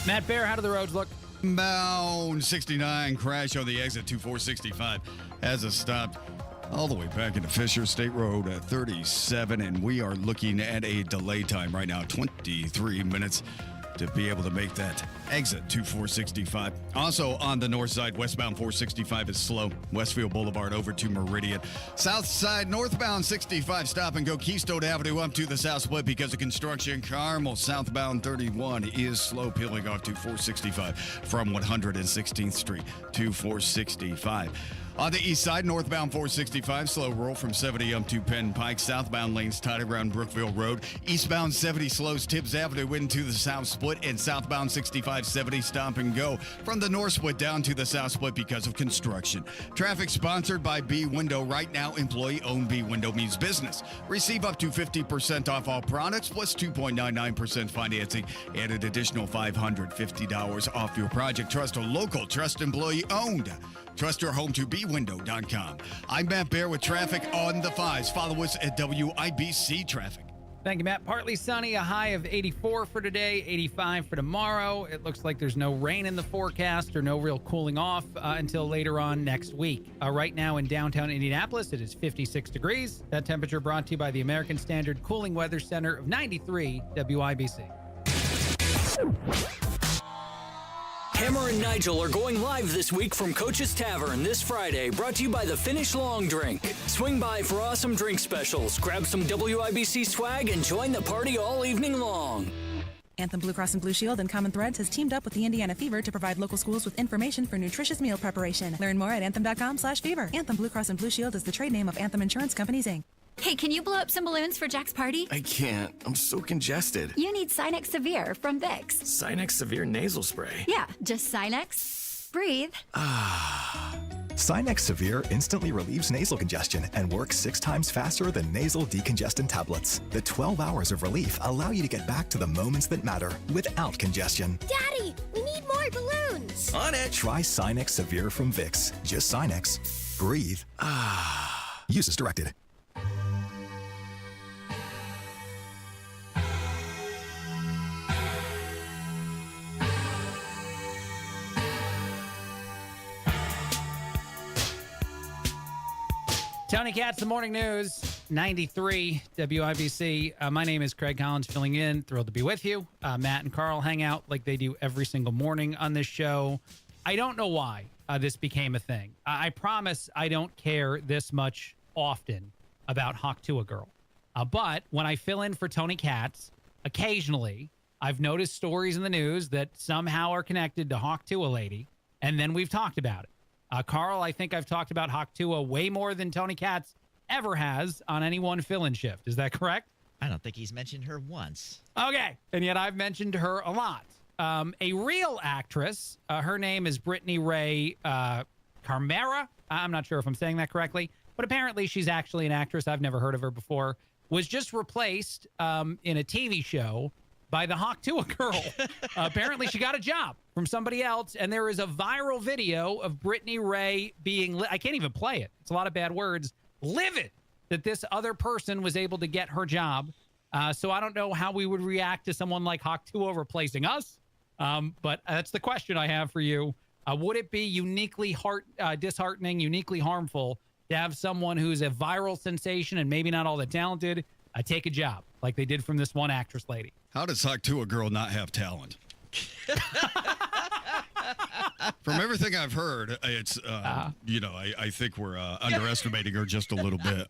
Matt Bear, how do the roads look? Bound 69 crash on the exit 2465 has us stopped all the way back into Fisher State Road at 37, and we are looking at a delay time right now, 23 minutes to be able to make that exit to 465. Also on the north side, westbound 465 is slow. Westfield Boulevard over to Meridian. South side, northbound 65, stop and go Keystone Avenue up to the south split because of construction. Carmel, southbound 31 is slow, peeling off to 465 from 116th Street to 465. On the east side, northbound 465, slow roll from 70 up to Penn Pike. Southbound lanes tight around Brookville Road. Eastbound 70 slows Tibbs Avenue into the south split, and southbound 65 70 stop and go from the north split down to the south split because of construction. Traffic sponsored by B Window. Right now, employee-owned B Window means business. Receive up to 50% off all products plus 2.99% financing and an additional $550 off your project. Trust a local, trust employee-owned. Trust your home to bwindow.com. I'm Matt Bear with traffic on the 5s. Follow us at WIBC Traffic. Thank you, Matt. Partly sunny, a high of 84 for today, 85 for tomorrow. It looks like there's no rain in the forecast or no real cooling off until later on next week. Right now in downtown Indianapolis, it is 56 degrees. That temperature brought to you by the American Standard Cooling Weather Center of 93 WIBC. Hammer and Nigel are going live this week from Coach's Tavern this Friday, brought to you by the Finnish Long Drink. Swing by for awesome drink specials, grab some WIBC swag, and join the party all evening long. Anthem Blue Cross and Blue Shield and Common Threads has teamed up with the Indiana Fever to provide local schools with information for nutritious meal preparation. Learn more at anthem.com/fever. Anthem Blue Cross and Blue Shield is the trade name of Anthem Insurance Companies, Inc. Hey, can you blow up some balloons for Jack's party? I can't. I'm so congested. You need Sinex Severe from Vicks. Sinex Severe nasal spray. Yeah, just Sinex. Breathe. Sinex Severe instantly relieves nasal congestion and works 6 times faster than nasal decongestant tablets. The 12 hours of relief allow you to get back to the moments that matter without congestion. Daddy, we need more balloons. On it. Try Sinex Severe from Vicks. Just Sinex. Breathe. Use as directed. Tony Katz, The Morning News, 93 WIBC. My name is Craig Collins, filling in. Thrilled to be with you. Matt and Carl hang out like they do every single morning on this show. I don't know why this became a thing. I promise I don't care this much often about Hawk Tuah Girl. But when I fill in for Tony Katz, occasionally I've noticed stories in the news that somehow are connected to Hawk Tuah Lady, and then we've talked about it. Carl, I think I've talked about Hawk Tuah way more than Tony Katz ever has on any one fill-in shift. Is that correct? I don't think he's mentioned her once. Okay. And yet I've mentioned her a lot. A real actress, her name is Brittany Ray Carmera. I'm not sure if I'm saying that correctly, but apparently she's actually an actress. I've never heard of her before. was just replaced in a TV show by the Hawk Tuah girl. Apparently, she got a job from somebody else, and there is a viral video of Brittany Ray being, I can't even play it. It's a lot of bad words. Livid that this other person was able to get her job. So I don't know how we would react to someone like Hawk Tuah replacing us. But that's the question I have for you. Would it be uniquely disheartening, uniquely harmful to have someone who's a viral sensation and maybe not all that talented take a job like they did from this one actress lady? How does Hawk Tuah girl not have talent? From everything I've heard, it's, I think we're underestimating her just a little bit.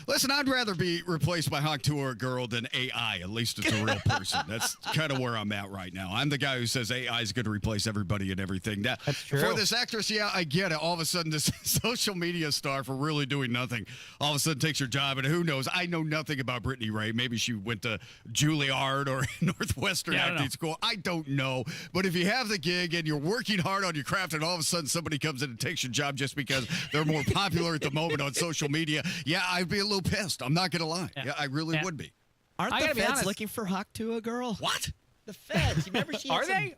Listen, I'd rather be replaced by Hawk Tuah girl than AI. At least it's a real person. That's kind of where I'm at right now. I'm the guy who says AI is going to replace everybody and everything. Now, that's true. For this actress, yeah, I get it. All of a sudden, this social media star for really doing nothing, all of a sudden takes her job. And who knows? I know nothing about Brittany Ray. Maybe she went to Juilliard or Northwestern acting school. I don't know. But if you have the gig and you're working hard on your craft and all of a sudden somebody comes in and takes your job just because they're more popular at the moment on social media, yeah, I'd be a little pissed. I'm not going to lie. Yeah, I really would be. Aren't the feds looking for Hawk Tuah girl? What? The feds. You remember she had Are they?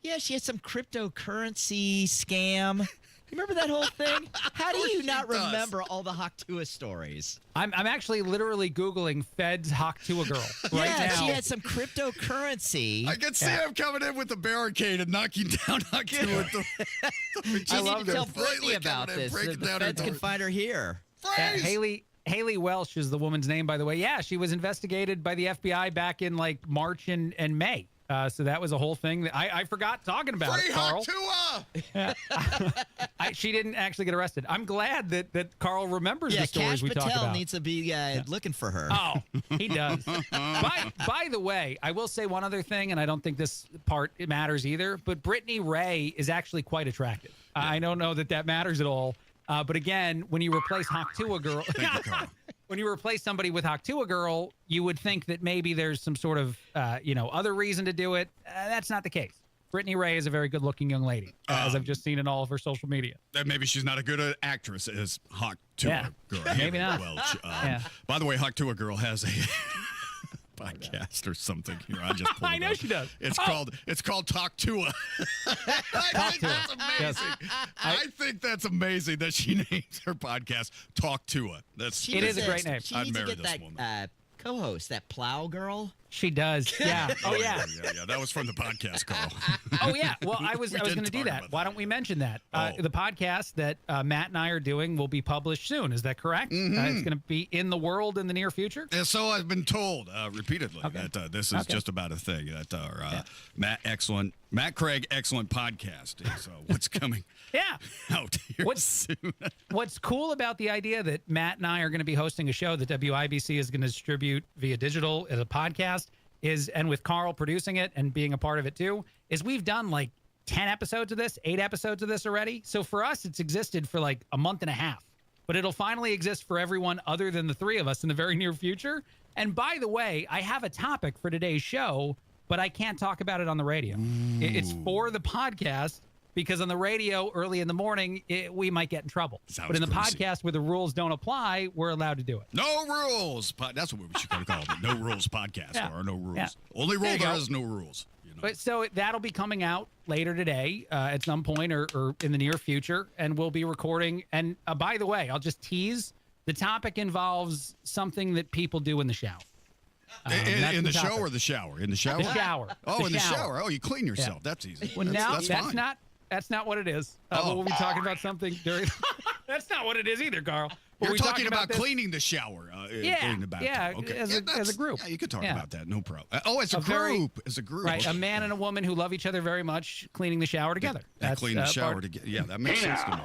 Yeah, she had some cryptocurrency scam. You remember that whole thing? How do you not remember all the Hawk Tuah stories? I'm actually literally Googling Feds Hawk Tuah girl right now. Yeah, she had some cryptocurrency. I can see him coming in with the barricade and knocking down Hawk Tuah. I need to tell Brittany about this. The feds can find her here. Haley Welsh is the woman's name, by the way. Yeah, she was investigated by the FBI back in like March and May. So that was a whole thing that I forgot talking about. Free it, Carl. Hawk Tuah! She didn't actually get arrested. I'm glad that Carl remembers the stories we talked about. Patel needs to be looking for her. Oh, he does. By the way, I will say one other thing, and I don't think this part matters either, but Brittany Ray is actually quite attractive. I don't know that matters at all. But again, when you replace Hawk Tuah girl, when you replace somebody with Hawk Tuah girl, you would think that maybe there's some sort of, other reason to do it. That's not the case. Brittany Ray is a very good-looking young lady, as I've just seen in all of her social media. Maybe she's not a good actress as Hawk Tuah girl. Maybe not. Welch. By the way, Hawk Tuah girl has a podcast or something. Here, I just I know she does. It's called Talk Tuah. I think that's amazing. Yes. I think that's amazing that she names her podcast Talk Tuah. It is a great name. She needs to get that co-host, that plow girl. She does. Yeah. Oh yeah. Yeah. That was from the podcast, Carl. Oh yeah. Well, I was going to do that. Why don't we mention that? The podcast that Matt and I are doing will be published soon. Is that correct? Mm-hmm. It's going to be in the world in the near future. And so I've been told repeatedly that this is just about a thing. That our Matt Craig excellent podcast is what's coming. Out here soon. What's cool about the idea that Matt and I are going to be hosting a show that WIBC is going to distribute via digital as a podcast and with Carl producing it and being a part of it too, is we've done like 10 episodes of this, 8 episodes of this already. So for us, it's existed for like a month and a half, but it'll finally exist for everyone other than the 3 of us in the very near future. And by the way, I have a topic for today's show, but I can't talk about it on the radio. It's for the podcast. Because on the radio early in the morning, we might get in trouble. But in the podcast where the rules don't apply, we're allowed to do it. No rules. That's what we should call it. No rules podcast or no rules. Yeah. Only rule there is no rules. But so that'll be coming out later today at some point or in the near future. And we'll be recording. And by the way, I'll just tease. The topic involves something that people do in the shower. In the show or the shower? In the shower? The shower. Oh, in the shower. Oh, you clean yourself. Yeah. That's easy. Well, that's fine. That's not what it is. We'll be talking about something during. That's not what it is either, Carl. You're talking about cleaning the shower. Cleaning the bathroom. Okay. As a group. Yeah, you could talk about that. No problem. As a group. As a group. Right. A man and a woman who love each other very much, cleaning the shower together. Cleaning the shower together. Yeah, that makes sense to me.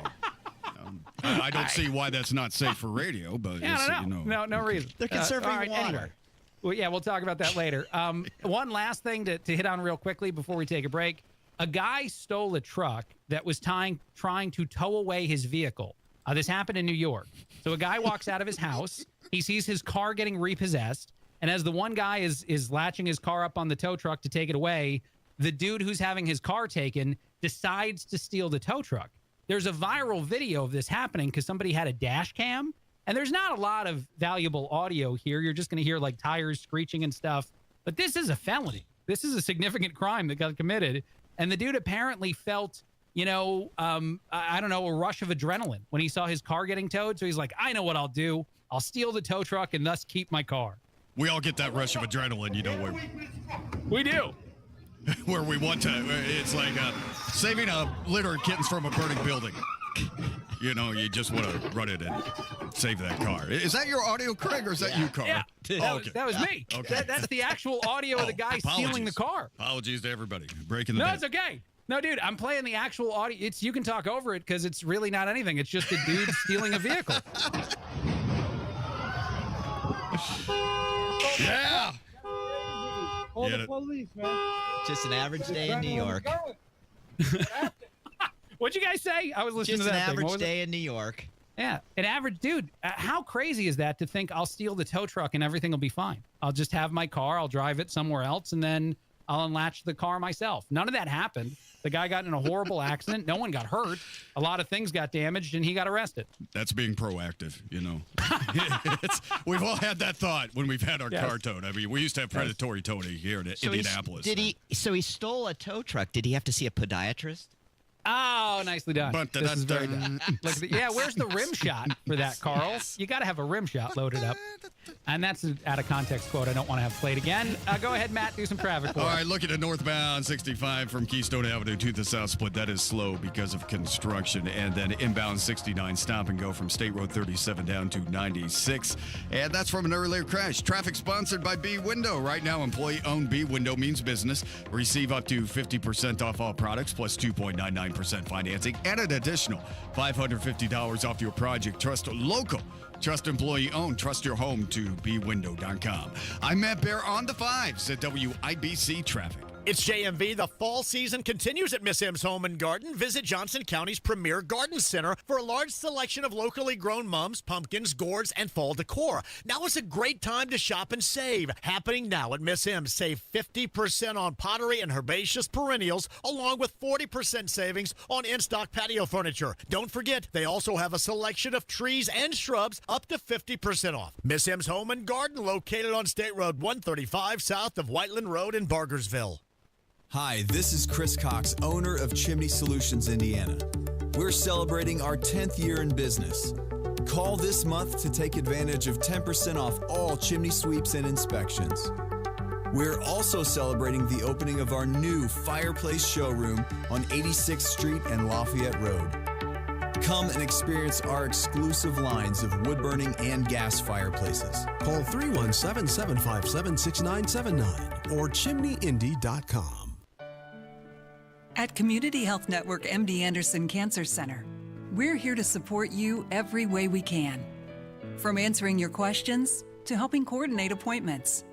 I don't see why that's not safe for radio, but no reason. They're conserving water. Anyway. Well, yeah, we'll talk about that later. One last thing to hit on real quickly before we take a break. A guy stole a truck that was trying to tow away his vehicle. This happened in New York. So a guy walks out of his house. He sees his car getting repossessed. And as the one guy is latching his car up on the tow truck to take it away, the dude who's having his car taken decides to steal the tow truck. There's a viral video of this happening because somebody had a dash cam. And there's not a lot of valuable audio here. You're just going to hear like tires screeching and stuff. But this is a felony. This is a significant crime that got committed. And the dude apparently felt, I don't know, a rush of adrenaline when he saw his car getting towed. So he's like, I know what I'll do. I'll steal the tow truck and thus keep my car. We all get that rush of adrenaline, We do. Where we want to. It's like saving a litter of kittens from a burning building. You just want to run it and save that car. Is that your audio, Craig, or is that you, Carl? Yeah, that was me. Okay. That's the actual audio of the guy stealing the car. Apologies to everybody. Breaking the No, bed. it's okay. No, dude, I'm playing the actual audio. You can talk over it because it's really not anything. It's just a dude stealing a vehicle. Yeah. Call the police, man. Just an average day in New York. What'd you guys say? I was listening Just to that an thing. average What was day it? in New York. Yeah, an average dude. How crazy is that to think I'll steal the tow truck and everything will be fine? I'll just have my car, I'll drive it somewhere else, and then I'll unlatch the car myself. None of that happened. The guy got in a horrible accident. No one got hurt. A lot of things got damaged, and he got arrested. That's being proactive, We've all had that thought when we've had our car towed. I mean, we used to have predatory towing here in Indianapolis. So he stole a tow truck. Did he have to see a podiatrist? Oh, nicely done. This is very done. Where's the rim shot for that, Carl? You got to have a rim shot loaded up. And that's an out of context quote I don't want to have played again. Go ahead, Matt, do some traffic for All us. right, looking at northbound 65 from Keystone Avenue to the South Split. That is slow because of construction. And then inbound 69, stop and go from State Road 37 down to 96. And that's from an earlier crash. Traffic sponsored by B Window. Right now, employee-owned B Window means business. Receive up to 50% off all products plus 2.99% financing and an additional $550 off your project. Trust local. Trust employee-owned. Trust your home to bwindow.com. I'm Matt Bear on the 5s at WIBC Traffic. It's JMV. The fall season continues at Miss M's Home and Garden. Visit Johnson County's premier garden center for a large selection of locally grown mums, pumpkins, gourds, and fall decor. Now is a great time to shop and save. Happening now at Miss M's. Save 50% on pottery and herbaceous perennials, along with 40% savings on in-stock patio furniture. Don't forget, they also have a selection of trees and shrubs up to 50% off. Miss M's Home and Garden, located on State Road 135 south of Whiteland Road in Bargersville. Hi, this is Chris Cox, owner of Chimney Solutions, Indiana. We're celebrating our 10th year in business. Call this month to take advantage of 10% off all chimney sweeps and inspections. We're also celebrating the opening of our new fireplace showroom on 86th Street and Lafayette Road. Come and experience our exclusive lines of wood-burning and gas fireplaces. Call 317-757-6979 or chimneyindy.com. At Community Health Network MD Anderson Cancer Center, we're here to support you every way we can. From answering your questions to helping coordinate appointments.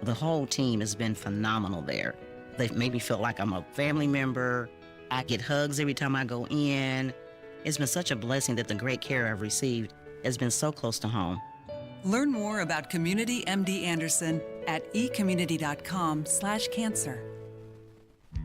The whole team has been phenomenal there. They've made me feel like I'm a family member. I get hugs every time I go in. It's been such a blessing that the great care I've received has been so close to home. Learn more about Community MD Anderson at ecommunity.com/cancer.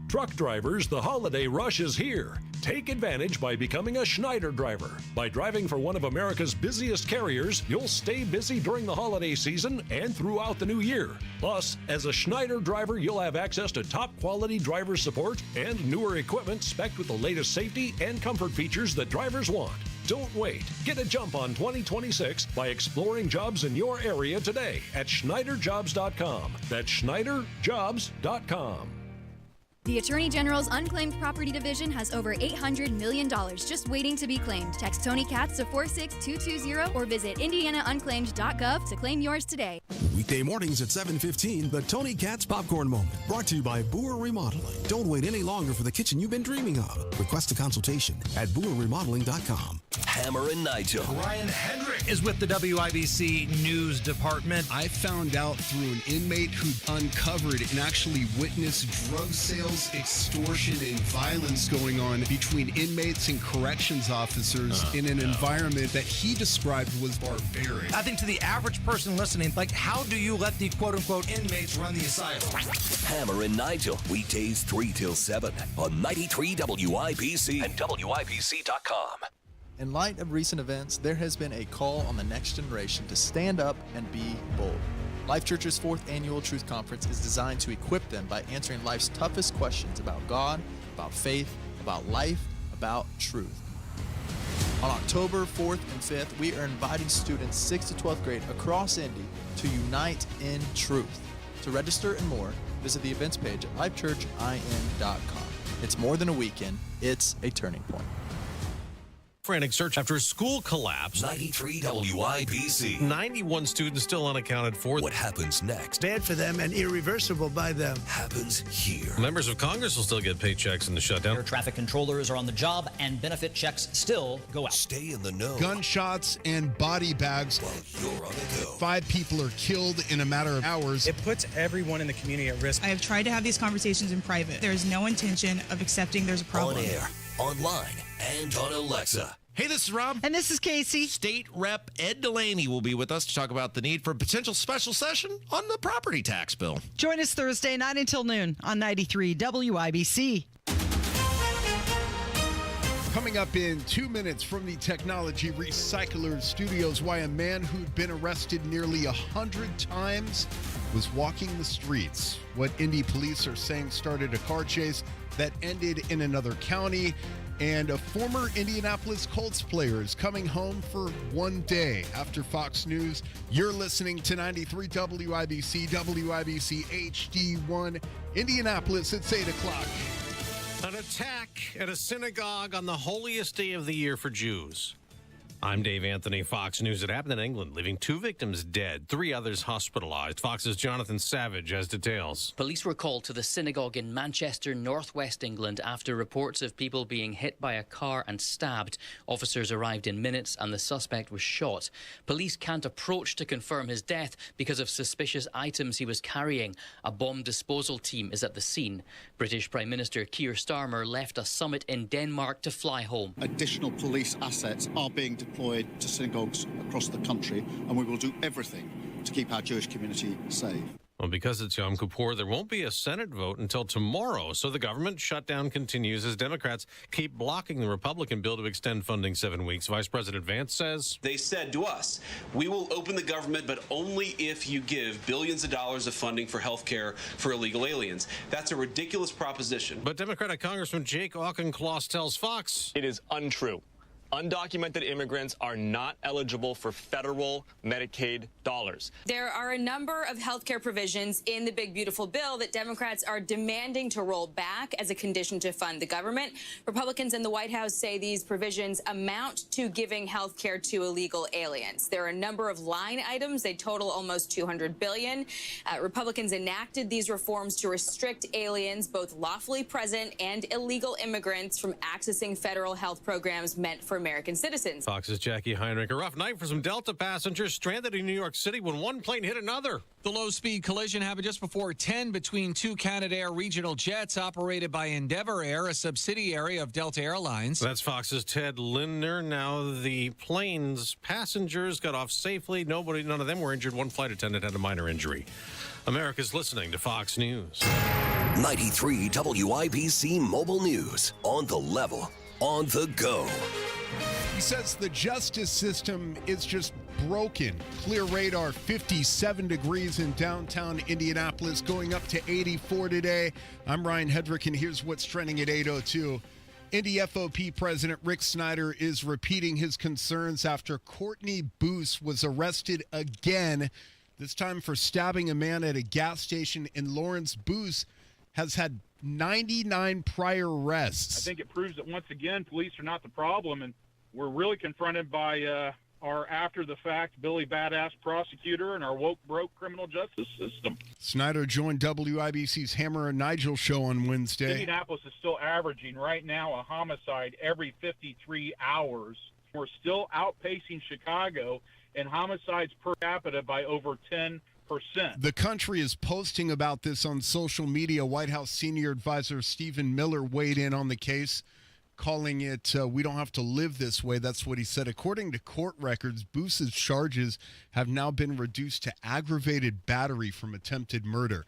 Truck drivers, the holiday rush is here. Take advantage by becoming a Schneider driver. By driving for one of America's busiest carriers, you'll stay busy during the holiday season and throughout the new year. Plus, as a Schneider driver, you'll have access to top quality driver support and newer equipment spec'd with the latest safety and comfort features that drivers want. Don't wait. Get a jump on 2026 by exploring jobs in your area today at SchneiderJobs.com. That's SchneiderJobs.com. The Attorney General's Unclaimed Property Division has over $800 million just waiting to be claimed. Text Tony Katz to 46220 or visit indianaunclaimed.gov to claim yours today. Weekday mornings at 7:15, the Tony Katz Popcorn Moment, brought to you by Boer Remodeling. Don't wait any longer for the kitchen you've been dreaming of. Request a consultation at BoerRemodeling.com. Hammer and Nigel. Ryan Hendrick is with the WIBC News Department. I found out through an inmate who uncovered and actually witnessed drug sales, extortion, and violence going on between inmates and corrections officers in an environment that he described was barbaric. I think to the average person listening, like, how do you let the quote-unquote inmates run the asylum? Hammer and Nigel, weekdays 3 till 7 on 93 WIBC and WIBC.com. In light of recent events, there has been a call on the next generation to stand up and be bold. Life Church's 4th annual Truth Conference is designed to equip them by answering life's toughest questions about God, about faith, about life, about truth. On October 4th and 5th, we are inviting students 6th to 12th grade across Indy to unite in truth. To register and more, visit the events page at lifechurchin.com. It's more than a weekend, it's a turning point. Frantic search after a school collapse. 93 WIBC. 91 students still unaccounted for. What happens next? Bad for them and irreversible by them. Happens here. Members of Congress will still get paychecks in the shutdown. Air traffic controllers are on the job and benefit checks still go out. Stay in the know. Gunshots and body bags. While you're on the go. 5 people are killed in a matter of hours. It puts everyone in the community at risk. I have tried to have these conversations in private. There is no intention of accepting there's a problem. On air, online, and on Alexa. Hey, this is Rob. And this is Casey. State Rep Ed Delaney will be with us to talk about the need for a potential special session on the property tax bill. Join us Thursday, 9 until noon on 93 WIBC. Coming up in 2 minutes from the Technology Recyclers Studios, why a man who'd been arrested nearly 100 times was walking the streets. What Indy police are saying started a car chase that ended in another county. And a former Indianapolis Colts player is coming home for one day after Fox News. You're listening to 93 WIBC, WIBC HD1, Indianapolis. It's 8 o'clock. An attack at a synagogue on the holiest day of the year for Jews. I'm Dave Anthony, Fox News. It happened in England, leaving 2 victims dead, 3 others hospitalized. Fox's Jonathan Savage has details. Police were called to the synagogue in Manchester, northwest England, after reports of people being hit by a car and stabbed. Officers arrived in minutes and the suspect was shot. Police can't approach to confirm his death because of suspicious items he was carrying. A bomb disposal team is at the scene. British Prime Minister Keir Starmer left a summit in Denmark to fly home. Additional police assets are being deployed to synagogues across the country, and we will do everything to keep our Jewish community safe. Well, because it's Yom Kippur, there won't be a Senate vote until tomorrow, so the government shutdown continues as Democrats keep blocking the Republican bill to extend funding 7 weeks. Vice President Vance says, they said to us, we will open the government, but only if you give billions of dollars of funding for health care for illegal aliens. That's a ridiculous proposition. But Democratic Congressman Jake Auchincloss tells Fox, it is untrue. Undocumented immigrants are not eligible for federal Medicaid dollars. There are a number of health care provisions in the Big Beautiful Bill that Democrats are demanding to roll back as a condition to fund the government. Republicans in the White House say these provisions amount to giving health care to illegal aliens. There are a number of line items. They total almost $200 billion. Republicans enacted these reforms to restrict aliens, both lawfully present and illegal immigrants, from accessing federal health programs meant for American citizens. Fox's Jackie Heinrich. A rough night for some Delta passengers stranded in New York City when one plane hit another. The low-speed collision happened just before 10 between 2 Canadair regional jets operated by Endeavour Air, a subsidiary of Delta Airlines. That's Fox's Ted Lindner. Now the plane's passengers got off safely. None of them were injured. One flight attendant had a minor injury. America's listening to Fox News. 93 WIBC Mobile News. On the level. On the go. He says the justice system is just broken. Clear radar, 57 degrees in downtown Indianapolis, going up to 84 today. I'm Ryan Hedrick, and here's what's trending at 8:02. Indy FOP President Rick Snyder is repeating his concerns after Courtney Boos was arrested again, this time for stabbing a man at a gas station in Lawrence. Boos has had 99 prior arrests. I think it proves that once again, police are not the problem, and we're really confronted by our after-the-fact Billy Badass prosecutor and our woke broke criminal justice system. Snyder joined WIBC's Hammer and Nigel show on Wednesday. Indianapolis is still averaging right now a homicide every 53 hours. We're still outpacing Chicago in homicides per capita by over 10%. The country is posting about this on social media. White House senior advisor Stephen Miller weighed in on the case, calling it, we don't have to live this way. That's what he said. According to court records, Boos's charges have now been reduced to aggravated battery from attempted murder.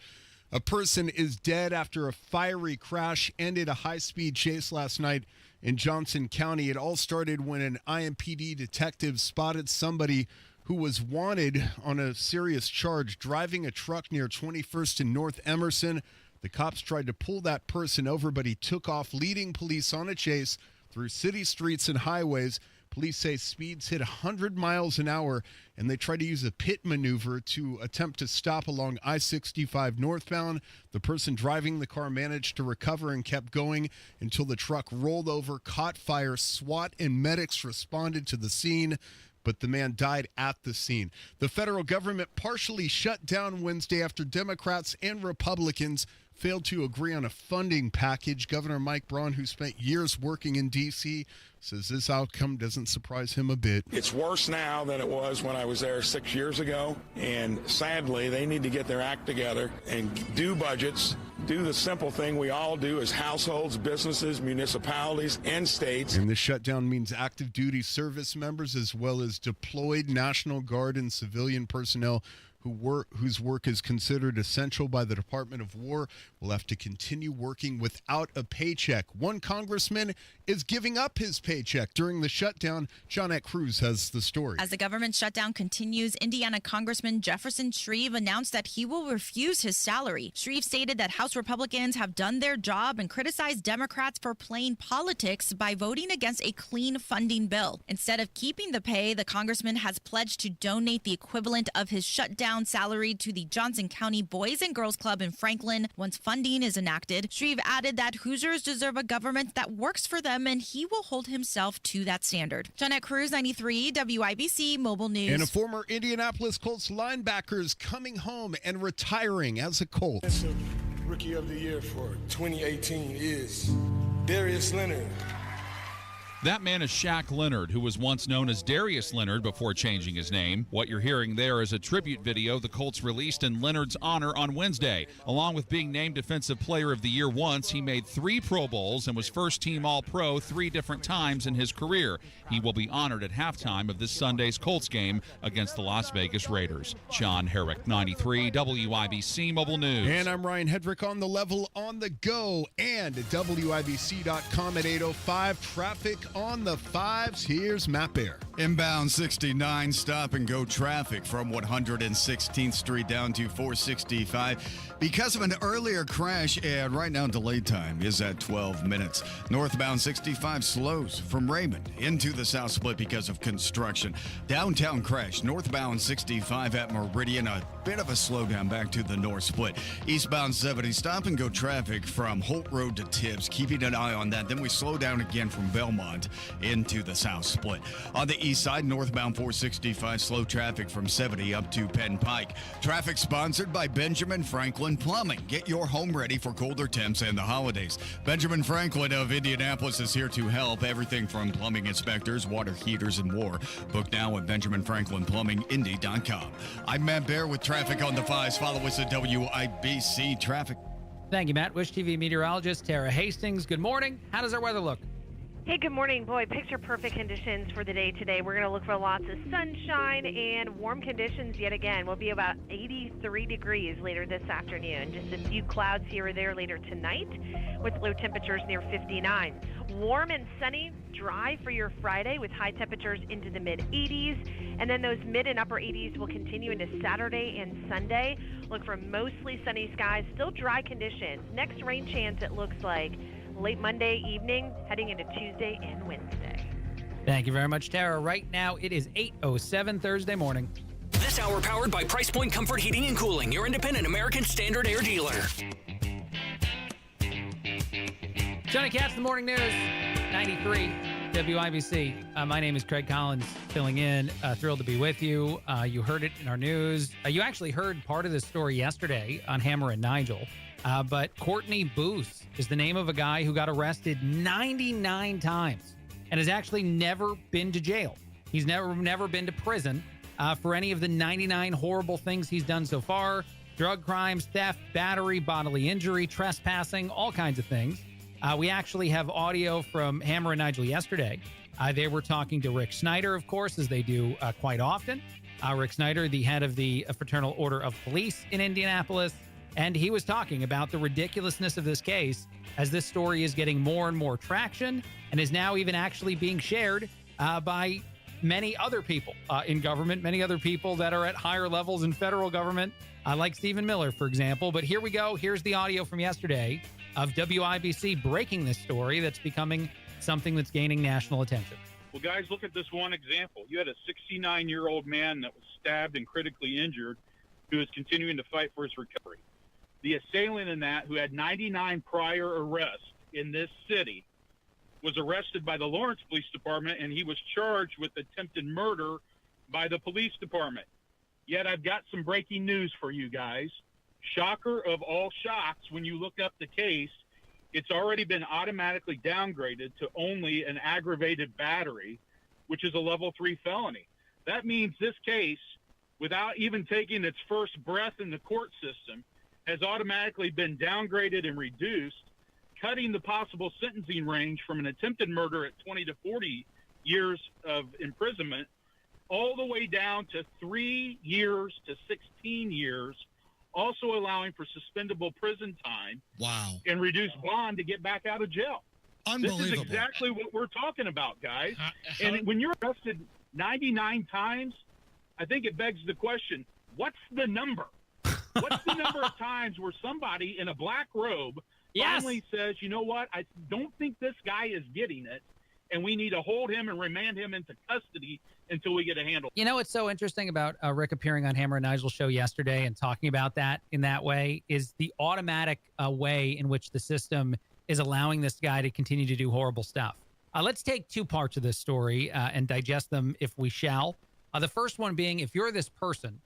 A person is dead after a fiery crash ended a high-speed chase last night in Johnson County. It all started when an IMPD detective spotted somebody who was wanted on a serious charge driving a truck near 21st and North Emerson. The cops tried to pull that person over, but he took off, leading police on a chase through city streets and highways. Police say speeds hit 100 miles an hour, and they tried to use a pit maneuver to attempt to stop along I-65 northbound. The person driving the car managed to recover and kept going until the truck rolled over, caught fire. SWAT and medics responded to the scene, but the man died at the scene. The federal government partially shut down Wednesday after Democrats and Republicans failed to agree on a funding package. Governor Mike Braun, who spent years working in D.C., says this outcome doesn't surprise him a bit. It's worse now than it was when I was there 6 years ago, and sadly, they need to get their act together and do budgets, do the simple thing we all do as households, businesses, municipalities, and states. And the shutdown means active duty service members as well as deployed National Guard and civilian personnel whose work is considered essential by the Department of War will have to continue working without a paycheck. One congressman is giving up his paycheck during the shutdown. Johnette Cruz has the story. As the government shutdown continues, Indiana Congressman Jefferson Shreve announced that he will refuse his salary. Shreve stated that House Republicans have done their job and criticized Democrats for playing politics by voting against a clean funding bill. Instead of keeping the pay, the congressman has pledged to donate the equivalent of his shutdown salary to the Johnson County Boys and Girls Club in Franklin once funding is enacted. Shreve added that Hoosiers deserve a government that works for them, and he will hold himself to that standard. Jeanette Cruz, 93 WIBC Mobile News. And a former Indianapolis Colts linebacker is coming home and retiring as a Colt. Rookie of the Year for 2018 is Darius Leonard. That man is Shaq Leonard, who was once known as Darius Leonard before changing his name. What you're hearing there is a tribute video the Colts released in Leonard's honor on Wednesday. Along with being named Defensive Player of the Year once, he made 3 Pro Bowls and was first-team All-Pro 3 different times in his career. He will be honored at halftime of this Sunday's Colts game against the Las Vegas Raiders. John Herrick, 93 WIBC Mobile News. And I'm Ryan Hedrick on the level on the go and at WIBC.com at 8:05. Traffic on the 5s. Here's Matt Bear. Inbound 69 stop-and-go traffic from 116th Street down to 465 because of an earlier crash, and right now delay time is at 12 minutes. Northbound 65 slows from Raymond into the South Split because of construction. Downtown crash, northbound 65 at Meridian, a bit of a slowdown back to the North Split. Eastbound 70 stop-and-go traffic from Holt Road to Tibbs, keeping an eye on that. Then we slow down again from Belmont into the South Split. On the east side, northbound 465 slow traffic from 70 up to Penn Pike. Traffic sponsored by Benjamin Franklin Plumbing. Get your home ready for colder temps and the holidays. Benjamin Franklin of Indianapolis is here to help. Everything from plumbing inspectors, water heaters, and more. Book now at BenjaminFranklinPlumbingIndy.com. I'm Matt Bear with traffic on the 5s. Follow us at WIBC Traffic. Thank you, Matt. Wish TV meteorologist Tara Hastings. Good morning. How does our weather look? Hey, good morning. Boy, picture perfect conditions for the day today. We're going to look for lots of sunshine and warm conditions yet again. We'll be about 83 degrees later this afternoon. Just a few clouds here or there later tonight with low temperatures near 59. Warm and sunny, dry for your Friday with high temperatures into the mid-80s. And then those mid and upper 80s will continue into Saturday and Sunday. Look for mostly sunny skies, still dry conditions. Next rain chance, it looks like late Monday evening, heading into Tuesday and Wednesday. Thank you very much, Tara. Right now, it is 8:07 Thursday morning. This hour powered by Price Point Comfort Heating and Cooling, your independent American Standard Air dealer. Johnny Katz, the Morning News, 93 WIBC. My name is Craig Collins, filling in. Thrilled to be with you. You heard it in our news. You actually heard part of this story yesterday on Hammer and Nigel. But Courtney Booth is the name of a guy who got arrested 99 times and has actually never been to jail. He's never been to prison for any of the 99 horrible things he's done so far. Drug crimes, theft, battery, bodily injury, trespassing, all kinds of things. We actually have audio from Hammer and Nigel yesterday. They were talking to Rick Snyder, of course, as they do quite often. Rick Snyder, the head of the Fraternal Order of Police in Indianapolis. And he was talking about the ridiculousness of this case as this story is getting more and more traction and is now even actually being shared by many other people in government, many other people that are at higher levels in federal government, like Stephen Miller, for example. But here we go. Here's the audio from yesterday of WIBC breaking this story that's becoming something that's gaining national attention. Well, guys, look at this one example. You had a 69-year-old man that was stabbed and critically injured who is continuing to fight for his recovery. The assailant in that, who had 99 prior arrests in this city, was arrested by the Lawrence Police Department, and he was charged with attempted murder by the police department. Yet I've got some breaking news for you guys. Shocker of all shocks, when you look up the case, it's already been automatically downgraded to only an aggravated battery, which is a level 3 felony. That means this case, without even taking its first breath in the court system, has automatically been downgraded and reduced, cutting the possible sentencing range from an attempted murder at 20 to 40 years of imprisonment all the way down to 3 years to 16 years, also allowing for suspendable prison time. Wow. And reduced bond to get back out of jail. Unbelievable. This is exactly what we're talking about, guys. And when you're arrested 99 times, I think it begs the question, what's the number? What's the number of times where somebody in a black robe finally says, you know what, I don't think this guy is getting it, and we need to hold him and remand him into custody until we get a handle. You know what's so interesting about Rick appearing on Hammer and Nigel's show yesterday and talking about that in that way is the automatic way in which the system is allowing this guy to continue to do horrible stuff. Let's take two parts of this story and digest them if we shall. The first one being, if you're this person,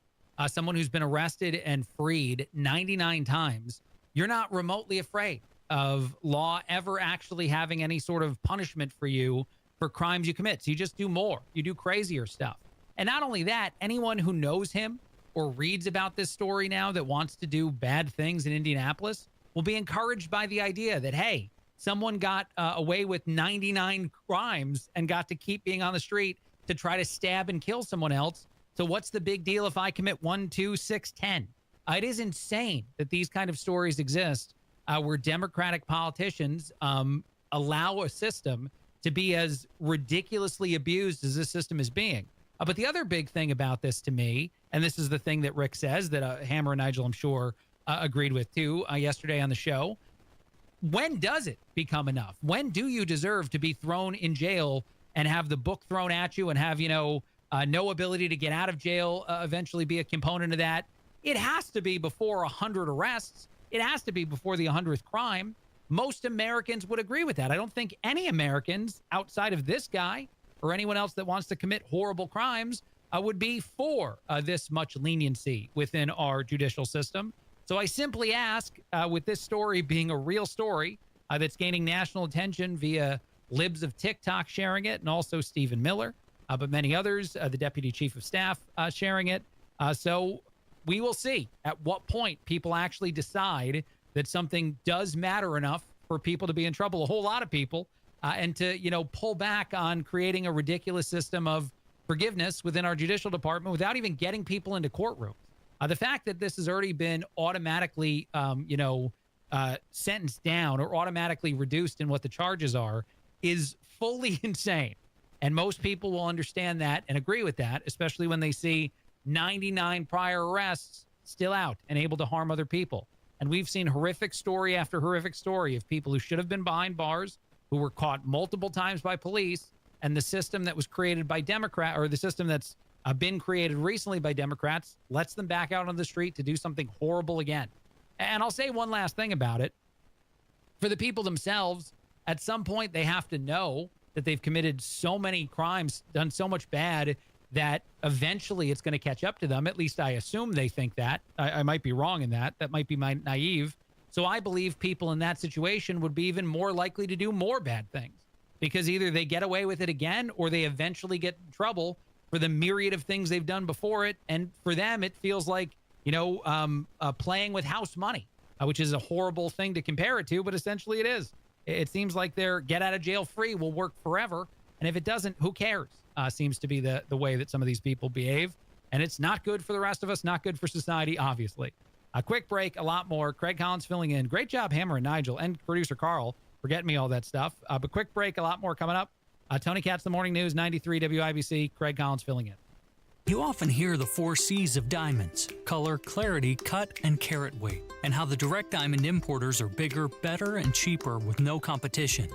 someone who's been arrested and freed 99 times, you're not remotely afraid of law ever actually having any sort of punishment for you for crimes you commit. So you just do more. You do crazier stuff. And not only that, anyone who knows him or reads about this story now that wants to do bad things in Indianapolis will be encouraged by the idea that, hey, someone got away with 99 crimes and got to keep being on the street to try to stab and kill someone else. So what's the big deal if I commit 1, 2, 6, 10? It is insane that these kind of stories exist where Democratic politicians allow a system to be as ridiculously abused as this system is being. But the other big thing about this to me, and this is the thing that Rick says that Hammer and Nigel, I'm sure, agreed with too yesterday on the show, when does it become enough? When do you deserve to be thrown in jail and have the book thrown at you and have, no ability to get out of jail eventually be a component of that? It has to be before 100 arrests. It has to be before the 100th crime. Most Americans would agree with that. I don't think any Americans outside of this guy or anyone else that wants to commit horrible crimes would be for this much leniency within our judicial system. So I simply ask, with this story being a real story that's gaining national attention via libs of TikTok sharing it, and also Stephen Miller, but many others, the deputy chief of staff sharing it. So we will see at what point people actually decide that something does matter enough for people to be in trouble, a whole lot of people, and to, pull back on creating a ridiculous system of forgiveness within our judicial department without even getting people into courtrooms. The fact that this has already been automatically, sentenced down or automatically reduced in what the charges are is fully insane. And most people will understand that and agree with that, especially when they see 99 prior arrests still out and able to harm other people. And we've seen horrific story after horrific story of people who should have been behind bars, who were caught multiple times by police, and the system that was created by Democrat, or the system that's been created recently by Democrats, lets them back out on the street to do something horrible again. And I'll say one last thing about it. For the people themselves, at some point they have to know that they've committed so many crimes, done so much bad, that eventually it's going to catch up to them. At least I assume they think that. I might be wrong in that. That might be my naive. So I believe people in that situation would be even more likely to do more bad things because either they get away with it again or they eventually get in trouble for the myriad of things they've done before it. And for them, it feels like, playing with house money, which is a horrible thing to compare it to, but essentially it is. It seems like their get out of jail free will work forever. And if it doesn't, who cares? Seems to be the way that some of these people behave. And it's not good for the rest of us, not good for society, obviously. A quick break, a lot more. Craig Collins filling in. Great job, Hammer and Nigel, and producer Carl for getting me all that stuff. But quick break, a lot more coming up. Tony Katz, The Morning News, 93 WIBC. Craig Collins filling in. You often hear the 4 C's of diamonds: color, clarity, cut, and carat weight, and how the direct diamond importers are bigger, better, and cheaper with no competition.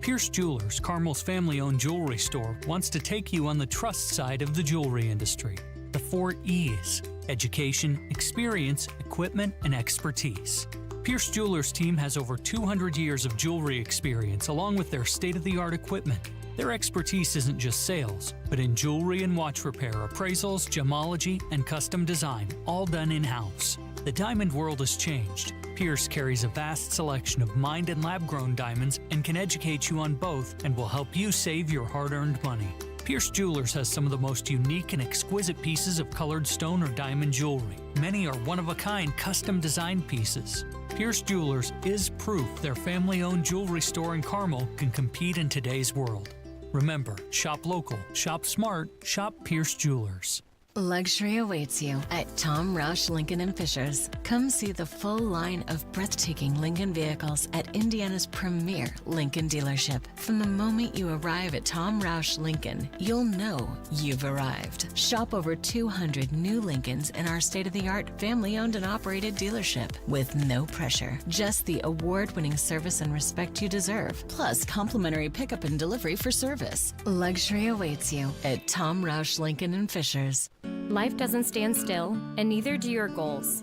Pierce Jewelers, Carmel's family-owned jewelry store, wants to take you on the trust side of the jewelry industry. The 4 E's: education, experience, equipment, and expertise. Pierce Jewelers' team has over 200 years of jewelry experience along with their state-of-the-art equipment. Their expertise isn't just sales, but in jewelry and watch repair, appraisals, gemology, and custom design, all done in-house. The diamond world has changed. Pierce carries a vast selection of mined and lab-grown diamonds and can educate you on both and will help you save your hard-earned money. Pierce Jewelers has some of the most unique and exquisite pieces of colored stone or diamond jewelry. Many are one-of-a-kind custom-designed pieces. Pierce Jewelers is proof their family-owned jewelry store in Carmel can compete in today's world. Remember, shop local, shop smart, shop Pierce Jewelers. Luxury awaits you at Tom Roush Lincoln and Fishers. Come see the full line of breathtaking Lincoln vehicles at Indiana's premier Lincoln dealership. From the moment you arrive at Tom Roush Lincoln, you'll know you've arrived. Shop over 200 new Lincolns in our state-of-the-art family-owned and operated dealership with no pressure. Just the award-winning service and respect you deserve, plus complimentary pickup and delivery for service. Luxury awaits you at Tom Roush Lincoln and Fishers. Life doesn't stand still, and neither do your goals.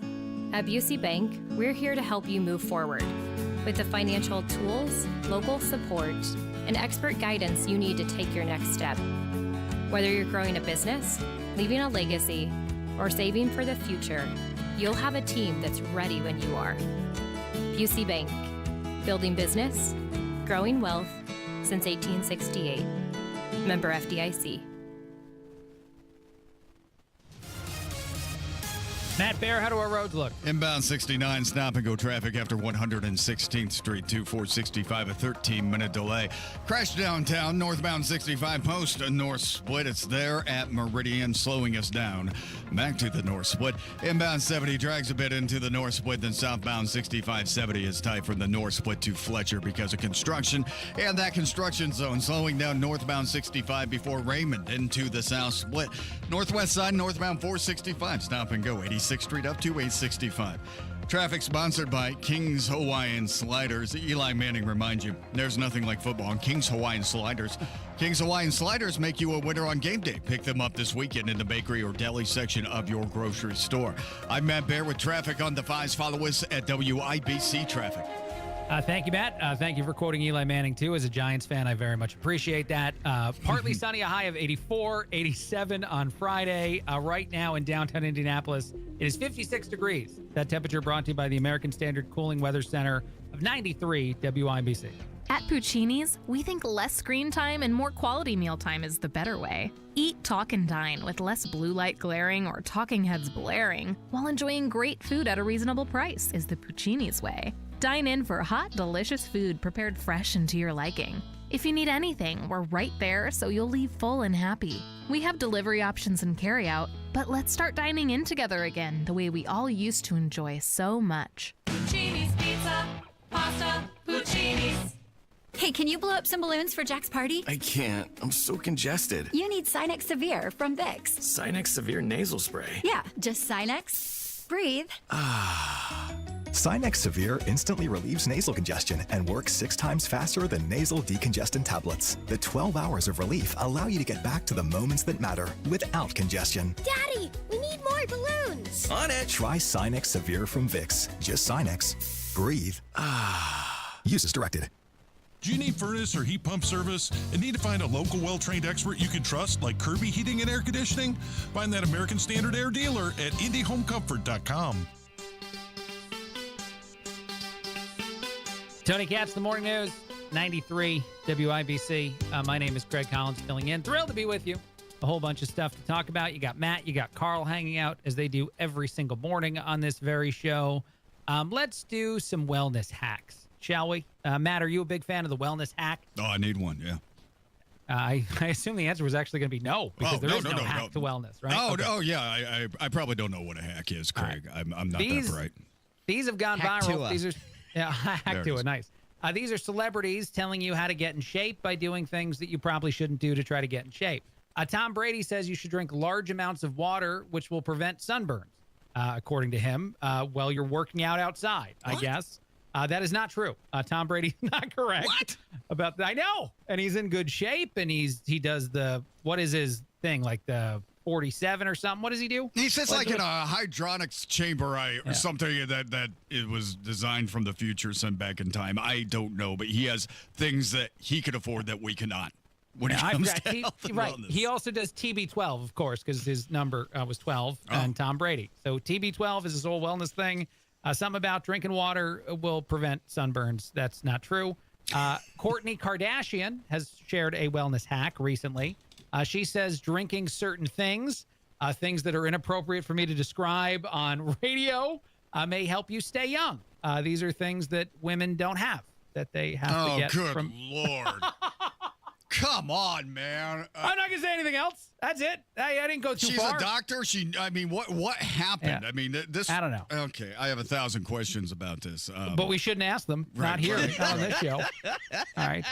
At Busey Bank, we're here to help you move forward with the financial tools, local support, and expert guidance you need to take your next step. Whether you're growing a business, leaving a legacy, or saving for the future, you'll have a team that's ready when you are. Busey Bank, building business, growing wealth since 1868. Member FDIC. Matt Bear, how do our roads look? Inbound 69, stop and go traffic after 116th Street, 2465, a 13-minute delay. Crash downtown, northbound 65 post, a north split. It's there at Meridian, slowing us down. Back to the north split. Inbound 70 drags a bit into the north split, then southbound 6570 is tight from the north split to Fletcher because of construction. And that construction zone slowing down northbound 65 before Raymond into the south split. Northwest side, northbound 465, stop and go 86th Street up to 865. Traffic sponsored by King's Hawaiian Sliders. Eli Manning reminds you, there's nothing like football on King's Hawaiian Sliders. King's Hawaiian Sliders make you a winner on game day. Pick them up this weekend in the bakery or deli section of your grocery store. I'm Matt Bear with traffic on the 5s. Follow us at WIBC Traffic. Thank you, Matt. Thank you for quoting Eli Manning, too. As a Giants fan, I very much appreciate that. Partly sunny, a high of 84, 87 on Friday. Right now in downtown Indianapolis, it is 56 degrees. That temperature brought to you by the American Standard Cooling Weather Center of 93 WIBC. At Puccini's, we think less screen time and more quality mealtime is the better way. Eat, talk, and dine with less blue light glaring or talking heads blaring while enjoying great food at a reasonable price is the Puccini's way. Dine in for hot, delicious food prepared fresh and to your liking. If you need anything, we're right there so you'll leave full and happy. We have delivery options and carryout, but let's start dining in together again the way we all used to enjoy so much. Puccini's Pizza, Pasta, Puccini's. Hey, can you blow up some balloons for Jack's party? I can't. I'm so congested. You need Sinex Severe from Vicks. Sinex Severe Nasal Spray. Yeah, just Sinex. Breathe. Sinex Severe instantly relieves nasal congestion and works 6 times faster than nasal decongestant tablets. The 12 hours of relief allow you to get back to the moments that matter without congestion. Daddy, we need more balloons. On it. Try Sinex Severe from Vicks. Just Sinex. Breathe. Use as directed. Do you need furnace or heat pump service and need to find a local well-trained expert you can trust like Kirby Heating and Air Conditioning? Find that American Standard Air dealer at IndyHomeComfort.com. Tony Katz, The Morning News, 93 WIBC. My name is Craig Collins, filling in. Thrilled to be with you. A whole bunch of stuff to talk about. You got Matt, you got Carl hanging out as they do every single morning on this very show. Let's do some wellness hacks, shall we? Matt, are you a big fan of the wellness hack? Oh, I need one, yeah. I assume the answer was actually going to be no, because there is no hack to wellness, right? Oh, okay. Yeah, I probably don't know what a hack is, Craig. Right. I'm not that bright. These have gone viral. These are hack to it. Nice. These are celebrities telling you how to get in shape by doing things that you probably shouldn't do to try to get in shape. Tom Brady says you should drink large amounts of water, which will prevent sunburns, according to him, while you're working out outside, I guess. That is not true. Tom Brady's not correct. What? About that. I know. And he's in good shape, and he does what is his thing, like the 47 or something? What does he do? He sits like in a hydronics chamber or something that it was designed from the future, sent back in time. I don't know, but he has things that he can afford that we cannot. When it comes to health and wellness. He also does TB12, of course, because his number was 12, and Tom Brady. So TB12 is his whole wellness thing. Something about drinking water will prevent sunburns. That's not true. Kourtney Kardashian has shared a wellness hack recently. She says drinking certain things, things that are inappropriate for me to describe on radio, may help you stay young. These are things that women don't have, that they have to get from... Lord. Come on, man. I'm not going to say anything else. That's it. I didn't go too far. She's a doctor. What happened? Yeah. I mean, this. I don't know. Okay, I have 1,000 questions about this. But we shouldn't ask them. Right. Not here, not on this show. All right.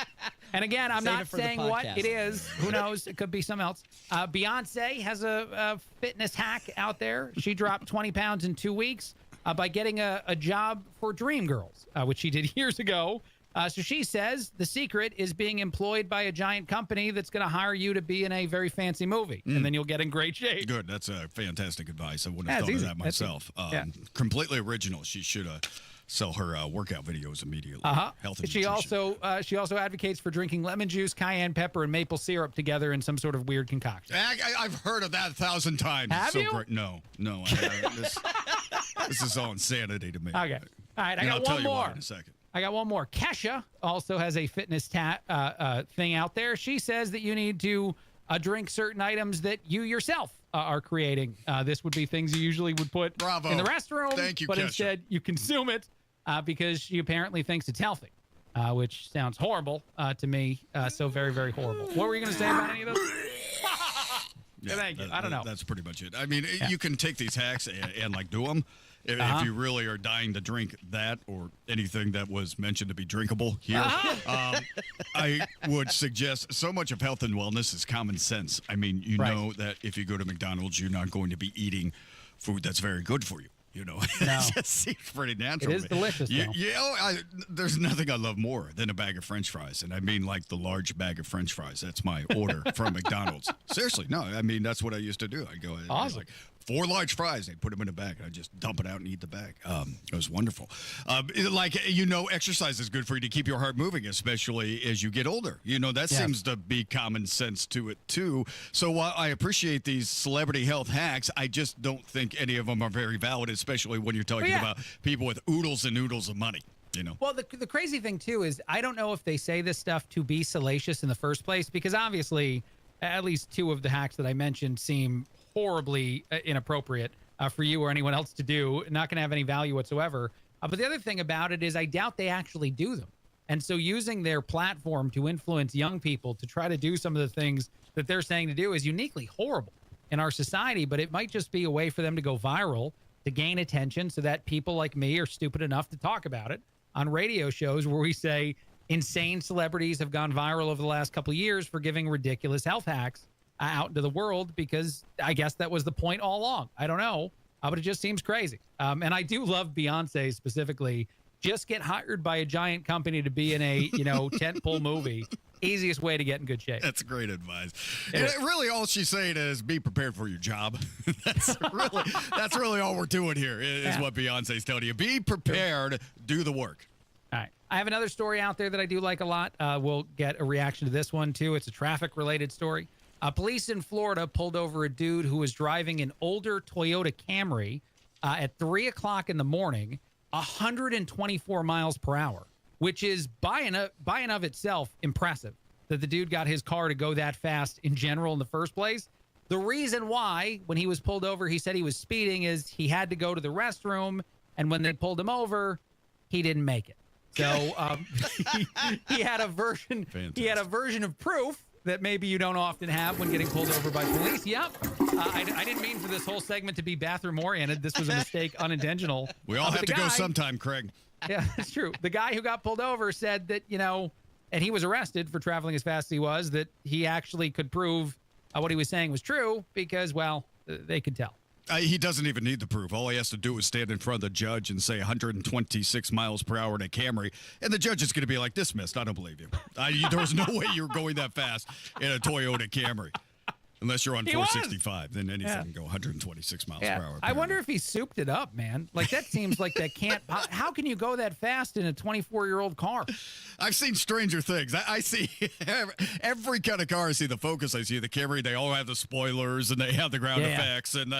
And again, I'm not saying what it is. Who knows? It could be something else. Beyonce has a fitness hack out there. She dropped 20 pounds in 2 weeks by getting a job for Dreamgirls, which she did years ago. So she says the secret is being employed by a giant company that's going to hire you to be in a very fancy movie, and then you'll get in great shape. Good. That's fantastic advice. I wouldn't have thought of that myself. Completely original. She should sell her workout videos immediately. Health and she also advocates for drinking lemon juice, cayenne pepper, and maple syrup together in some sort of weird concoction. I've heard of that 1,000 times. Have you? Great. No. I haven't. This is all insanity to me. Okay. All right. I'll tell you more. why in a second. I got one more. Kesha also has a fitness thing out there. She says that you need to drink certain items that you yourself are creating. This would be things you usually would put in the restroom. Thank you, but Kesha. instead you consume it because she apparently thinks it's healthy, which sounds horrible to me. So very, very horrible. What were you going to say about any of those? Thank you. I don't know. That's pretty much it. I mean, you can take these hacks and like do them. If you really are dying to drink that or anything that was mentioned to be drinkable here, I would suggest so much of health and wellness is common sense. I mean, you know that if you go to McDonald's, you're not going to be eating food that's very good for you. You know, it just seems pretty natural. It is delicious, though. There's nothing I love more than a bag of French fries. And I mean like the large bag of French fries. That's my order from McDonald's. Seriously, no, I mean, that's what I used to do. I go, awesome. Like 4 large fries. They put them in a bag. I just dump it out and eat the bag. It was wonderful. Exercise is good for you to keep your heart moving, especially as you get older. You know, that seems to be common sense to it, too. So while I appreciate these celebrity health hacks, I just don't think any of them are very valid, especially when you're talking about people with oodles and oodles of money. You know? Well, the crazy thing, too, is I don't know if they say this stuff to be salacious in the first place, because obviously at least 2 of the hacks that I mentioned seem horribly inappropriate for you or anyone else to do, not going to have any value whatsoever. But the other thing about it is I doubt they actually do them. And so using their platform to influence young people to try to do some of the things that they're saying to do is uniquely horrible in our society, but it might just be a way for them to go viral, to gain attention so that people like me are stupid enough to talk about it on radio shows where we say insane celebrities have gone viral over the last couple of years for giving ridiculous health hacks out into the world, because I guess that was the point all along. I don't know, but it just seems crazy. And I do love Beyonce specifically. Just get hired by a giant company to be in a tentpole movie. Easiest way to get in good shape. That's great advice. Really, all she's saying is be prepared for your job. That's really all we're doing here is what Beyonce's telling you. Be prepared. Do the work. All right. I have another story out there that I do like a lot. We'll get a reaction to this one, too. It's a traffic-related story. Police in Florida pulled over a dude who was driving an older Toyota Camry at 3 o'clock in the morning, 124 miles per hour, which is by and of itself impressive that the dude got his car to go that fast in general in the first place. The reason why, when he was pulled over, he said he was speeding is he had to go to the restroom, and when they pulled him over, he didn't make it. So he had a version. Fantastic. He had a version of proof that maybe you don't often have when getting pulled over by police. Yep. I didn't mean for this whole segment to be bathroom-oriented. This was a mistake, unintentional. We all have to go sometime, Craig. Yeah, that's true. The guy who got pulled over said that, and he was arrested for traveling as fast as he was, that he actually could prove what he was saying was true because, well, they could tell. He doesn't even need the proof. All he has to do is stand in front of the judge and say 126 miles per hour in a Camry, and the judge is going to be like, dismissed. I don't believe you. There was no way you're going that fast in a Toyota Camry. Unless you're on 465, then anything can go 126 miles per hour. I wonder if he souped it up, man. Like, that seems like that can't... How can you go that fast in a 24-year-old car? I've seen stranger things. I see every kind of car. I see the Focus, I see the Camry. They all have the spoilers, and they have the ground effects. And,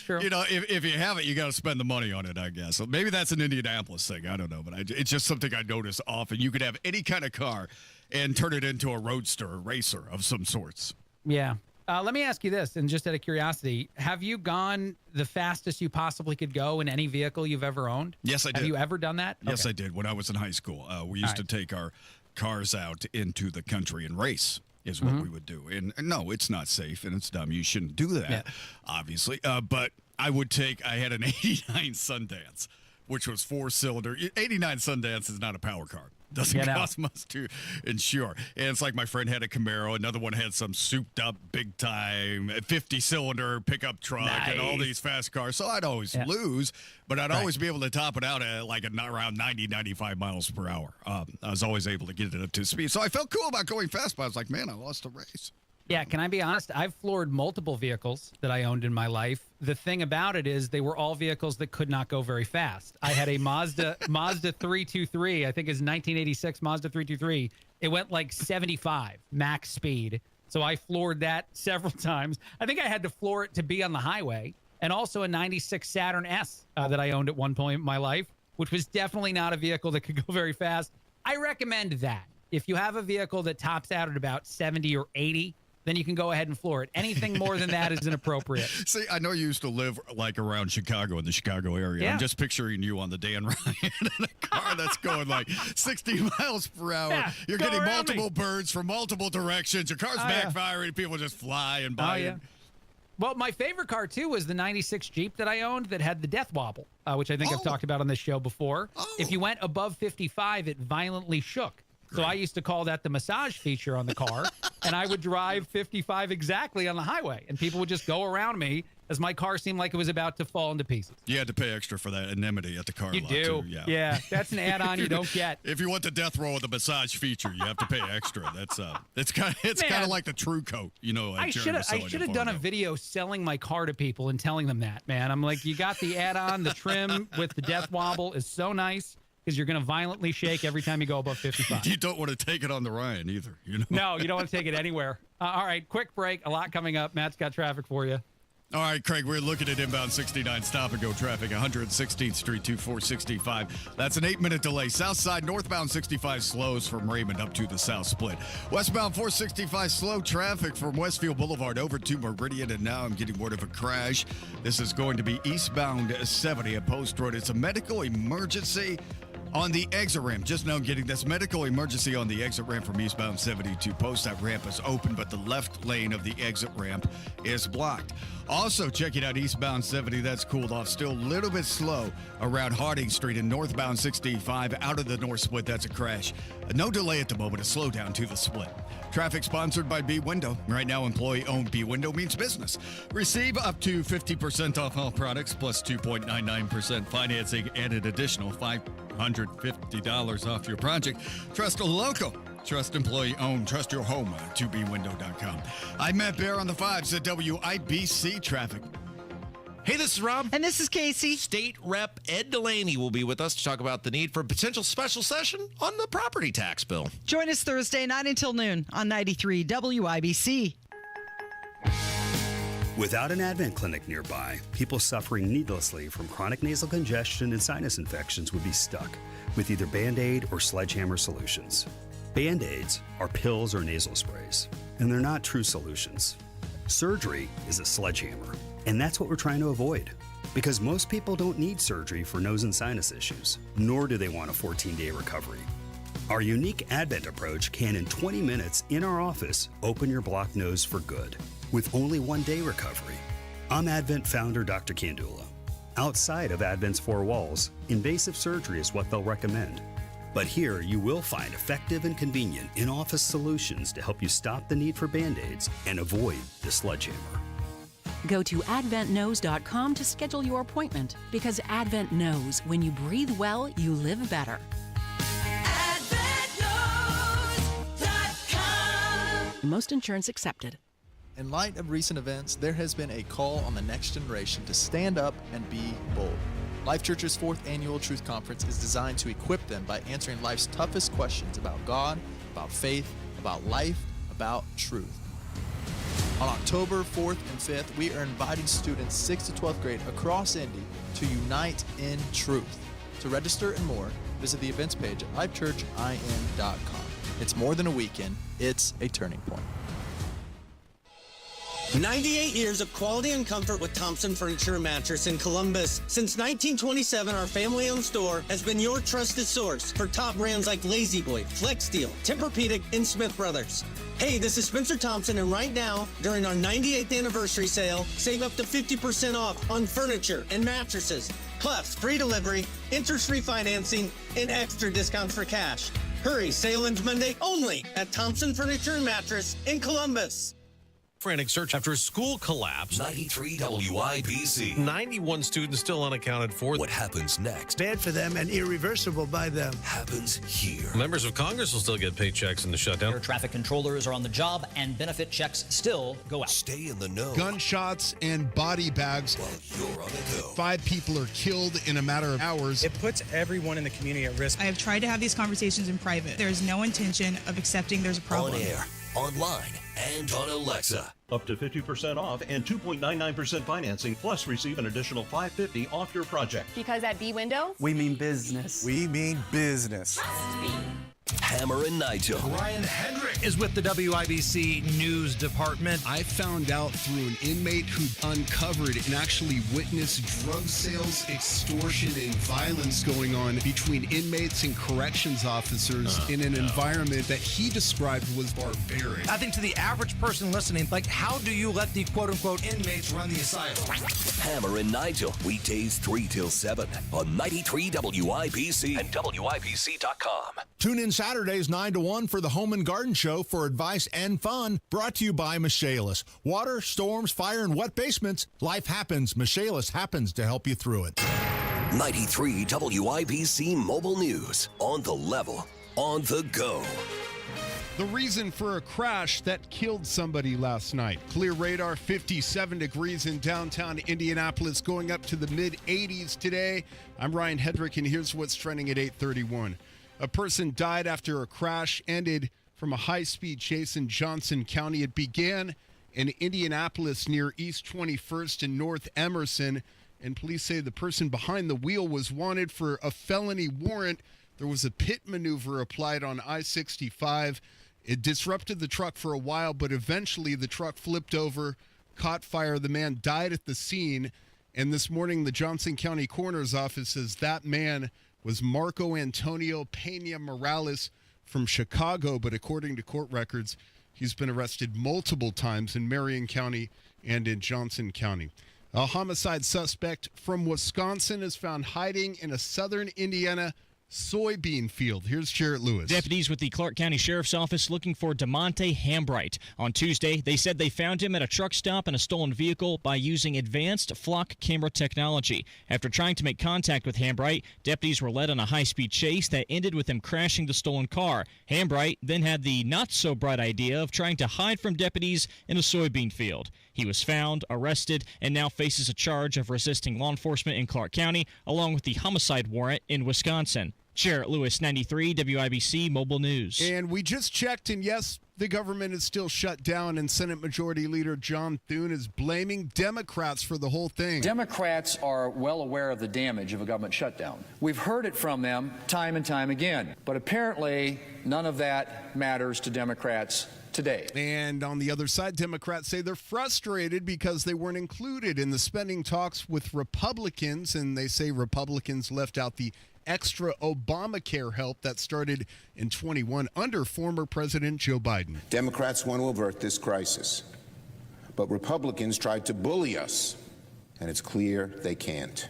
if you have it, you got to spend the money on it, I guess. So maybe that's an Indianapolis thing. I don't know. But it's just something I notice often. You could have any kind of car and turn it into a roadster, a racer of some sorts. Yeah. Let me ask you this, and just out of curiosity, have you gone the fastest you possibly could go in any vehicle you've ever owned? Yes, I did. Have you ever done that? Yes, I did. When I was in high school, we used to take our cars out into the country and race is what we would do. And no, it's not safe, and it's dumb. You shouldn't do that, obviously. But I had an 89 Sundance, which was 4-cylinder. 89 Sundance is not a power car. Doesn't cost much to insure. And it's like my friend had a Camaro. Another one had some souped up big time 50-cylinder pickup truck and all these fast cars. So I'd always lose, but I'd always be able to top it out at around 90, 95 miles per hour. I was always able to get it up to speed. So I felt cool about going fast, but I was like, man, I lost the race. Yeah, can I be honest? I've floored multiple vehicles that I owned in my life. The thing about it is they were all vehicles that could not go very fast. I had a Mazda 323, I think it's 1986 Mazda 323. It went like 75 max speed. So I floored that several times. I think I had to floor it to be on the highway. And also a 96 Saturn S that I owned at one point in my life, which was definitely not a vehicle that could go very fast. I recommend that. If you have a vehicle that tops out at about 70 or 80, then you can go ahead and floor it. Anything more than that is inappropriate. See, I know you used to live around Chicago, in the Chicago area. Yeah. I'm just picturing you on the Dan Ryan in a car that's going 60 miles per hour. Yeah, You're getting multiple birds from multiple directions. Your car's backfiring. People just flying by. Yeah. Well, my favorite car, too, was the 96 Jeep that I owned that had the death wobble, which I think I've talked about on this show before. If you went above 55, it violently shook. So I used to call that the massage feature on the car, and I would drive 55 exactly on the highway, and people would just go around me as my car seemed like it was about to fall into pieces. You had to pay extra for that anonymity at the car lot, You do. too. Yeah, that's an add-on you don't get. If you want the death roll with the massage feature, you have to pay extra. That's it's kind of like the True Coat, I should have done a video selling my car to people and telling them that, man. I'm like, you got the add-on, the trim with the death wobble is so nice. Because you're going to violently shake every time you go above 55. You don't want to take it on the Ryan either. No, you don't want to take it anywhere. All right, quick break. A lot coming up. Matt's got traffic for you. All right, Craig, we're looking at inbound 69 stop-and-go traffic, 116th Street to 465. That's an 8-minute delay. South side, northbound 65 slows from Raymond up to the south split. Westbound 465 slow traffic from Westfield Boulevard over to Meridian, and now I'm getting word of a crash. This is going to be eastbound 70 at Post Road. It's a medical emergency on the exit ramp. Just now getting this medical emergency on the exit ramp from eastbound 72 Post. That ramp is open, but the left lane of the exit ramp is blocked. Also, checking out eastbound 70, that's cooled off. Still a little bit slow around Harding Street and northbound 65 out of the north split. That's a crash. No delay at the moment. A slowdown to the split. Traffic sponsored by B Window. Right now, employee-owned B Window means business. Receive up to 50% off all products plus 2.99% financing and an additional $550 off your project. Trust a local. Trust employee-owned. Trust your home to bwindow.com. I'm Matt Bear on the 5s at WIBC Traffic. Hey, this is Rob. And this is Casey. State Rep Ed Delaney will be with us to talk about the need for a potential special session on the property tax bill. Join us Thursday, 9 until noon on 93 WIBC. Without an Advent clinic nearby, people suffering needlessly from chronic nasal congestion and sinus infections would be stuck with either Band-Aid or sledgehammer solutions. Band-Aids are pills or nasal sprays, and they're not true solutions. Surgery is a sledgehammer, and that's what we're trying to avoid. Because most people don't need surgery for nose and sinus issues, nor do they want a 14-day recovery. Our unique Advent approach can, in 20 minutes in our office, open your blocked nose for good, with only 1 day recovery. I'm Advent founder Dr. Kandula. Outside of Advent's four walls, invasive surgery is what they'll recommend. But here you will find effective and convenient in-office solutions to help you stop the need for Band-Aids and avoid the sledgehammer. Go to adventknows.com to schedule your appointment, because Advent knows when you breathe well, you live better. Most insurance accepted. In light of recent events, there has been a call on the next generation to stand up and be bold. Life Church's 4th annual Truth Conference is designed to equip them by answering life's toughest questions about God, about faith, about life, about truth. On October 4th and 5th, we are inviting students 6th to 12th grade across Indy to unite in truth. To register and more, visit the events page at lifechurchin.com. It's more than a weekend, it's a turning point. 98 years of quality and comfort with Thompson Furniture and Mattress in Columbus. Since 1927, our family-owned store has been your trusted source for top brands like Lazy Boy, Flex Steel, Tempur-Pedic, and Smith Brothers. Hey, this is Spencer Thompson, and right now, during our 98th anniversary sale, save up to 50% off on furniture and mattresses, plus free delivery, interest-free financing, and extra discounts for cash. Hurry, sale ends Monday only at Thompson Furniture and Mattress in Columbus. Frantic search after a school collapse. 93 WIBC. 91 students still unaccounted for. What happens next? Bad for them and irreversible by them. Happens here. Members of Congress will still get paychecks in the shutdown. Air traffic controllers are on the job, and benefit checks still go out. Stay in the know. Gunshots and body bags. While you're on the go. 5 people are killed in a matter of hours. It puts everyone in the community at risk. I have tried to have these conversations in private. There is no intention of accepting there's a problem. On air, online, and on Alexa. Up to 50% off and 2.99% financing, plus receive an additional $550 off your project. Because at B Windows, we mean business. We mean business. Hammer and Nigel. Ryan Hedrick is with the WIBC News Department. I found out through an inmate who uncovered and actually witnessed drug sales, extortion, and violence going on between inmates and corrections officers in an environment that he described was barbaric. I think to the average person listening, like, how do you let the quote-unquote inmates run the asylum? Hammer and Nigel, weekdays 3 till 7 on 93 WIBC and WIBC.com. Tune in Saturdays 9 to 1 for the Home and Garden Show for advice and fun. Brought to you by Michaelis. Water, storms, fire, and wet basements. Life happens. Michaelis happens to help you through it. 93 WIBC Mobile News. On the level. On the go. The reason for a crash that killed somebody last night. Clear radar, 57 degrees in downtown Indianapolis, going up to the mid-80s today. I'm Ryan Hedrick, and here's what's trending at 8:31. A person died after a crash ended from a high-speed chase in Johnson County. It began in Indianapolis near East 21st and North Emerson, and police say the person behind the wheel was wanted for a felony warrant. There was a pit maneuver applied on I-65. It disrupted the truck for a while, but eventually the truck flipped over, caught fire. The man died at the scene, and this morning the Johnson County Coroner's Office says that man was Marco Antonio Pena Morales from Chicago, but according to court records, he's been arrested multiple times in Marion County and in Johnson County. A homicide suspect from Wisconsin is found hiding in a southern Indiana soybean field. Here's Jarrett Lewis. Deputies with the Clark County Sheriff's Office looking for DeMonte Hambright. On Tuesday, they said they found him at a truck stop in a stolen vehicle by using advanced flock camera technology. After trying to make contact with Hambright, deputies were led on a high-speed chase that ended with him crashing the stolen car. Hambright then had the not-so-bright idea of trying to hide from deputies in a soybean field. He was found, arrested, and now faces a charge of resisting law enforcement in Clark County, along with the homicide warrant in Wisconsin. Jarrett Lewis, 93 WIBC Mobile News. And we just checked, and yes, the government is still shut down, and Senate Majority Leader John Thune is blaming Democrats for the whole thing. Democrats are well aware of the damage of a government shutdown. We've heard it from them time and time again, but apparently none of that matters to Democrats today. And on the other side, Democrats say they're frustrated because they weren't included in the spending talks with Republicans, and they say Republicans left out the extra Obamacare help that started in 21 under former President Joe Biden. Democrats want to avert this crisis But Republicans tried to bully us, and it's clear they can't.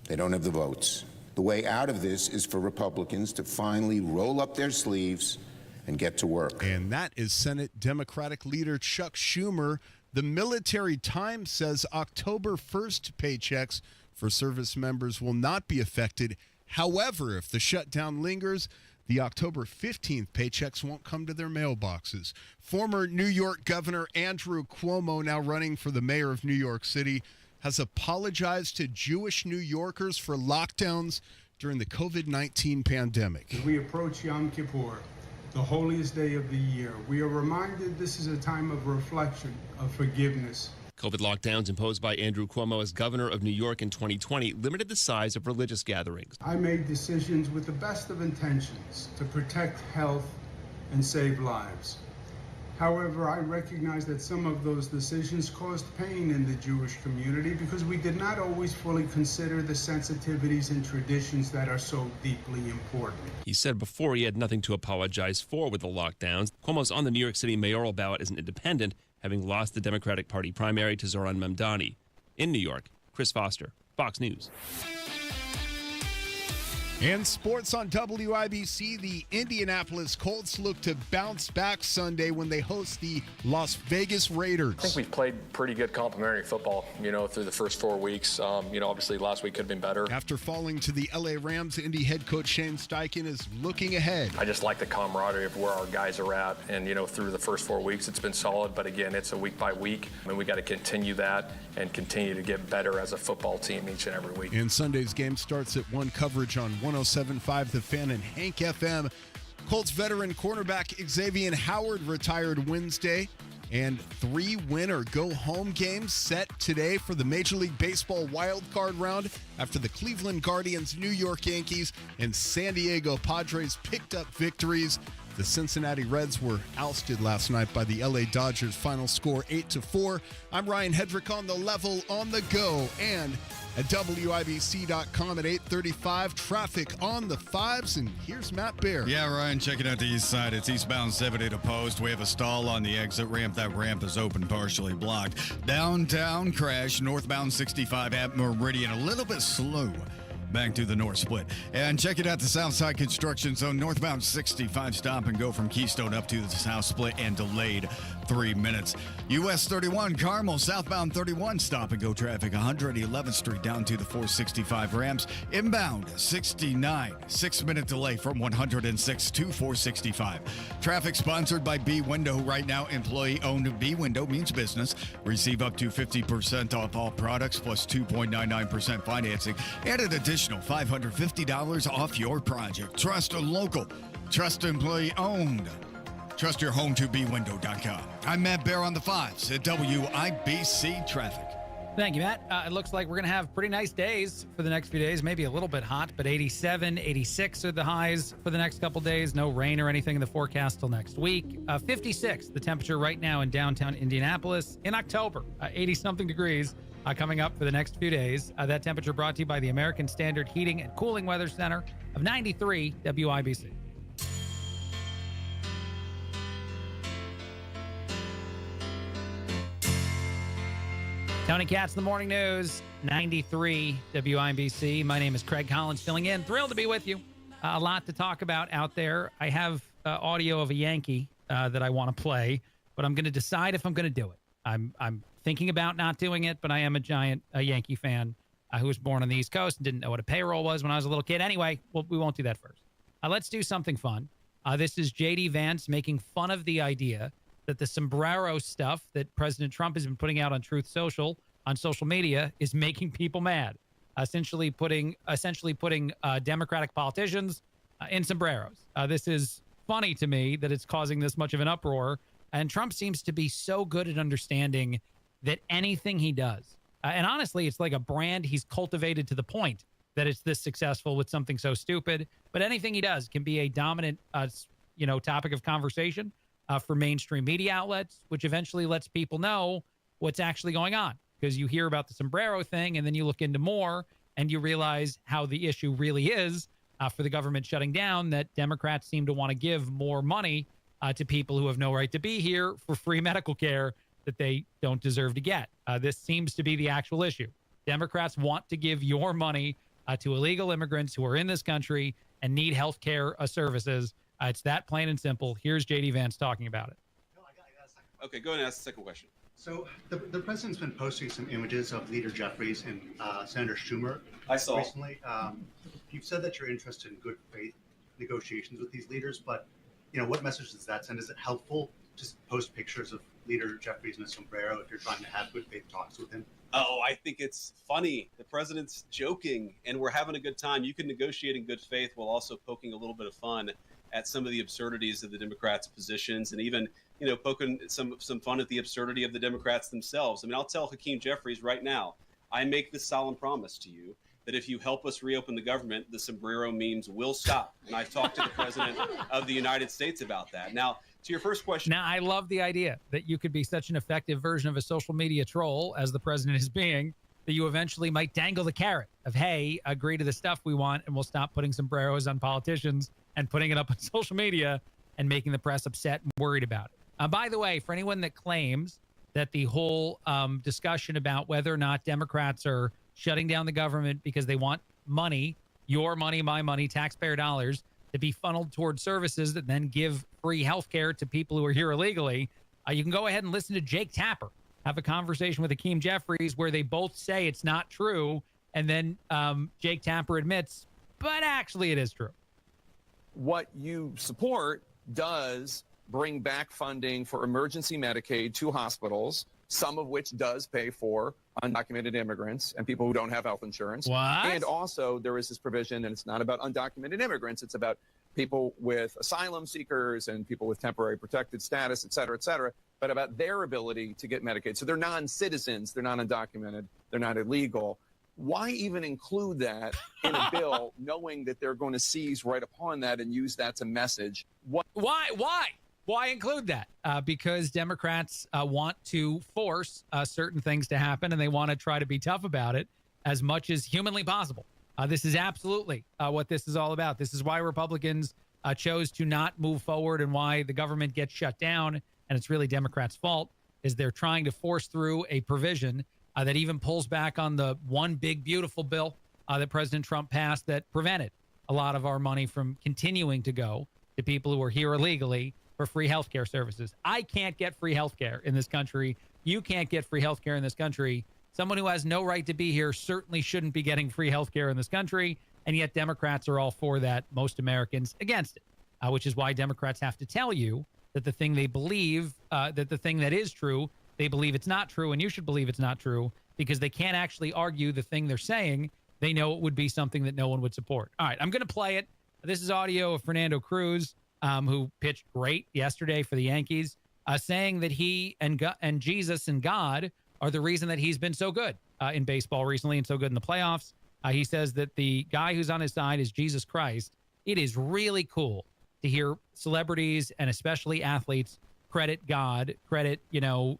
They don't have the votes. The way out of this is for Republicans to finally roll up their sleeves and get to work. And that is Senate Democratic leader Chuck Schumer. The Military Times says October 1st paychecks for service members will not be affected. However, if the shutdown lingers, the October 15th paychecks won't come to their mailboxes. Former New York Governor Andrew Cuomo, now running for the mayor of New York City, has apologized to Jewish New Yorkers for lockdowns during the COVID-19 pandemic. As we approach Yom Kippur, the holiest day of the year, we are reminded this is a time of reflection, of forgiveness. COVID lockdowns imposed by Andrew Cuomo as governor of New York in 2020 limited the size of religious gatherings. I made decisions with the best of intentions to protect health and save lives. However, I recognize that some of those decisions caused pain in the Jewish community because we did not always fully consider the sensitivities and traditions that are so deeply important. He said before he had nothing to apologize for with the lockdowns. Cuomo's on the New York City mayoral ballot as an independent, having lost the Democratic Party primary to Zohran Mamdani. In New York, Chris Foster, Fox News. And sports on WIBC, the Indianapolis Colts look to bounce back Sunday when they host the Las Vegas Raiders. I think we've played pretty good complementary football, through the first 4 weeks. Obviously last week could have been better. After falling to the LA Rams, Indy head coach Shane Steichen is looking ahead. I just like the camaraderie of where our guys are at. And, through the first 4 weeks, it's been solid. But again, it's a week by week. And we got to continue that and continue to get better as a football team each and every week. And Sunday's game starts at 1 coverage on 107.5 The Fan and Hank FM. Colts veteran cornerback Xavier Howard retired Wednesday, and 3 win-or-go-home games set today for the Major League Baseball wild card round after the Cleveland Guardians, New York Yankees, and San Diego Padres picked up victories. The Cincinnati Reds were ousted last night by the LA Dodgers. Final score 8-4. I'm Ryan Hedrick on the level, on the go, and at WIBC.com at 8:35. Traffic on the 5s, and here's Matt Bear. Yeah, Ryan, checking out the east side. It's eastbound 70 to Post. We have a stall on the exit ramp. That ramp is open, partially blocked. Downtown crash, northbound 65 at Meridian. A little bit slow back to the north split. And check it out, the south side construction zone, northbound 65 stop and go from Keystone up to the south split and delayed 3 minutes. US 31 Carmel, southbound 31 stop and go traffic 111th Street down to the 465 Rams. Inbound 69, 6-minute delay from 106 to 465. Traffic sponsored by B Window. Right now, employee owned. B Window means business. Receive up to 50% off all products plus 2.99% financing and an additional $550 off your project. Trust a local. Trust employee owned. Trust your home to bwindow.com. I'm Matt Bear on the 5s at WIBC Traffic. Thank you, Matt. It looks like we're going to have pretty nice days for the next few days. Maybe a little bit hot, but 87, 86 are the highs for the next couple days. No rain or anything in the forecast till next week. 56, the temperature right now in downtown Indianapolis in October. 80-something degrees coming up for the next few days. That temperature brought to you by the American Standard Heating and Cooling Weather Center of 93 WIBC. Tony Katz, the Morning News, 93 WIBC. My name is Craig Collins, filling in. Thrilled to be with you. A lot to talk about out there. I have audio of a Yankee that I want to play, but I'm going to decide if I'm going to do it. I'm thinking about not doing it, but I am a giant Yankee fan who was born on the East Coast and didn't know what a payroll was when I was a little kid. Anyway, we won't do that first. Let's do something fun. This is J.D. Vance making fun of the idea that the sombrero stuff that President Trump has been putting out on Truth Social, on social media, is making people mad. Essentially putting Democratic politicians in sombreros. This is funny to me that it's causing this much of an uproar. And Trump seems to be so good at understanding that anything he does, and honestly, it's like a brand he's cultivated to the point that it's this successful with something so stupid. But anything he does can be a dominant, topic of conversation for mainstream media outlets, which eventually lets people know what's actually going on. Because you hear about the sombrero thing, and then you look into more, and you realize how the issue really is for the government shutting down, that Democrats seem to want to give more money to people who have no right to be here for free medical care that they don't deserve to get. This seems to be the actual issue. Democrats want to give your money to illegal immigrants who are in this country and need health care services. It's that plain and simple. Here's J.D. Vance talking about it. Okay, go ahead and ask the second question. So the president's been posting some images of Leader Jeffries and Senator Schumer. I saw. Recently. You've said that you're interested in good faith negotiations with these leaders, but what message does that send? Is it helpful to post pictures of Leader Jeffries in a sombrero if you're trying to have good faith talks with him? Oh, I think it's funny. The president's joking, and we're having a good time. You can negotiate in good faith while also poking a little bit of fun at some of the absurdities of the Democrats' positions, and even poking some fun at the absurdity of the Democrats themselves. I mean, I'll tell Hakeem Jeffries right now, I make this solemn promise to you that if you help us reopen the government, the sombrero memes will stop. And I've talked to the president of the United States about that. Now, to your first question. Now, I love the idea that you could be such an effective version of a social media troll, as the president is being, that you eventually might dangle the carrot of, hey, agree to the stuff we want, and we'll stop putting sombreros on politicians and putting it up on social media and making the press upset and worried about it. By the way, for anyone that claims that the whole discussion about whether or not Democrats are shutting down the government because they want money, your money, my money, taxpayer dollars, to be funneled towards services that then give free health care to people who are here illegally, you can go ahead and listen to Jake Tapper have a conversation with Hakeem Jeffries where they both say it's not true, and then Jake Tapper admits, but actually it is true. What you support does bring back funding for emergency Medicaid to hospitals, some of which does pay for undocumented immigrants and people who don't have health insurance. What? And also there is this provision, and it's not about undocumented immigrants, it's about people with asylum seekers and people with temporary protected status, et cetera, but about their ability to get Medicaid. So they're non-citizens, they're not undocumented, they're not illegal. Why even include that in a bill knowing that they're going to seize right upon that and use that to message? Why include that? Because Democrats want to force certain things to happen, and they want to try to be tough about it as much as humanly possible. This is absolutely what this is all about. This is why Republicans chose to not move forward and why the government gets shut down. And it's really Democrats' fault, is they're trying to force through a provision that even pulls back on the one big, beautiful bill that President Trump passed that prevented a lot of our money from continuing to go to people who are here illegally for free health care services. I can't get free health care in this country. You can't get free health care in this country. Someone who has no right to be here certainly shouldn't be getting free health care in this country. And yet Democrats are all for that, most Americans against it, which is why Democrats have to tell you that the thing they believe, that the thing that is true, they believe it's not true, and you should believe it's not true, because they can't actually argue the thing they're saying. They know it would be something that no one would support. All right, I'm going to play it. This is audio of Fernando Cruz, who pitched great yesterday for the Yankees, saying that he and Jesus and God are the reason that he's been so good in baseball recently and so good in the playoffs. He says that the guy who's on his side is Jesus Christ. It is really cool to hear celebrities and especially athletes credit God, credit,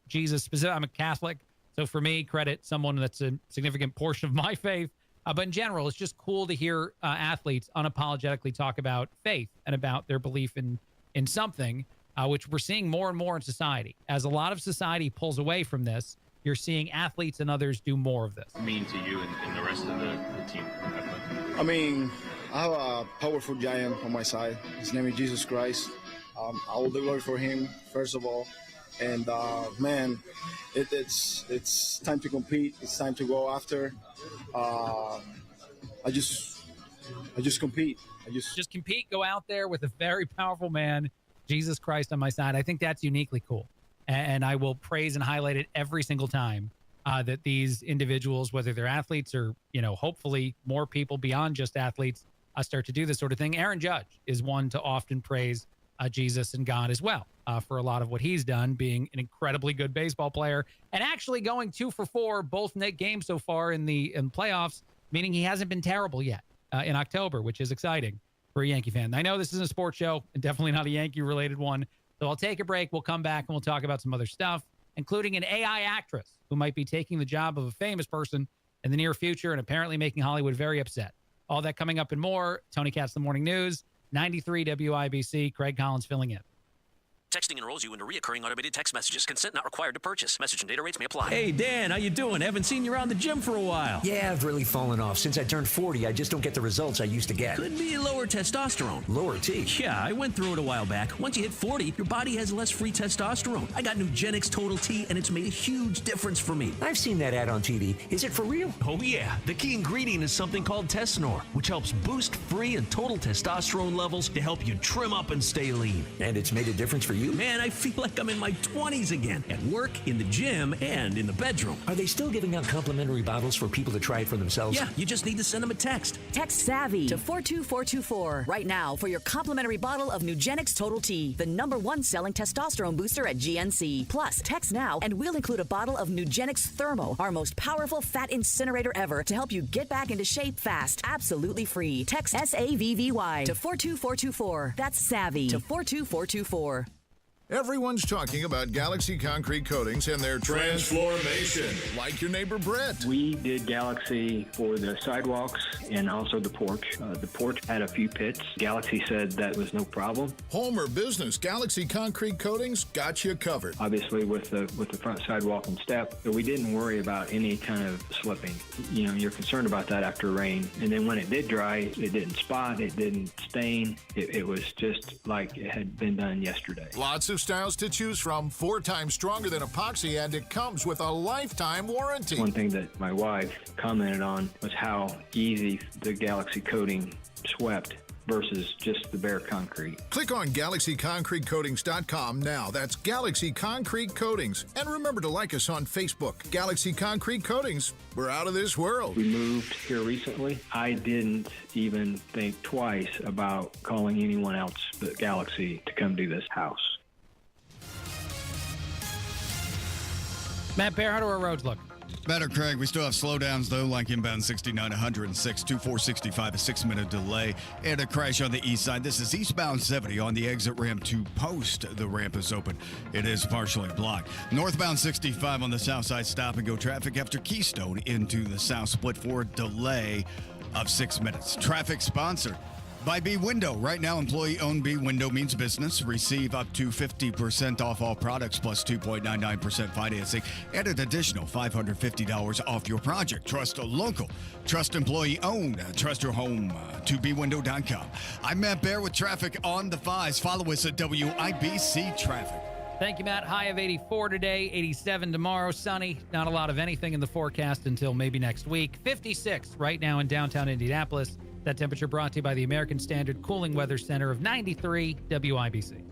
Jesus. I'm a Catholic, so for me, credit someone that's a significant portion of my faith. But in general, it's just cool to hear athletes unapologetically talk about faith and about their belief in something, which we're seeing more and more in society. As a lot of society pulls away from this, you're seeing athletes and others do more of this. Mean to you and the rest of the team? I mean, I have a powerful giant on my side. His name is Jesus Christ. I will do glory for him, first of all. And man, it's time to compete. It's time to go after. I just compete. Just compete. Go out there with a very powerful man, Jesus Christ, on my side. I think that's uniquely cool, and I will praise and highlight it every single time that these individuals, whether they're athletes or hopefully more people beyond just athletes, start to do this sort of thing. Aaron Judge is one to often praise Jesus and God as well for a lot of what he's done, being an incredibly good baseball player and actually going 2 for 4 both net games so far in playoffs, meaning he hasn't been terrible yet in October, which is exciting for a Yankee fan. I know this isn't a sports show and definitely not a Yankee related one, so I'll take a break. We'll come back and we'll talk about some other stuff, including an AI actress who might be taking the job of a famous person in the near future and apparently making Hollywood very upset. All that coming up and more. Tony Katz, The Morning News, 93 WIBC. Craig Collins filling in. Texting enrolls you into recurring automated text messages. Consent not required to purchase. Message and data rates may apply. Hey, Dan, how you doing? Haven't seen you around the gym for a while. Yeah, I've really fallen off. Since I turned 40, I just don't get the results I used to get. Could be lower testosterone. Lower T? Yeah, I went through it a while back. Once you hit 40, your body has less free testosterone. I got Nugenix Total T, and it's made a huge difference for me. I've seen that ad on TV. Is it for real? Oh, yeah. The key ingredient is something called Tesnor, which helps boost free and total testosterone levels to help you trim up and stay lean. And it's made a difference for you? Man, I feel like I'm in my 20s again, at work, in the gym, and in the bedroom. Are they still giving out complimentary bottles for people to try it for themselves? Yeah, you just need to send them a text. Text SAVVY to 42424 right now for your complimentary bottle of Nugenix Total T, the #1 selling testosterone booster at GNC. Plus, text now and we'll include a bottle of Nugenix Thermo, our most powerful fat incinerator ever, to help you get back into shape fast, absolutely free. Text SAVVY to 42424. That's SAVVY to 42424. Everyone's talking about Galaxy Concrete Coatings and their transformation, like your neighbor Brett. We did Galaxy for the sidewalks and also the porch. The porch had a few pits. Galaxy said that was no problem. Home or business, Galaxy Concrete Coatings got you covered. Obviously with the front sidewalk and step, but we didn't worry about any kind of slipping. You know, you're concerned about that after rain. And then when it did dry, it didn't spot, it didn't stain. It was just like it had been done yesterday. Lots of styles to choose from, 4 times stronger than epoxy, and it comes with a lifetime warranty. One thing that my wife commented on was how easy the Galaxy coating swept versus just the bare concrete. Click on GalaxyConcreteCoatings.com now. That's Galaxy Concrete Coatings. And remember to like us on Facebook. Galaxy Concrete Coatings. We're out of this world. We moved here recently. I didn't even think twice about calling anyone else but Galaxy to come do this house. Matt Bear, how do our roads look? Better, Craig. We still have slowdowns, though, like inbound 69, 106, 2465, a 6-minute delay, and a crash on the east side. This is eastbound 70 on the exit ramp to Post. The ramp is open. It is partially blocked. Northbound 65 on the south side, stop-and-go traffic after Keystone into the south split for a delay of 6 minutes. Traffic sponsored by B Window. Right now, employee-owned B Window means business. Receive up to 50% off all products plus 2.99% financing and an additional $550 off your project. Trust a local. Trust employee-owned. Trust your home to bwindow.com. I'm Matt Bear with traffic on the 5s. Follow us at WIBC Traffic. Thank you, Matt. High of 84 today, 87 tomorrow. Sunny. Not a lot of anything in the forecast until maybe next week. 56 right now in downtown Indianapolis. That temperature brought to you by the American Standard Cooling Weather Center of 93 WIBC.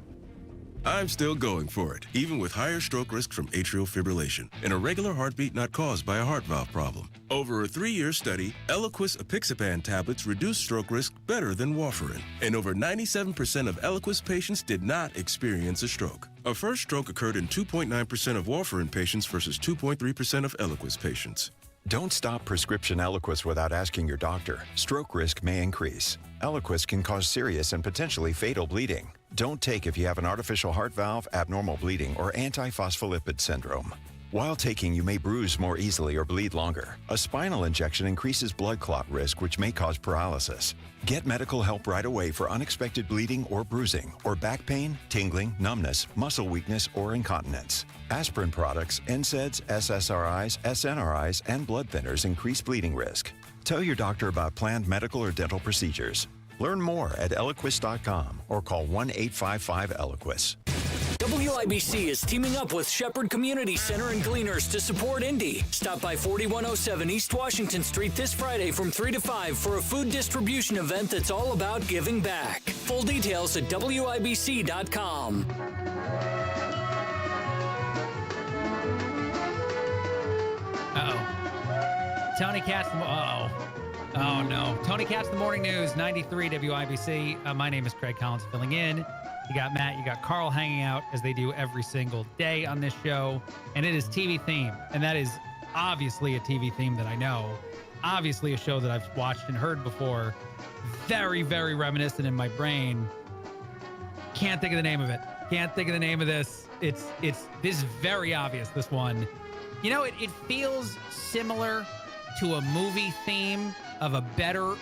I'm still going for it, even with higher stroke risk from atrial fibrillation, an irregular heartbeat not caused by a heart valve problem. Over a 3-year study, Eliquis apixaban tablets reduced stroke risk better than warfarin, and over 97% of Eliquis patients did not experience a stroke. A first stroke occurred in 2.9% of warfarin patients versus 2.3% of Eliquis patients. Don't stop prescription Eliquis without asking your doctor. Stroke risk may increase. Eliquis can cause serious and potentially fatal bleeding. Don't take if you have an artificial heart valve, abnormal bleeding, or antiphospholipid syndrome. While taking, you may bruise more easily or bleed longer. A spinal injection increases blood clot risk, which may cause paralysis. Get medical help right away for unexpected bleeding or bruising, or back pain, tingling, numbness, muscle weakness, or incontinence. Aspirin products, NSAIDs, SSRIs, SNRIs, and blood thinners increase bleeding risk. Tell your doctor about planned medical or dental procedures. Learn more at Eliquis.com or call 1-855-ELIQUIS. WIBC is teaming up with Shepherd Community Center and Gleaners to support Indy. Stop by 4107 East Washington Street this Friday from 3 to 5 for a food distribution event that's all about giving back. Full details at WIBC.com. Tony Katz. Oh, no. Tony Katz, the Morning News, 93 WIBC. My name is Craig Collins, filling in. You got Matt, you got Carl hanging out, as they do every single day on this show. And it is TV theme. And that is obviously a TV theme that I know. Obviously a show that I've watched and heard before. Very, very reminiscent in my brain. Can't think of the name of it. Can't think of the name of this. This is very obvious, this one. You know, it feels similar to a movie theme of a better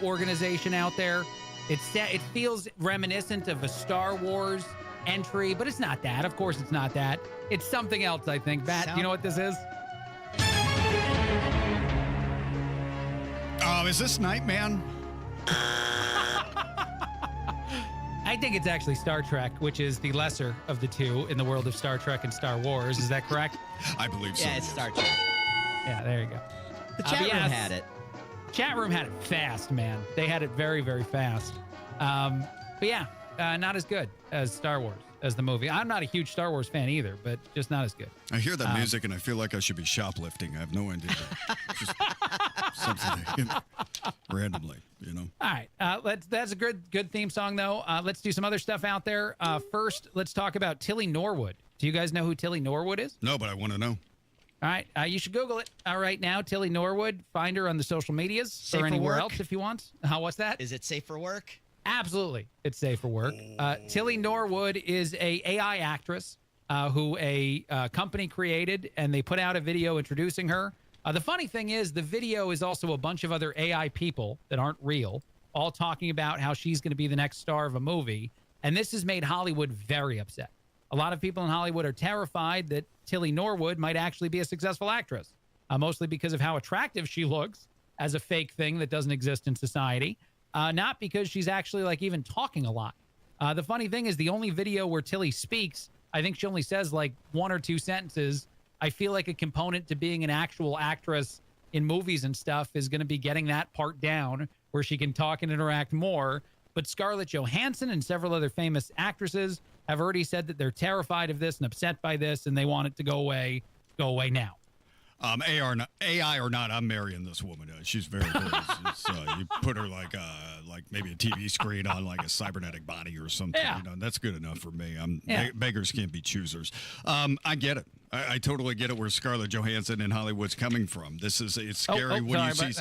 organization out there. It feels reminiscent of a Star Wars entry, but it's not that. Of course it's not that. It's something else, I think. Matt, do you know what this is? Oh, is this Nightman? I think it's actually Star Trek, which is the lesser of the two in the world of Star Trek and Star Wars. Is that correct? I believe so. Yeah, it's Star Trek. Yeah, there you go. The chat room had it. Chat room had it fast, man. They had it very, very fast. But yeah, not as good as Star Wars, as the movie. I'm not a huge Star Wars fan either, but just not as good. I hear that music and I feel like I should be shoplifting. I have no idea. Just something randomly, you know. All right, that's a good theme song, though. Let's do some other stuff out there. First, let's talk about Tilly Norwood. Do you guys know who Tilly Norwood is? No, but I want to know. All right, you should Google it. All right, now, Tilly Norwood. Find her on the social medias Safe or anywhere for work? else if you want. What's that? Is it safe for work? Absolutely, it's safe for work. Tilly Norwood is a AI actress who a company created, and they put out a video introducing her. The funny thing is, the video is also a bunch of other AI people that aren't real, all talking about how she's going to be the next star of a movie, and this has made Hollywood very upset. A lot of people in Hollywood are terrified that Tilly Norwood might actually be a successful actress, mostly because of how attractive she looks as a fake thing that doesn't exist in society. Not because she's actually like even talking a lot. The funny thing is the only video where Tilly speaks, I think she only says like one or two sentences. I feel like a component to being an actual actress in movies and stuff is going to be getting that part down where she can talk and interact more. But Scarlett Johansson and several other famous actresses have already said that they're terrified of this and upset by this, and they want it to go away now. AI or not, I'm marrying this woman. She's very good. You put her like maybe a TV screen on like a cybernetic body or something. Yeah. You know, that's good enough for me. Beggars can't be choosers. I get it. I totally get it where Scarlett Johansson in Hollywood's coming from. It's scary when you see.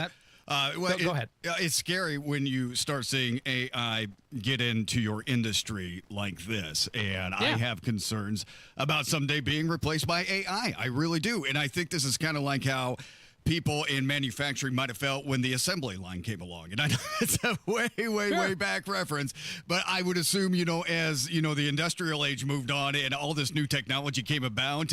Go ahead. It's scary when you start seeing AI get into your industry like this. And I have concerns about someday being replaced by AI. I really do. And I think this is kind of like how people in manufacturing might have felt when the assembly line came along. And I know it's a way back reference, but I would assume, as, the industrial age moved on and all this new technology came about,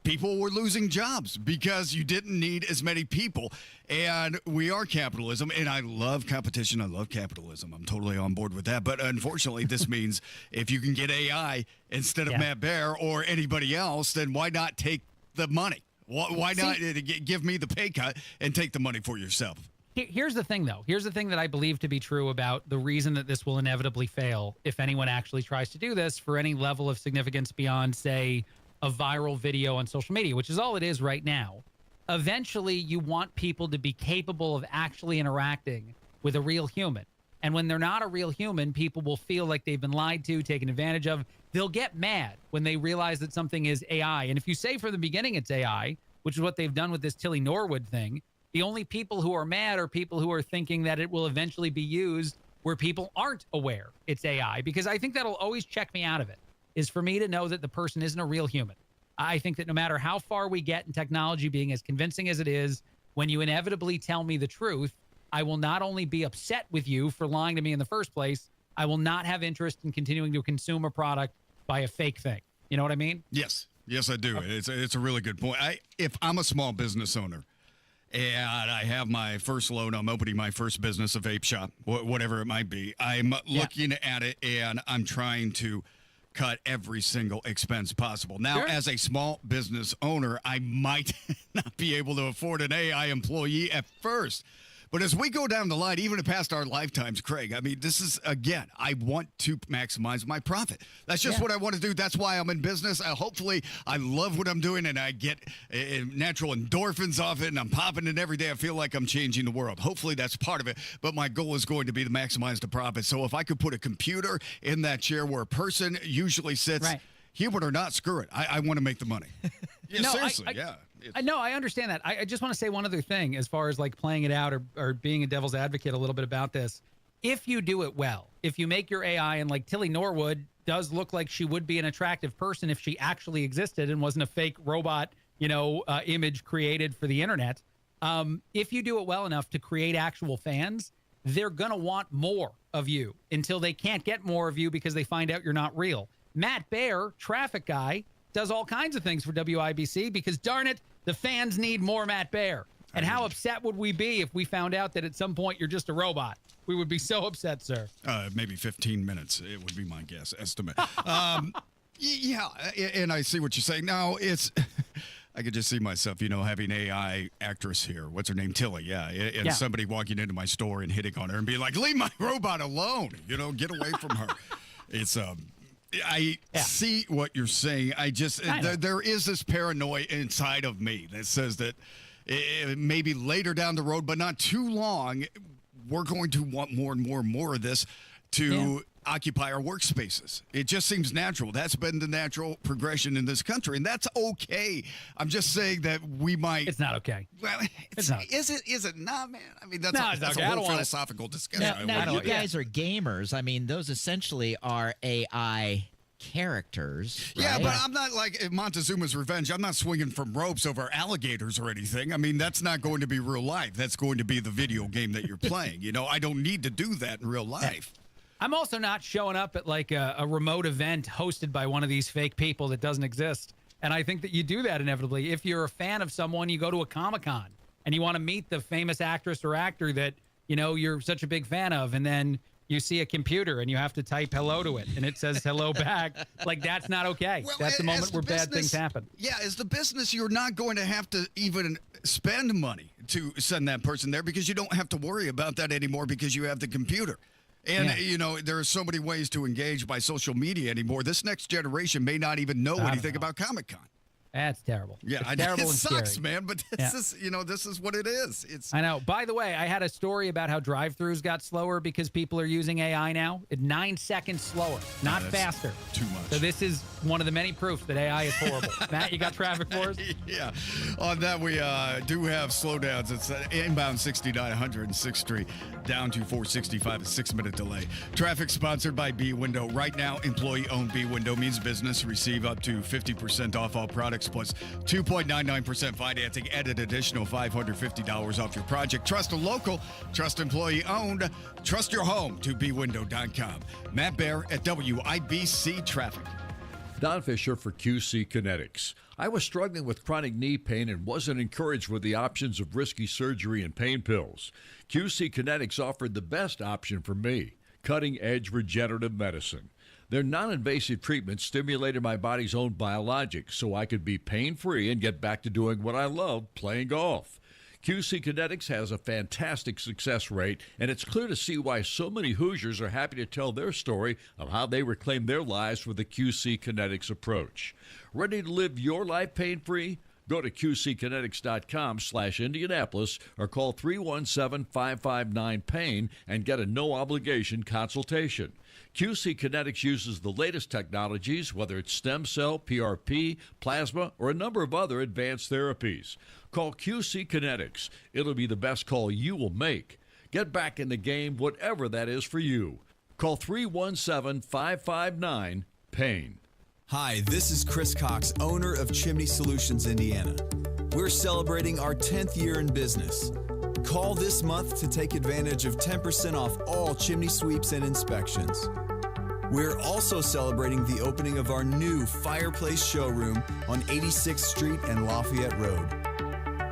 people were losing jobs because you didn't need as many people. And we are capitalism, and I love competition. I love capitalism. I'm totally on board with that. But unfortunately, this means if you can get AI instead of Matt Baer or anybody else, then why not take the money? Why not give me the pay cut and take the money for yourself? Here's the thing, though. Here's the thing that I believe to be true about the reason that this will inevitably fail if anyone actually tries to do this for any level of significance beyond, say, a viral video on social media, which is all it is right now. Eventually, you want people to be capable of actually interacting with a real human. And when they're not a real human, people will feel like they've been lied to, taken advantage of. They'll get mad when they realize that something is AI. And if you say from the beginning it's AI, which is what they've done with this Tilly Norwood thing, the only people who are mad are people who are thinking that it will eventually be used where people aren't aware it's AI. Because I think that'll always check me out of it, is for me to know that the person isn't a real human. I think that no matter how far we get in technology being as convincing as it is, when you inevitably tell me the truth, I will not only be upset with you for lying to me in the first place, I will not have interest in continuing to consume a product by a fake thing. You know what I mean? Yes, I do. Okay. It's a really good point. If I'm a small business owner and I have my first loan, I'm opening my first business, a vape shop, whatever it might be, I'm looking at it and I'm trying to cut every single expense possible. Now, as a small business owner, I might not be able to afford an AI employee at first. But as we go down the line, even past our lifetimes, Craig, I mean, this is, again, I want to maximize my profit. That's just what I want to do. That's why I'm in business. Hopefully, I love what I'm doing, and I get natural endorphins off it, and I'm popping it every day. I feel like I'm changing the world. Hopefully, that's part of it. But my goal is going to be to maximize the profit. So if I could put a computer in that chair where a person usually sits, human or not, screw it. I want to make the money. Seriously. No, I understand that. I just want to say one other thing as far as like playing it out or being a devil's advocate a little bit about this. If you do it well, if you make your AI, and like Tilly Norwood does look like she would be an attractive person if she actually existed and wasn't a fake robot, image created for the internet. If you do it well enough to create actual fans, they're going to want more of you until they can't get more of you because they find out you're not real. Matt Baer, traffic guy, does all kinds of things for WIBC because, darn it, the fans need more Matt Baer. And how upset would we be if we found out that at some point you're just a robot? We would be so upset, sir. Maybe 15 minutes. It would be my guess estimate. Yeah, and I see what you're saying. Now, I could just see myself, having AI actress here. What's her name? Tilly, yeah. And somebody walking into my store and hitting on her and being like, leave my robot alone. Get away from her. It's, I see what you're saying. There is this paranoia inside of me that says that maybe later down the road, but not too long, we're going to want more and more and more of this to occupy our workspaces. It just seems natural. That's been the natural progression in this country, and that's okay. I'm just saying that we might. It's not okay. Well, it's not. Is it not, man? I mean, that's okay. a whole philosophical discussion. Now you guys are gamers. I mean, those essentially are AI characters. Right? Yeah, but I'm not like Montezuma's Revenge. I'm not swinging from ropes over alligators or anything. I mean, that's not going to be real life. That's going to be the video game that you're playing. I don't need to do that in real life. I'm also not showing up at like a remote event hosted by one of these fake people that doesn't exist. And I think that you do that inevitably. If you're a fan of someone, you go to a Comic-Con and you want to meet the famous actress or actor that, you're such a big fan of. And then you see a computer and you have to type hello to it and it says hello back. Like, that's not okay. Well, that's the moment where bad things happen. Yeah, as the business, you're not going to have to even spend money to send that person there because you don't have to worry about that anymore because you have the computer. And, there are so many ways to engage by social media anymore. This next generation may not even know anything about Comic-Con. That's terrible. Yeah, it's terrible it and sucks, scary. man. But this is what it is. I know. By the way, I had a story about how drive-thrus got slower because people are using AI now. 9 seconds slower, not faster. Too much. So this is one of the many proofs that AI is horrible. Matt, you got traffic for us? Yeah. On that, we do have slowdowns. It's inbound 69 106th Street, down to 465, a 6-minute delay. Traffic sponsored by B-Window. Right now, employee-owned B-Window means business receive up to 50% off all products plus 2.99% financing and an additional $550 off your project. Trust a local, trust employee-owned, trust your home to bwindow.com. Matt Baer at WIBC Traffic. Don Fisher for QC Kinetics. I was struggling with chronic knee pain and wasn't encouraged with the options of risky surgery and pain pills. QC Kinetics offered the best option for me, cutting-edge regenerative medicine. Their non-invasive treatment stimulated my body's own biologics so I could be pain-free and get back to doing what I love, playing golf. QC Kinetics has a fantastic success rate, and it's clear to see why so many Hoosiers are happy to tell their story of how they reclaimed their lives with the QC Kinetics approach. Ready to live your life pain-free? Go to qckinetics.com/Indianapolis or call 317-559-PAIN and get a no-obligation consultation. QC Kinetics uses the latest technologies, whether it's stem cell, PRP, plasma, or a number of other advanced therapies. Call QC Kinetics. It'll be the best call you will make. Get back in the game, whatever that is for you. Call 317-559-PAIN. Hi, this is Chris Cox, owner of Chimney Solutions, Indiana. We're celebrating our 10th year in business. Call this month to take advantage of 10% off all chimney sweeps and inspections. We're also celebrating the opening of our new fireplace showroom on 86th Street and Lafayette Road.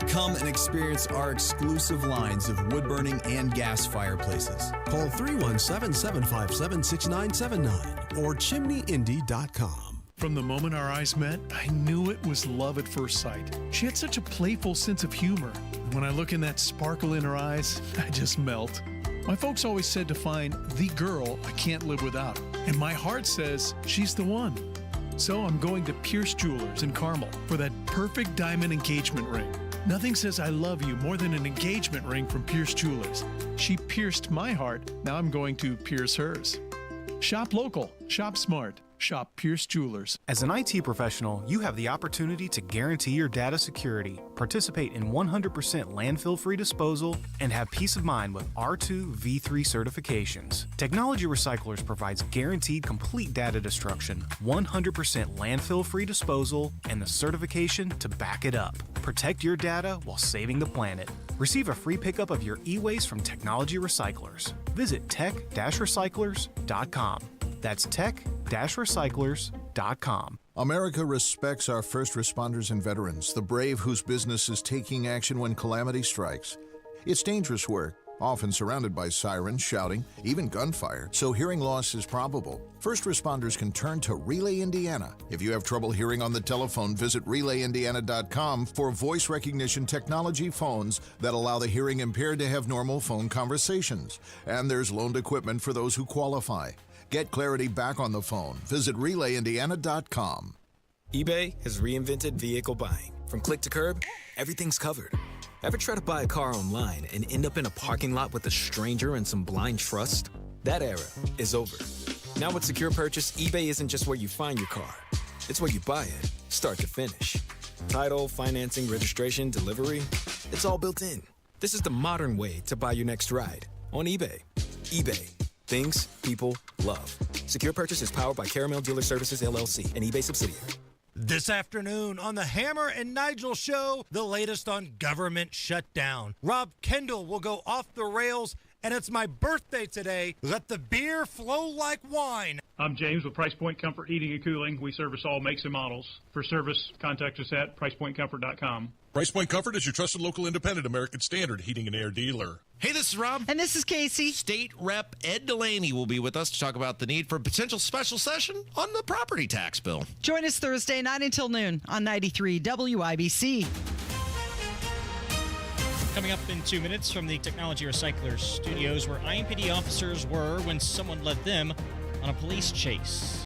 Come and experience our exclusive lines of wood-burning and gas fireplaces. Call 317-757-6979 or chimneyindy.com. From the moment our eyes met, I knew it was love at first sight. She had such a playful sense of humor. And when I look in that sparkle in her eyes, I just melt. My folks always said to find the girl I can't live without. And my heart says she's the one. So I'm going to Pierce Jewelers in Carmel for that perfect diamond engagement ring. Nothing says I love you more than an engagement ring from Pierce Jewelers. She pierced my heart. Now I'm going to pierce hers. Shop local. Shop smart. Shop Pierce Jewelers. As an IT professional, you have the opportunity to guarantee your data security, participate in 100% landfill-free disposal, and have peace of mind with R2 V3 certifications. Technology Recyclers provides guaranteed complete data destruction, 100% landfill-free disposal, and the certification to back it up. Protect your data while saving the planet. Receive a free pickup of your e-waste from Technology Recyclers. Visit tech-recyclers.com. That's tech-recyclers.com. eBay-recyclers.com. America respects our first responders and veterans, the brave whose business is taking action when calamity strikes. It's dangerous work, often surrounded by sirens, shouting, even gunfire, so hearing loss is probable. First responders can turn to Relay Indiana. If you have trouble hearing on the telephone, visit RelayIndiana.com for voice recognition technology phones that allow the hearing impaired to have normal phone conversations. And there's loaned equipment for those who qualify. Get clarity back on the phone. Visit RelayIndiana.com. eBay has reinvented vehicle buying. From click to curb, everything's covered. Ever try to buy a car online and end up in a parking lot with a stranger and some blind trust? That era is over. Now with Secure Purchase, eBay isn't just where you find your car. It's where you buy it, start to finish. Title, financing, registration, delivery, it's all built in. This is the modern way to buy your next ride on eBay. eBay. Things people love. Secure Purchase is powered by Caramel Dealer Services, LLC, an eBay subsidiary. This afternoon on the Hammer and Nigel Show, the latest on government shutdown. Rob Kendall will go off the rails, and it's my birthday today. Let the beer flow like wine. I'm James with Price Point Comfort Heating and Cooling. We service all makes and models. For service, contact us at pricepointcomfort.com. Price Point Comfort is your trusted local independent American Standard heating and air dealer. Hey, this is Rob. And this is Casey. State Rep Ed Delaney will be with us to talk about the need for a potential special session on the property tax bill. Join us Thursday, 9 until noon on 93 WIBC. Coming up in 2 minutes from the Technology Recyclers studios, where IMPD officers were when someone led them on a police chase.